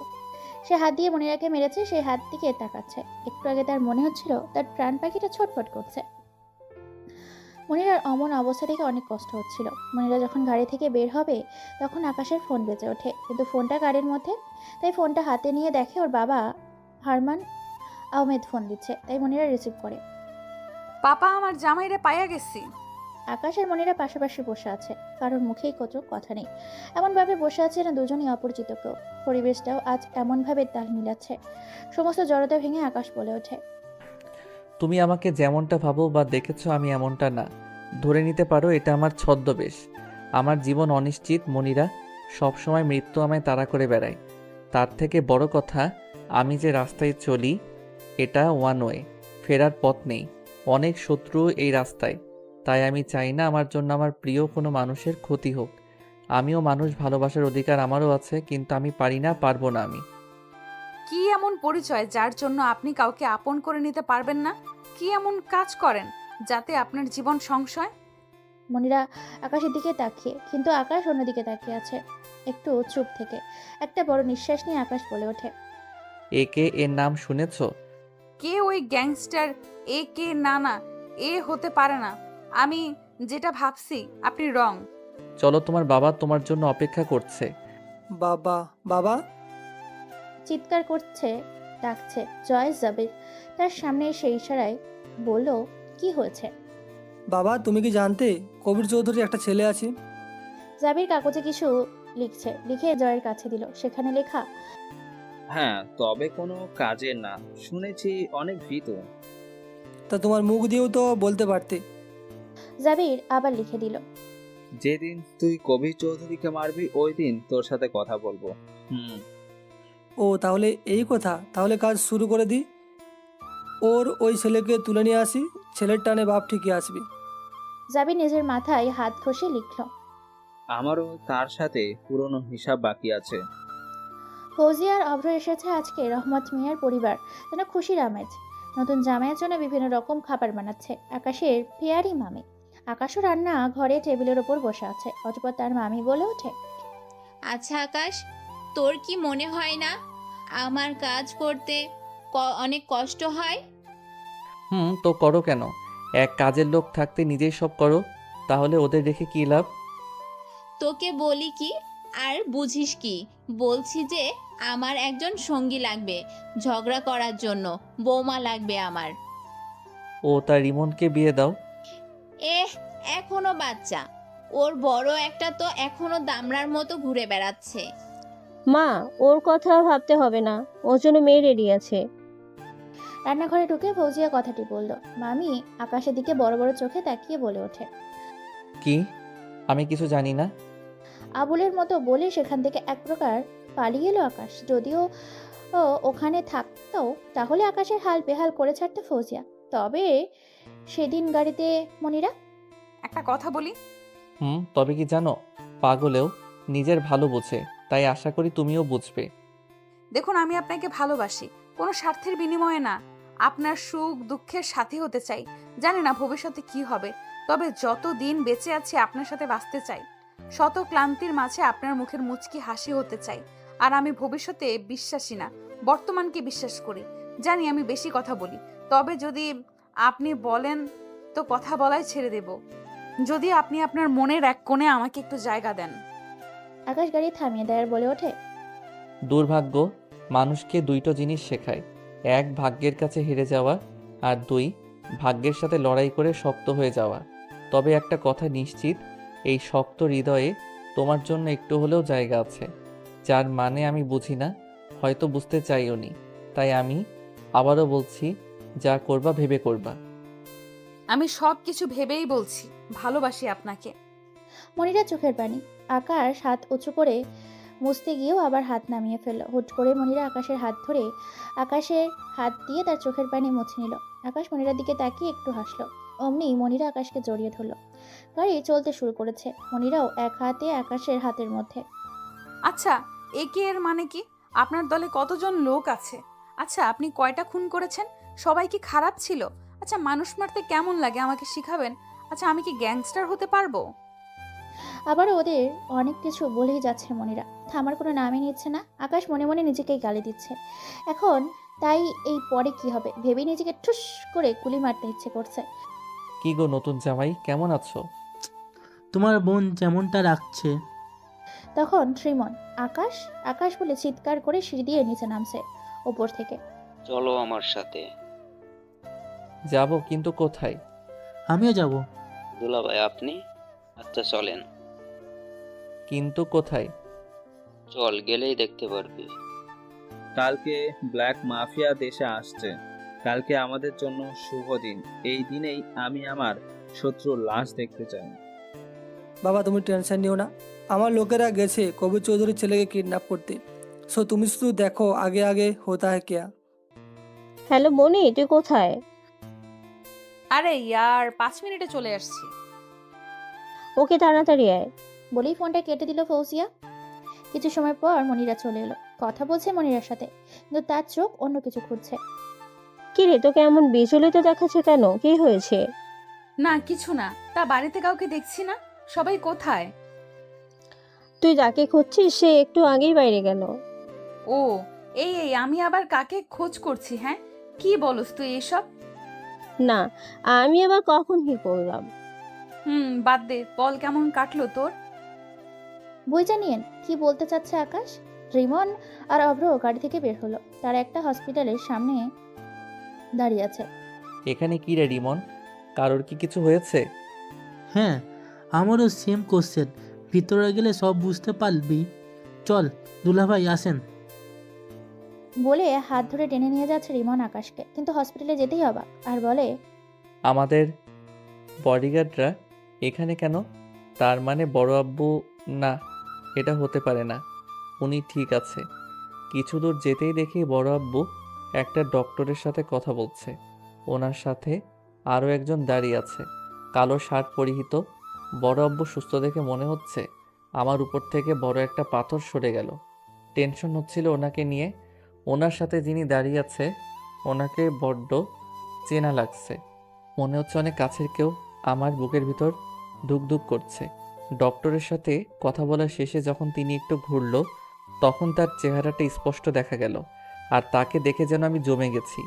Speaker 2: সে হাত দিয়ে মনিরাকে মেরেছে, সেই হাত দিকে তাকাচ্ছে। একটু আগে তার মনে হচ্ছিল তার প্রাণ পাখিটা ছটফট করছে। মনিরার অমন অবস্থা থেকে অনেক কষ্ট হচ্ছিল। মনিরা যখন গাড়ি থেকে বের হবে তখন আকাশের ফোন বেজে ওঠে, কিন্তু ফোনটা গাড়ির মধ্যে। তাই ফোনটা হাতে নিয়ে দেখে ওর বাবা হারমান আহমেদ ফোন দিচ্ছে। তাই মনিরা রিসিভ করে।
Speaker 8: পাপা, আমার জামাইরে পাইয়া গেছি।
Speaker 2: আকাশ আর মনিরা পাশাপাশি বসে আছে, কারোর মুখেই কত কথা নেই। এমনভাবে বসে আছে না দুজনই অপরিচিত কেউ। পরিবেশটাও আজ এমনভাবে তাল মিলাচ্ছে। সমস্ত জড়তা ভেঙে আকাশ বলে ওঠে,
Speaker 1: তুমি আমাকে যেমনটা ভাবো বা দেখেছো আমি এমনটা না। ধরে নিতে পারো এটা আমার ছদ্মবেশ। আমার জীবন অনিশ্চিত মনিরা, সবসময় মৃত্যু আমায় তাড়া করে বেড়ায়। তার থেকে বড় কথা, আমি যে রাস্তায় চলি এটা ওয়ান ওয়ে, ফেরার পথ নেই। অনেক শত্রু এই রাস্তায়। তাই আমি চাই না আমার জন্য আমার প্রিয় কোনো মানুষের ক্ষতি হোক। আমিও মানুষ, ভালোবাসার অধিকার আমারও আছে, কিন্তু আমি পারি না, পারবো না আমি।
Speaker 8: কি এমন পরিচয় যার জন্য আপনি কাউকে আপন করে নিতে পারবেন না? কি এমন কাজ করেন যাতে আপনার জীবন সংশয়?
Speaker 2: মনিরা আকাশের দিকে তাকিয়ে, কিন্তু আকাশ অন্যদিকে তাকিয়ে আছে। একটু চুপ থেকে একটা বড় নিঃশ্বাস নিয়ে আকাশ বলে ওঠে,
Speaker 1: একে এর নাম শুনেছো?
Speaker 8: কে ওই গ্যাংস্টার? এ কে? না না, এ হতে পারে না। আমি যেটা ভাবছি আপনি রং।
Speaker 1: চলো, তোমার বাবা তোমার জন্য অপেক্ষা করছে।
Speaker 13: বাবা, বাবা।
Speaker 2: চিৎকার করছে, ডাকছে। জয় জাবির তার সামনে এসে ইশারায় বলল, কি হয়েছে?
Speaker 13: বাবা, তুমি কি জানতে কবির চৌধুরী একটা ছেলে আছে?
Speaker 2: জাবির কাগজে কিছু লিখছে, লিখে জয়ের কাছে দিল। সেখানে লেখা,
Speaker 3: হ্যাঁ, তবে কোনো কাজের না, শুনেছি অনেক ভীতু।
Speaker 13: তা তোমার মুখ দিয়েও তো বলতে পারতে।
Speaker 2: জাবির আবার লিখে দিল,
Speaker 3: যেদিন তুই কবির চৌধুরীকে মারবি ওই দিন তোর সাথে কথা বলবো।
Speaker 13: ও, তাহলে এই কথা। তাহলে কাজ শুরু করে দিই। ওই ছেলেকে তুলে নিয়ে আসি, ছেলের টানে বাপ ঠিকই আসবে।
Speaker 2: জাবির নিজের মাথায় হাত ঘষে লিখল,
Speaker 3: আমারও তার সাথে পুরনো হিসাব বাকি আছে।
Speaker 2: ফৌজিয়া আর অভ্র এসেছে আজকে রহমত মিয়ার পরিবার, যেন খুশির আমেজ। নতুন জামাইয়ের জন্য বিভিন্ন রকম খাবার বানাচ্ছে আকাশের পেয়ারি মামি। আকাশও রান্না ঘরে টেবিলের ওপর বসে আছে। অতঃপর তার মামি বলে ওঠে,
Speaker 12: আচ্ছা আকাশ, তোর কি মনে হয় না আমার কাজ করতে অনেক কষ্ট হয়?
Speaker 1: তো করো কেন? এক কাজের লোক থাকতে নিজেই সব করো, তাহলে ওদের রেখে কি লাভ?
Speaker 12: তোকে বলি কি আর বুঝিস কি? বলছি যে আমার একজন সঙ্গী লাগবে ঝগড়া করার জন্য, বৌমা লাগবে আমার।
Speaker 1: ও তার রিমনকে বিয়ে দাও।
Speaker 12: এখনো বাচ্চা, ওর বড় একটা তো এখনো দামড়ার মতো ঘুরে বেড়াচ্ছে।
Speaker 10: মা, ওর কথা ভাবতে হবে না, ওর জন্য মেয়ে রেডি আছে।
Speaker 2: রান্নাঘরে ঢুকে ফৌজিয়া কথাটি বলল। মামি আকাশের দিকে বড় বড় চোখে তাকিয়ে বলে ওঠে,
Speaker 1: কি? আমি কিছু জানি না।
Speaker 2: আবুলের মতো বলে সেখান থেকে এক প্রকার পালিয়ে এলো আকাশ। যদিও ওখানে থাকতো তাহলে আকাশের হাল বেহাল করে ছাড়তো ফৌজিয়া। তবে সেদিন গাড়িতে মনিরা,
Speaker 8: একটা কথা বলি।
Speaker 1: তবে কি জানো, পাগলেও নিজের ভালো বোঝে, তাই আশা করি তুমিও বুঝবে।
Speaker 8: দেখুন, আমি আপনাকে ভালোবাসি, কোনো স্বার্থের বিনিময়ে না। আপনার সুখ দুঃখের সাথী হতে চাই। জানি না ভবিষ্যতে কি হবে, তবে যত দিন বেঁচে আছি আপনার সাথে বাঁচতে চাই। শত ক্লান্তির মাঝে আপনার মুখের মুচকি হাসি হতে চাই। আর আমি ভবিষ্যতে বিশ্বাসী না, বর্তমানকে বিশ্বাস করি। জানি আমি বেশি কথা বলি, তবে যদি আপনি বলেন তো কথা বলাই ছেড়ে দেব, যদি আপনি আপনার মনের এক কোণে আমাকে একটু জায়গা দেন।
Speaker 2: আকাশ গাড়ি থামিয়ে দেয় আর বলে ওঠে,
Speaker 1: দুর্ভাগ্য মানুষকে দুইটো জিনিস শেখায়, এক ভাগ্যের কাছে হেরে যাওয়া, আর দুই ভাগ্যের সাথে লড়াই করে শক্ত হয়ে যাওয়া। তবে একটা কথা নিশ্চিত, এই শক্ত হৃদয়ে তোমার জন্য একটু হলেও জায়গা আছে, যার মানে আমি বুঝি না, হয়তো বুঝতে চাইও নি। তাই আমি আবারও বলছি, যা করবা ভেবে করবা।
Speaker 8: আমি সব কিছু ভেবেই বলছি, ভালোবাসি আপনাকে।
Speaker 2: মনিরা চোখের পানি। আকাশ হাত উঁচু করে মুছতে গিয়েও আবার হাত নামিয়ে ফেলল। হুট করে মনিরা আকাশের হাত ধরে আকাশের হাত দিয়ে তার চোখের পানি মুছে নিল। আকাশ মনিরার দিকে তাকিয়ে একটু হাসলো। অমনি মনিরা আকাশকে জড়িয়ে ধরল। গাড়ি চলতে শুরু করেছে। মনিরাও এক হাতে আকাশের হাতের মধ্যে।
Speaker 8: আচ্ছা, একে এর মানে কি? আপনার দলে কতজন লোক আছে? আচ্ছা, আপনি কয়টা খুন করেছেন? সবাই কি খারাপ ছিল? আচ্ছা, মানুষ মারতে কেমন লাগে আমাকে শিখাবেন? আচ্ছা, আমি কি গ্যাংস্টার হতে পারবো?
Speaker 2: আবারও ওদের অনেক কিছু বলেই যাচ্ছে মনিরা, থামার কোনো নামই নিচ্ছে না। আকাশ মনে মনে নিজেকেই গালি দিচ্ছে এখন। তাই এই পরে কি হবে ভেবে নিজেকে ঠুস করে কুলি মারতে ইচ্ছে করছে।
Speaker 1: কি গো নতুন জামাই, কেমন আছো?
Speaker 13: তোমার বোন যেমনটা রাখছে।
Speaker 2: তখন শ্রীমন আকাশ আকাশ বলে চিৎকার করে সিঁড়ি দিয়ে নিচে নামছে ওপর থেকে।
Speaker 14: চলো আমার সাথে।
Speaker 1: যাব, কিন্তু কোথায়?
Speaker 13: আমিও যাব।
Speaker 14: দুলাভাই আপনি? আচ্ছা চলেন।
Speaker 1: কিন্তু কোথায়?
Speaker 14: চল, গেলেই দেখতে পারবি।
Speaker 3: কালকে ব্ল্যাক মাফিয়া দেশে আসছে। কালকে আমাদের জন্য শুভ দিন। এই দিনেই আমি আমার শত্রুর লাশ দেখতে চাই।
Speaker 17: বাবা তুমি টেনশন নিও না, আমার লোকেরা গেছে কবির চৌধুরীর ছেলেকে কিডন্যাপ করতে। সো তুমি শুধু দেখো আগে আগে হোতা হ্যায় কিয়া।
Speaker 10: হ্যালো মনি, তুই কোথায়?
Speaker 8: আরে ইয়ার, 5 মিনিটে চলে আসছি।
Speaker 10: ওকে তাড়াতাড়ি আয়।
Speaker 2: বলেই ফোনটা কেটে দিল ফৌজিয়া। কিছু সময় পর মনিরা চলে এলো। কথা বলছে মনিরার সাথে, কিন্তু তার চোখ অন্য কিছু খুঁজছে।
Speaker 10: কি রে, তোকে এমন বিচলিত দেখাচ্ছে কেন? কি হয়েছে?
Speaker 8: না কিছু না। তা বাড়িতে কাউকে দেখছি না, সবাই কোথায়?
Speaker 10: তুই যাকে খুঁজছিস সে একটু আগেই বাইরে গেল।
Speaker 8: ও, এই এই আমি আবার কাকে খোঁজ করছি? হ্যাঁ, কি বলস তুই এসব?
Speaker 10: না, আমি আবার কখন কি করলাম?
Speaker 8: বাদ দে, বল কেমন কাটলো তোর?
Speaker 2: বই জানিয়েন কি বলতে চাচ্ছে আকাশ। রিমন আর অভ্র গাড়ি থেকে বের হলো। তারা একটা হসপিটালের সামনে দাঁড়িয়ে আছে।
Speaker 1: এখানে কি রে রিমন, কারোর কি কিছু হয়েছে?
Speaker 13: হ্যাঁ, আমারও সেম কোশ্চেন। ভিতরে গেলে সব বুঝতে পারবি। চল দুলাভাই আসেন।
Speaker 2: বলে হাত ধরে টেনে নিয়ে যাচ্ছে রিমন আকাশকে, কিন্তু হসপিটালে যেতেই অবাক আর বলে,
Speaker 1: আমাদের বডিগার্ডরা এখানে কেন? তার মানে বড় আব্বু? না, এটা হতে পারে না। উনি ঠিক আছে। কিছু দূর যেতেই দেখি বড় আব্বু একটা ডক্টরের সাথে কথা বলছে। ওনার সাথে আরও একজন দাঁড়িয়ে আছে, কালো শার্ট পরিহিত। বড় আব্বু সুস্থ দেখে মনে হচ্ছে আমার উপর থেকে বড় একটা পাথর সরে গেল। টেনশন হচ্ছিল ওনাকে নিয়ে। ওনার সাথে যিনি দাঁড়িয়ে আছে ওনাকে বড্ড চেনা লাগছে। মনে হচ্ছে অনেক কাছের কেউ। আমার বুকের ভিতর ধুকধুক করছে। ডক্টরের সাথে কথা বলার শেষে যখন তিনি একটু ঘুরল, তখন তার চেহারাটা স্পষ্ট দেখা গেল। আর তাকে দেখে যেন আমি জমে গেছি।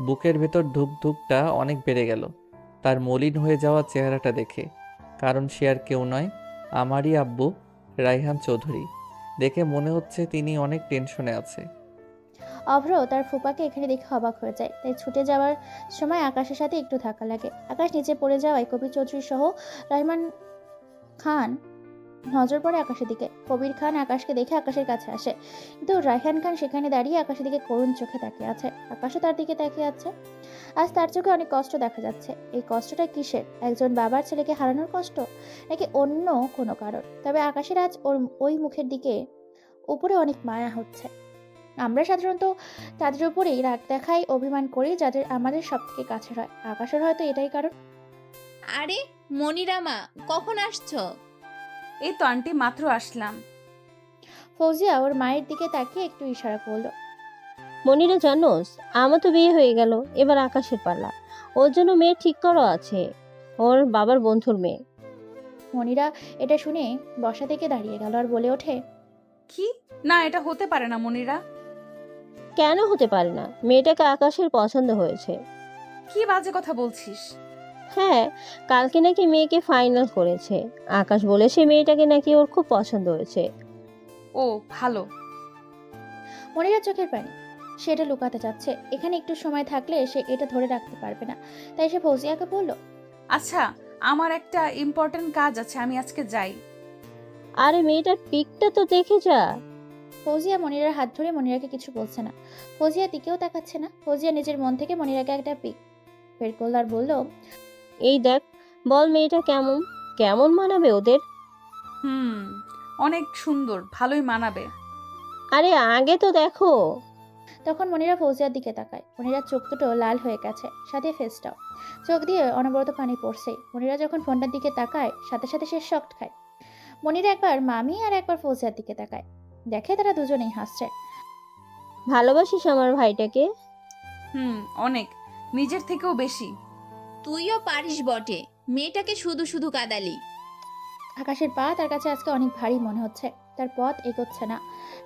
Speaker 1: বুকের ভেতর ধুকধুকটা অনেক বেড়ে গেল তার মলিন হয়ে যাওয়া চেহারাটা দেখে। কারণ সে আর কেউ নয়, আমারই আব্বু রায়হান চৌধুরী। দেখে মনে হচ্ছে তিনি অনেক টেনশনে আছে।
Speaker 2: অভ্র তার ফুপাকে এখানে দেখে অবাক হয়ে যায়। তাই ছুটে যাওয়ার সময় আকাশের সাথে একটু ধাক্কা লাগে। আকাশ নিচে পড়ে যাওয়ায় কবির চৌধুরী সহ রহমান খান নজর পড়ে আকাশের দিকে। কবির খান আকাশকে দেখে আকাশের কাছে আসে, কিন্তু রায়হান খান সেখানে দাঁড়িয়ে আকাশের দিকে করুণ চোখে তাকিয়ে আছে। আকাশও তার দিকে তাকিয়ে আছে। আজ তার চোখে অনেক কষ্ট দেখা যাচ্ছে। এই কষ্টটা কিসের? একজন বাবার ছেলেকে হারানোর কষ্ট, নাকি অন্য কোনো কারণ? তবে আকাশের আজ ওই মুখের দিকে উপরে অনেক মায়া হচ্ছে। আমরা সাধারণত তাদের উপরেই রাগ দেখাই, অভিমান করি, যাদের আমাদের সব থেকে কাছের হয়। আকাশের হয়তো এটাই কারণ।
Speaker 12: আরে মনিরা মা, কখন আসছো?
Speaker 8: এই তো আন্টি, মাত্র আসলাম।
Speaker 2: ফৌজিয়া ওর মায়ের দিকে তাকিয়ে একটু ইশারা করলো।
Speaker 10: মনিরা জানোস, আমার তো বিয়ে হয়ে গেল, এবার আকাশের পালা। ওর জন্য মেয়ে ঠিক করা আছে, ওর বাবার বন্ধুর মেয়ে।
Speaker 2: মনিরা এটা শুনে বসা থেকে দাঁড়িয়ে গেল আর বলে ওঠে,
Speaker 8: কি? না, এটা হতে পারে না মনিরা।
Speaker 10: কেন হতে পারে না? মেয়েটাকে আকাশের পছন্দ হয়েছে।
Speaker 8: কি বাজে কথা বলছিস?
Speaker 10: হ্যাঁ, কালকে নাকি মেয়েকে ফাইনাল করেছে। আকাশ বলেছে মেয়েটাকে নাকি ওর খুব পছন্দ হয়েছে।
Speaker 8: ও ভালো।
Speaker 2: মনিরা চোখের পানি, সে এটা লুকাতে চাচ্ছে। এখানে একটু সময় থাকলে সে এটা ধরে রাখতে পারবে না। তাই সে ফৌজিয়াকে বলল,
Speaker 8: আচ্ছা, আমার একটা ইম্পর্টেন্ট কাজ আছে, আমি আজকে যাই।
Speaker 10: আরে মেয়েটার পিকটা তো দেখে যা।
Speaker 2: ফৌজিয়া মনিরার হাত ধরে মনিরাকে কিছু বলছে না। ফৌজিয়া দিকেও তাকাচ্ছে না। ফৌজিয়া নিজের মন থেকে মনিরাকে একটা পিক বের করল আর বলল,
Speaker 10: এই দেখ, বল মেয়েটা কেমন কেমন মানাবে ওদের।
Speaker 8: অনেক সুন্দর, ভালোই মানাবে।
Speaker 10: আরে আগে তো দেখো।
Speaker 2: তখন মনিরা ফৌজিয়ার দিকে তাকায়। মনিরার চোখ দুটো লাল হয়ে গেছে, সাথে ফেসটাও। চোখ দিয়ে অনবরত পানি পড়ছে। মনিরা যখন ফোনটার দিকে তাকায়, সাথে সাথে সে শক খায়। মনিরা একবার মামি আর একবার ফৌজিয়ার দিকে তাকায়, দেখে তারা দুজনেই হাসছে।
Speaker 10: ভালোবাসিস আমার ভাইটাকে?
Speaker 8: অনেক, নিজের থেকেও বেশি।
Speaker 12: তুইও পারিস বটে, মেয়েটাকে শুধু শুধু কাঁদালি।
Speaker 2: আকাশের পা তার কাছে আজকে অনেক ভারী মনে হচ্ছে। তার পথ এগোচ্ছে না।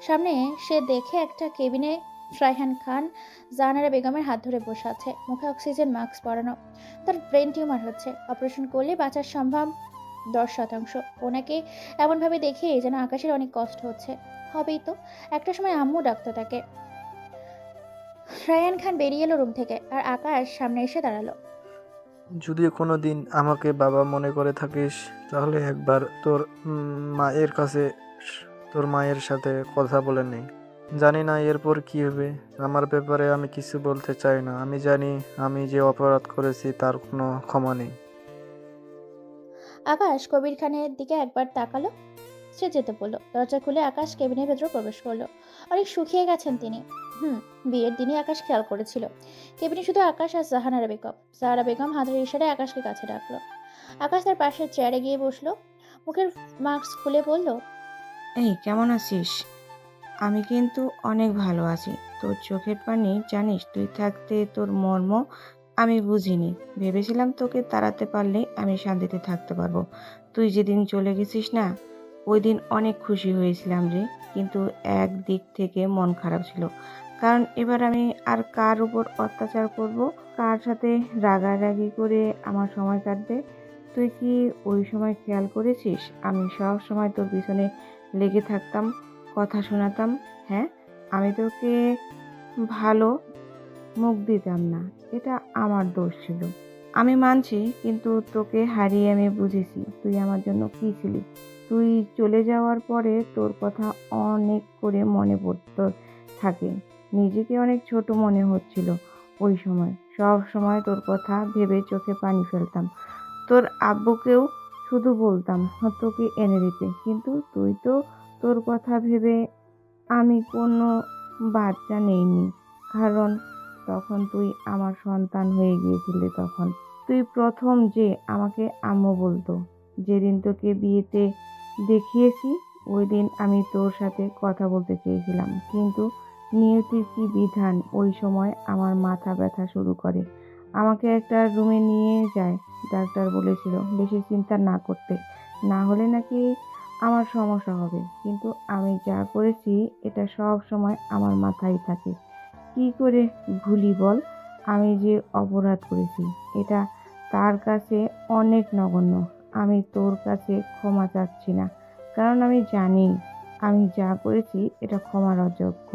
Speaker 2: সামনে সে দেখে একটা কেবিনে রায়হান খান জাহানারা বেগমের হাত ধরে বসে আছে, মুখে অক্সিজেন মাস্ক পরানো। তার ব্রেন টিউমার হচ্ছে, অপারেশন করলে বাঁচার সম্ভব 10%। ওনাকে এমনভাবে দেখে যেন আকাশের অনেক কষ্ট হচ্ছে। হবেই তো, একটা সময় আম্মু ডাকতো তাকে। রায়হান খান বেরিয়ে এলো রুম থেকে, আর আকাশ সামনে এসে দাঁড়ালো।
Speaker 6: যদি কোনো দিন আমাকে বাবা মনে করে থাকিস, তাহলে একবার তোর মায়ের সাথে কথা বলে নেই। জানি না এরপর কি হবে। আমার ব্যাপারে আমি কিছু বলতে চাই না। আমি জানি আমি যে অপরাধ করেছি তার কোনো ক্ষমা নেই।
Speaker 2: আকাশ কবির খানের দিকে একবার তাকালো, সে যেতে বললো। দরজা খুলে আকাশ কেবিনের ভেতর প্রবেশ করলো। অনেক শুকিয়ে গেছেন তিনি। বিয়ের দিনই আকাশ খেয়াল করেছিল কেবিনে শুধু আকাশ আর জাহানারা বেগম। জাহারা বেগম হাতের ইশারায় আকাশকে কাছে ডাকলো। আকাশ তার পাশের চেয়ারে গিয়ে বসলো, মুখের মাস্ক খুলে বলল,
Speaker 18: এই কেমন আছিস? আমি কিন্তু অনেক ভালো আছি। তোর চোখের পানি জানিস, তুই থাকতে তোর মর্ম আমি বুঝিনি। ভেবেছিলাম তোকে তাড়াতে পারলে আমি শান্তিতে থাকতে পারবো। তুই যেদিন চলে গেছিস না, ওই দিন অনেক খুশি হয়েছিলাম রে, কিন্তু এক দিক থেকে মন খারাপ ছিল। কারণ এবার আমি আর কার উপর অত্যাচার করব, কার সাথে রাগারাগি করে আমার সময় কাটবে। তুই কি ওই সময় খেয়াল করেছিস আমি সব সময় তোর পিছনে লেগে থাকতাম, কথা শোনাতাম? হ্যাঁ, আমি তোকে ভালো মুখ দিতাম না, এটা আমার দোষ ছিল। আমি মানছি, কিন্তু তোকে হারিয়ে আমি বুঝেছি তুই আমার জন্য কী ছিলি। তুই চলে যাওয়ার পরে তোর কথা অনেক করে মনে পড়তে থাকে। নিজেকে অনেক ছোট মনে হচ্ছিল ওই সময়। সব সময় তোর কথা ভেবে চোখে পানি ফেলতাম। তোর আব্বুকেও শুধু বলতাম তোকে এনে দিতে, কিন্তু তুই তো তোর কথা ভেবে আমি কোনো বাচ্চা নেইনি, কারণ তখন তুই আমার সন্তান হয়ে গিয়েছিলি। তখন তুই প্রথম যে আমাকে আম্মু বলতো। যেদিন তোকে বিয়েতে দেখিয়েছি ওই দিন আমি তোর সাথে কথা বলতে চেয়েছিলাম, কিন্তু নিয়তির কি বিধান, ওই সময় আমার মাথা ব্যথা শুরু করে। আমাকে একটা রুমে নিয়ে যায়। ডাক্তার বলেছিল বেশি চিন্তা না করতে, না হলে নাকি আমার সমস্যা হবে। কিন্তু আমি যা করেছি এটা সব সময় আমার মাথায় থাকে। কি করে ভুলি বল? আমি যে অপরাধ করেছি এটা তার কাছে অনেক নগণ্য। আমি তোর কাছে ক্ষমা চাচ্ছি না, কারণ আমি জানি আমি যা করেছি এটা ক্ষমার অযোগ্য।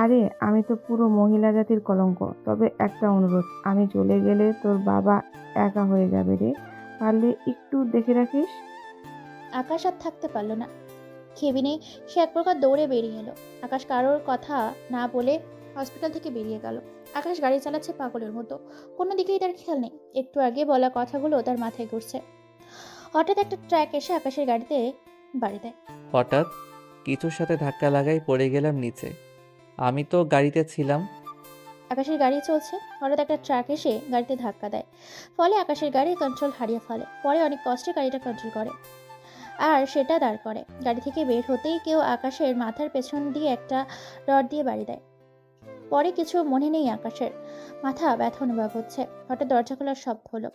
Speaker 18: আরে আমি তো পুরো মহিলা জাতির কলঙ্ক। তবে একটা অনুরোধ, আমি চলে গেলে তোর বাবা একা হয়ে যাবে রে, পারলে একটু দেখে রাখিস।
Speaker 2: আকাশ আর থাকতে পারল না। কেবিনে সে এক প্রকার দৌড়ে বেরিয়ে এলো। আকাশ কারোর কথা না বলে হসপিটাল থেকে বেরিয়ে গেল। আকাশ গাড়ি চালাচ্ছে পাগলের মতো, কোনো দিকেই তার খেয়াল নেই। একটু আগে বলা কথাগুলো তার মাথায় ঘুরছে। হঠাৎ একটা ট্রাক এসে আকাশের গাড়িতে বাড়ি দেয়।
Speaker 1: হঠাৎ কিছুর সাথে ধাক্কা লাগাই পড়ে গেলাম নিচে। আমি তো গাড়িতে ছিলাম।
Speaker 2: আকাশের গাড়ি চলছে, হঠাৎ একটা ট্রাক এসে গাড়িতে ধাক্কা দেয়। ফলে আকাশের গাড়ি কন্ট্রোল হারিয়ে ফেলে। পরে অনেক কষ্টে গাড়িটা কন্ট্রোল করে আর সেটা দাঁড় করে। গাড়ি থেকে বের হতেই কেউ আকাশের মাথার পেছন দিয়ে একটা রড দিয়ে বাড়ি দেয়। পরে কিছু মনে নেই আকাশের, মাথা ব্যথা অনুভব হচ্ছে। হঠাৎ দরজা খোলার শব্দ হলো,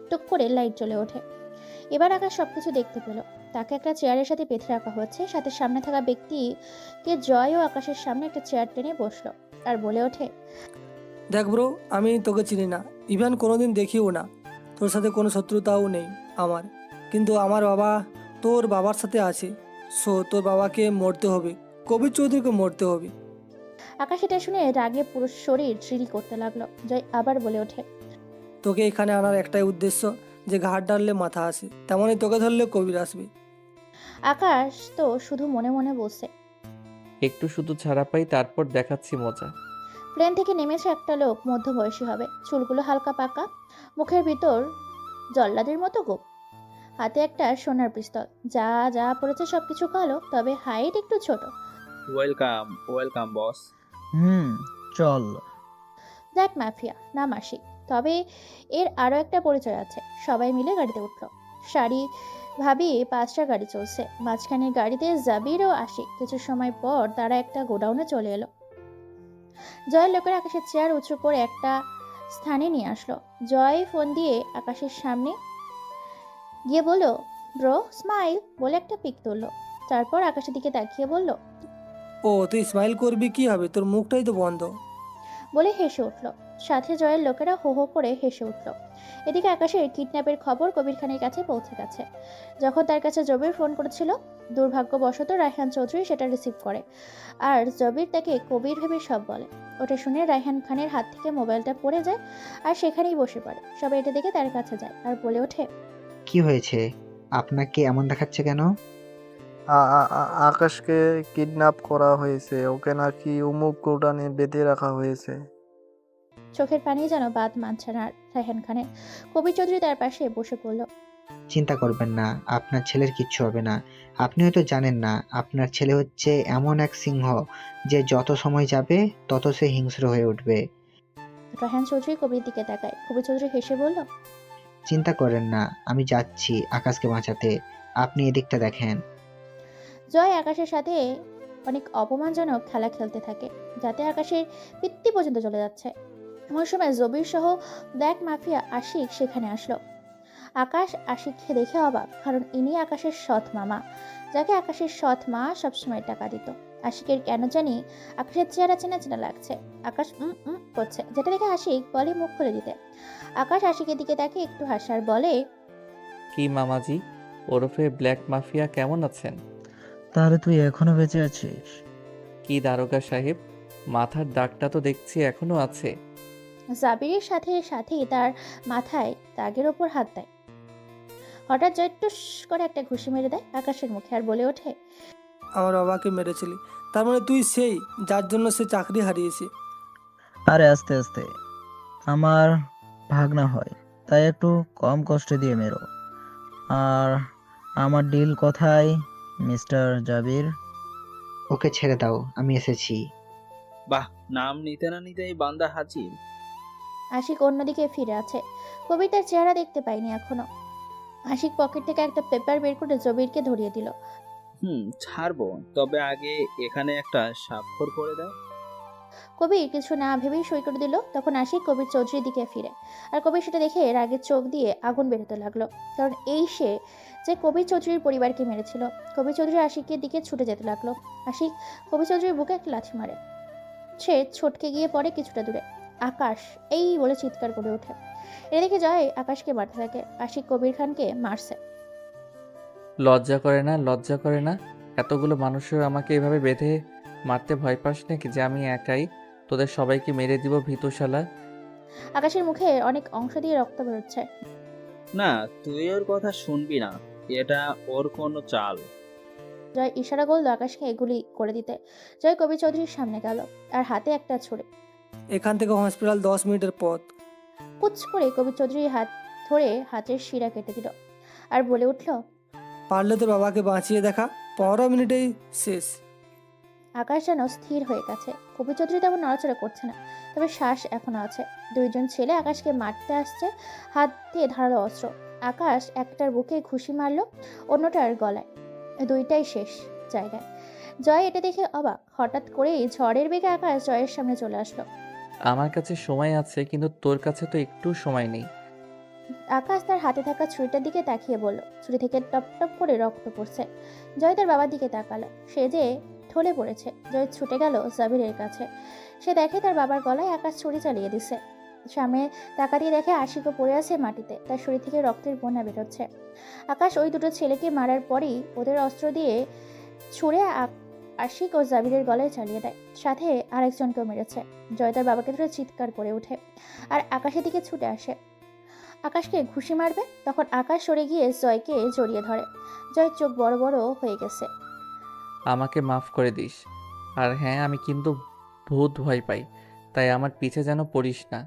Speaker 2: টুক করে লাইট জ্বলে ওঠে। এবার আকাশ সবকিছু দেখতে পেল। তাকে একটা চেয়ারের সাথে বেঁধে রাখা হচ্ছে। সাথে সামনে থাকা ব্যক্তিকে জয়ও আকাশের সামনে একটা চেয়ার টেনে বসলো আর বলে ওঠে,
Speaker 17: দেখ ব্রো, আমি তোকে চিনি না, ইভেন কোনোদিন দেখিও না। তোর সাথে কোনো শত্রুতাও নেই আমার, কিন্তু আমার বাবা তোর বাবার সাথে আছে। সো তোর বাবাকে মরতে হবে, কবির চৌধুরীকে মরতে হবে।
Speaker 2: আকাশ এটা শুনে রাগে পুরো শরীর ড্রিল করতে লাগলো। জয় আবার বলে ওঠে,
Speaker 17: তোকে এখানে আনার একটাই উদ্দেশ্য, যে ঘাট ডাললে মাথা আসে, তেমনই তোকে ধরলে কবির আসবে।
Speaker 2: আকাশ তো শুধু মনে মনে বসে।
Speaker 1: একটু শুধু ছাড়া পাই, তারপর দেখাচ্ছি মজা।
Speaker 2: প্লেন থেকে নেমেছে একটা লোক, মধ্যবয়সী হবে, চুলগুলো হালকা পাকা, মুখের ভিতর জল্লাদের মতো গোপ। হাতে একটা সোনার পিস্তল। যা যা পড়েছে সব কিছু কালো, তবে হাইট একটু ছোট।
Speaker 3: Welcome welcome boss.
Speaker 13: চল।
Speaker 2: ব্ল্যাক মাফিয়া, নাম আশিক। তবে এর আরও একটা পরিচয় আছে। সবাই মিলে গাড়িতে উঠল। সারি ভাবি 5টা গাড়ি চলছে। মাঝখানের গাড়িতে জাবির ও আশিক। কিছু সময় পর তারা একটা গোডাউনে চলে এলো। জয়ের লোকেরা আকাশের চেয়ার উঁচু করে একটা স্থানে নিয়ে আসলো। জয় ফোন দিয়ে আকাশের সামনে গিয়ে বলল, ব্রো স্মাইল বলে একটা পিক তুললো। তারপর আকাশের দিকে তাকিয়ে বলল,
Speaker 17: ও তুই স্মাইল করবি কি হবে, তোর মুখটাই তো বন্ধ।
Speaker 2: বলে হেসে উঠল। সাথে জয়ের লোকেরা হো হো করে হেসে উঠল। এদিকে আকাশের কিডন্যাপের খবর কবির খানের কাছে পৌঁছে গেছে। যখন তার কাছে জবির ফোন করেছিল, দুর্ভাগ্যবশত রায়হান চৌধুরী সেটা রিসিভ করে, আর জবির তাকে কবির ভেবে সব বলে। ওটা শুনে রায়হান খানের হাত থেকে মোবাইলটা পড়ে যায় আর সেখানেই বসে পড়ে। সবাই এটা দেখে তার কাছে যায় আর বলে ওঠে,
Speaker 4: কি হয়েছে? আপনাকে এমন দেখাচ্ছে কেন?
Speaker 6: আকাশকে কিডন্যাপ করা হয়েছে, ওকে নাকি উমুক গোডানে বেঁধে রাখা হয়েছে।
Speaker 2: চোখের পানি যেন বাদ মানছে না রায়হান খানের। কবির চৌধুরী তার পাশে বসে পড়ল।
Speaker 4: চিন্তা করবেন না, আপনার ছেলের কিচ্ছু হবে না। আপনি হয়তো জানেন না, আপনার ছেলে হচ্ছে এমন এক সিংহ যে যত সময় যাবে তত সে হিংস্র হয়ে উঠবে।
Speaker 2: রায়হান চৌধুরী কবির দিকে তাকায়। কবির চৌধুরী হেসে বলল,
Speaker 4: চিন্তা করেন না, আমি যাচ্ছি আকাশকে বাঁচাতে। আপনি এদিকটা দেখেন।
Speaker 2: জয় আকাশের সাথে অনেক অপমানজনক খেলা খেলতে থাকে, যাতে আকাশের পিত্তি পর্যন্ত চলে যাচ্ছে। এমন সময় জবির সহ ব্ল্যাক মাফিয়া আশিক সেখানে আসলো। আকাশ আশিককে দেখে অবাক, কারণ ইনি আকাশের সৎ মামা, যাকে আকাশের সৎ মা সবসময় টাকা দিত। আশিকের কেন জানি আকাশের চেহারা চেনা চেনা লাগছে। আকাশ করছে, যেটা দেখে আশিক বলে মুখ খুলে দিতে। আকাশ আশিকের দিকে তাকে একটু হাসে আর বলে,
Speaker 1: কি মামাজি ওরফে ব্ল্যাক মাফিয়া কেমন আছেন?
Speaker 13: তাহলে তুই এখনো বেঁচে আছিস?
Speaker 1: কি দারোগা সাহেব, মাথার দাগটা তো দেখছি এখনো আছে।
Speaker 2: জাবিরের সাথে সাথেই তার মাথায় দাগের ওপর হাত দেয়। হঠাৎ জয় টুস করে একটা ঘুষি মেরে দেয় আকাশের মুখে আর বলে ওঠে,
Speaker 17: আমার বাবাকে মেরেছিলি, তার মানে তুই সেই যার জন্য সে চাকরি হারিয়েছে।
Speaker 13: আরে আস্তে আস্তে, আমার ভাগনা হয়, তাই একটু কম কষ্ট দিয়ে মেরো। আর আমার ডিল কোথায় মিস্টার জাবির?
Speaker 4: ওকে ছেড়ে দাও, আমি এসেছি।
Speaker 3: বাহ, নাম নিতে না নিতেই বান্দা হাজির।
Speaker 2: আশিক অন্যদিকে ফিরে আছে। কবির তার চেহারা দেখতে পায়নি এখনো। আশিক পকেট থেকে একটা পেপার বের করে জবিরকে ধরিয়ে দিল।
Speaker 3: ছাড়বো, তবে আগে এখানে একটা স্বাক্ষর করে দাও।
Speaker 2: কবির কিছু না ভেবেই সই করে দিল। তখন আশিক কবির চৌধুরীর দিকে ফিরে, আর কবির সেটা দেখে রাগের চোখ দিয়ে আগুন বেরোতে লাগলো, কারণ এই সে যে কবির চৌধুরীর পরিবারকে মেরেছিল। কবির চৌধুরী আশিকের দিকে ছুটে যেতে লাগলো। আশিক কবির চৌধুরীর বুকে একটা লাথি মারে। সে ছটকে গিয়ে পড়ে কিছুটা দূরে। আকাশ এই বলে চিৎকার করে ওঠে। এদিকে জয় আকাশকে মারতে থাকে। আশিক কবির খানকে মারছে।
Speaker 1: লজ্জা করে না, লজ্জা করে না? এতগুলো মানুষের আমাকে এভাবে বেঁধে মারতে ভয় পাস নাকি যে আমি একাই তোদের সবাইকে মেরে দিব ভীতুশালা?
Speaker 2: আকাশের মুখে অনেক অংশ দিয়ে রক্ত বেরোচ্ছে।
Speaker 3: না, তুই ওর কথা শুনবি না, এটা ওর কোনো চাল।
Speaker 2: জয় ইশারা করলো আকাশকে গুলি করে দিতে। জয় কবির চৌধুরীর সামনে গেল, আর হাতে একটা ছুরি।
Speaker 17: এখান থেকে হসপিটাল 10 মিনিটের পথ।
Speaker 2: কুচ করে কবির চৌধুরীর হাত ধরে হাতের শিরা কেটে দিল আর বলে উঠল,
Speaker 17: পারলে তোর বাবাকে বাঁচিয়ে দেখা, 15 মিনিটেই শেষ।
Speaker 2: আকাশ যেন স্থির হয়ে গেছে। কবির চৌধুরী তেমন নড়াচড়া করছে না, তবে শ্বাস এখনো আছে। দুইজন ছেলে আকাশকে মারতে আসছে, হাত দিয়ে ধারালো অস্ত্র। আকাশ একটার বুকে ঘুষি মারলো, অন্যটার গলায়। দুইটাই শেষ জায়গায়। জয় এটা দেখে অবাক। হঠাৎ করেই ঝড়ের বেগে আকাশ জয়ের সামনে চলে আসলো।
Speaker 1: আমার কাছে সময় আছে, কিন্তু তোর কাছে তো একটু সময় নেই।
Speaker 2: আকাশ তার হাতে থাকা ছুরিটার দিকে তাকিয়ে বলল। ছুরি থেকে টপ টপ করে রক্ত পড়ছে। জয় তার বাবার দিকে তাকালো, সে যে ঢলে পড়েছে। জয় ছুটে গেল জাবিরের কাছে। সে দেখে তার বাবার গলায় আকাশ ছুরি চালিয়ে দিছে। সামনে তাকাতেই দেখে আশিকও পড়ে আছে মাটিতে, তার শরীর থেকে রক্তের বন্যা বেরোচ্ছে। আকাশ ওই দুটো ছেলেকে মারার পরই ওদের অস্ত্র দিয়ে ছুঁড়ে আশিক ও জাবিরের গলায় চালিয়ে দেয়, সাথে আরেকজনকেও মেরেছে। জয় তার বাবাকে ধরে চিৎকার করে ওঠে আর আকাশের দিকে ছুটে আসে আকাশকে ঘুষি মারবে। তখন আকাশ সরে গিয়ে জয়কে জড়িয়ে ধরে। জয় চোখ বড় বড় হয়ে গেছে।
Speaker 1: আমাকে মাফ করে দিস। আর হ্যাঁ, আমি কিন্তু ভূত ভয় পাই, তাই আমার পিছে যেন পড়িস না।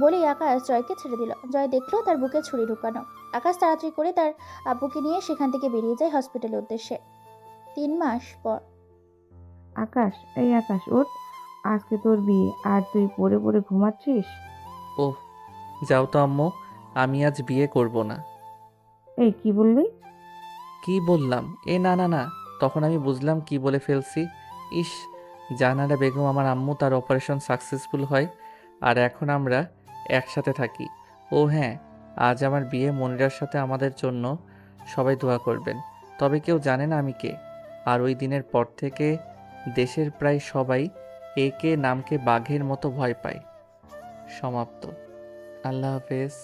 Speaker 2: বলেই আকাশ জয়কে ছেড়ে দিল। জয় দেখলো তার বুকে ছুরি ঢুকানো। আকাশ তাড়াতাড়ি করে তার আব্বুকে নিয়ে সেখান থেকে বেরিয়ে যায় হসপিটালের উদ্দেশ্যে। 3 মাস পর।
Speaker 18: আকাশ, এই আকাশ ওঠ, আজকে তোর বিয়ে আর তুই পড়ে পড়ে ঘুমাচ্ছিস।
Speaker 1: ওহ, যাও তো আম্মু, আমি আজ বিয়ে করব না।
Speaker 18: এই কি বললি?
Speaker 1: কি বললাম? না না না, তখন আমি বুঝলাম কি বলে ফেলছি। ইস, জানালা বেগম আমার আম্মু তার অপারেশন সাকসেসফুল হয় আর এখন আমরা একসাথে থাকি। ও হ্যাঁ, আজ আমার বিয়ে মনিরার সাথে, আমাদের জন্য সবাই দোয়া করবেন। তবে কেউ জানে না আমি কে। আর ওই দিনের পর থেকে দেশের প্রায় সবাই একে নামকে বাঘের মতো ভয় পায়। সমাপ্ত। আল্লাহ হাফেজ।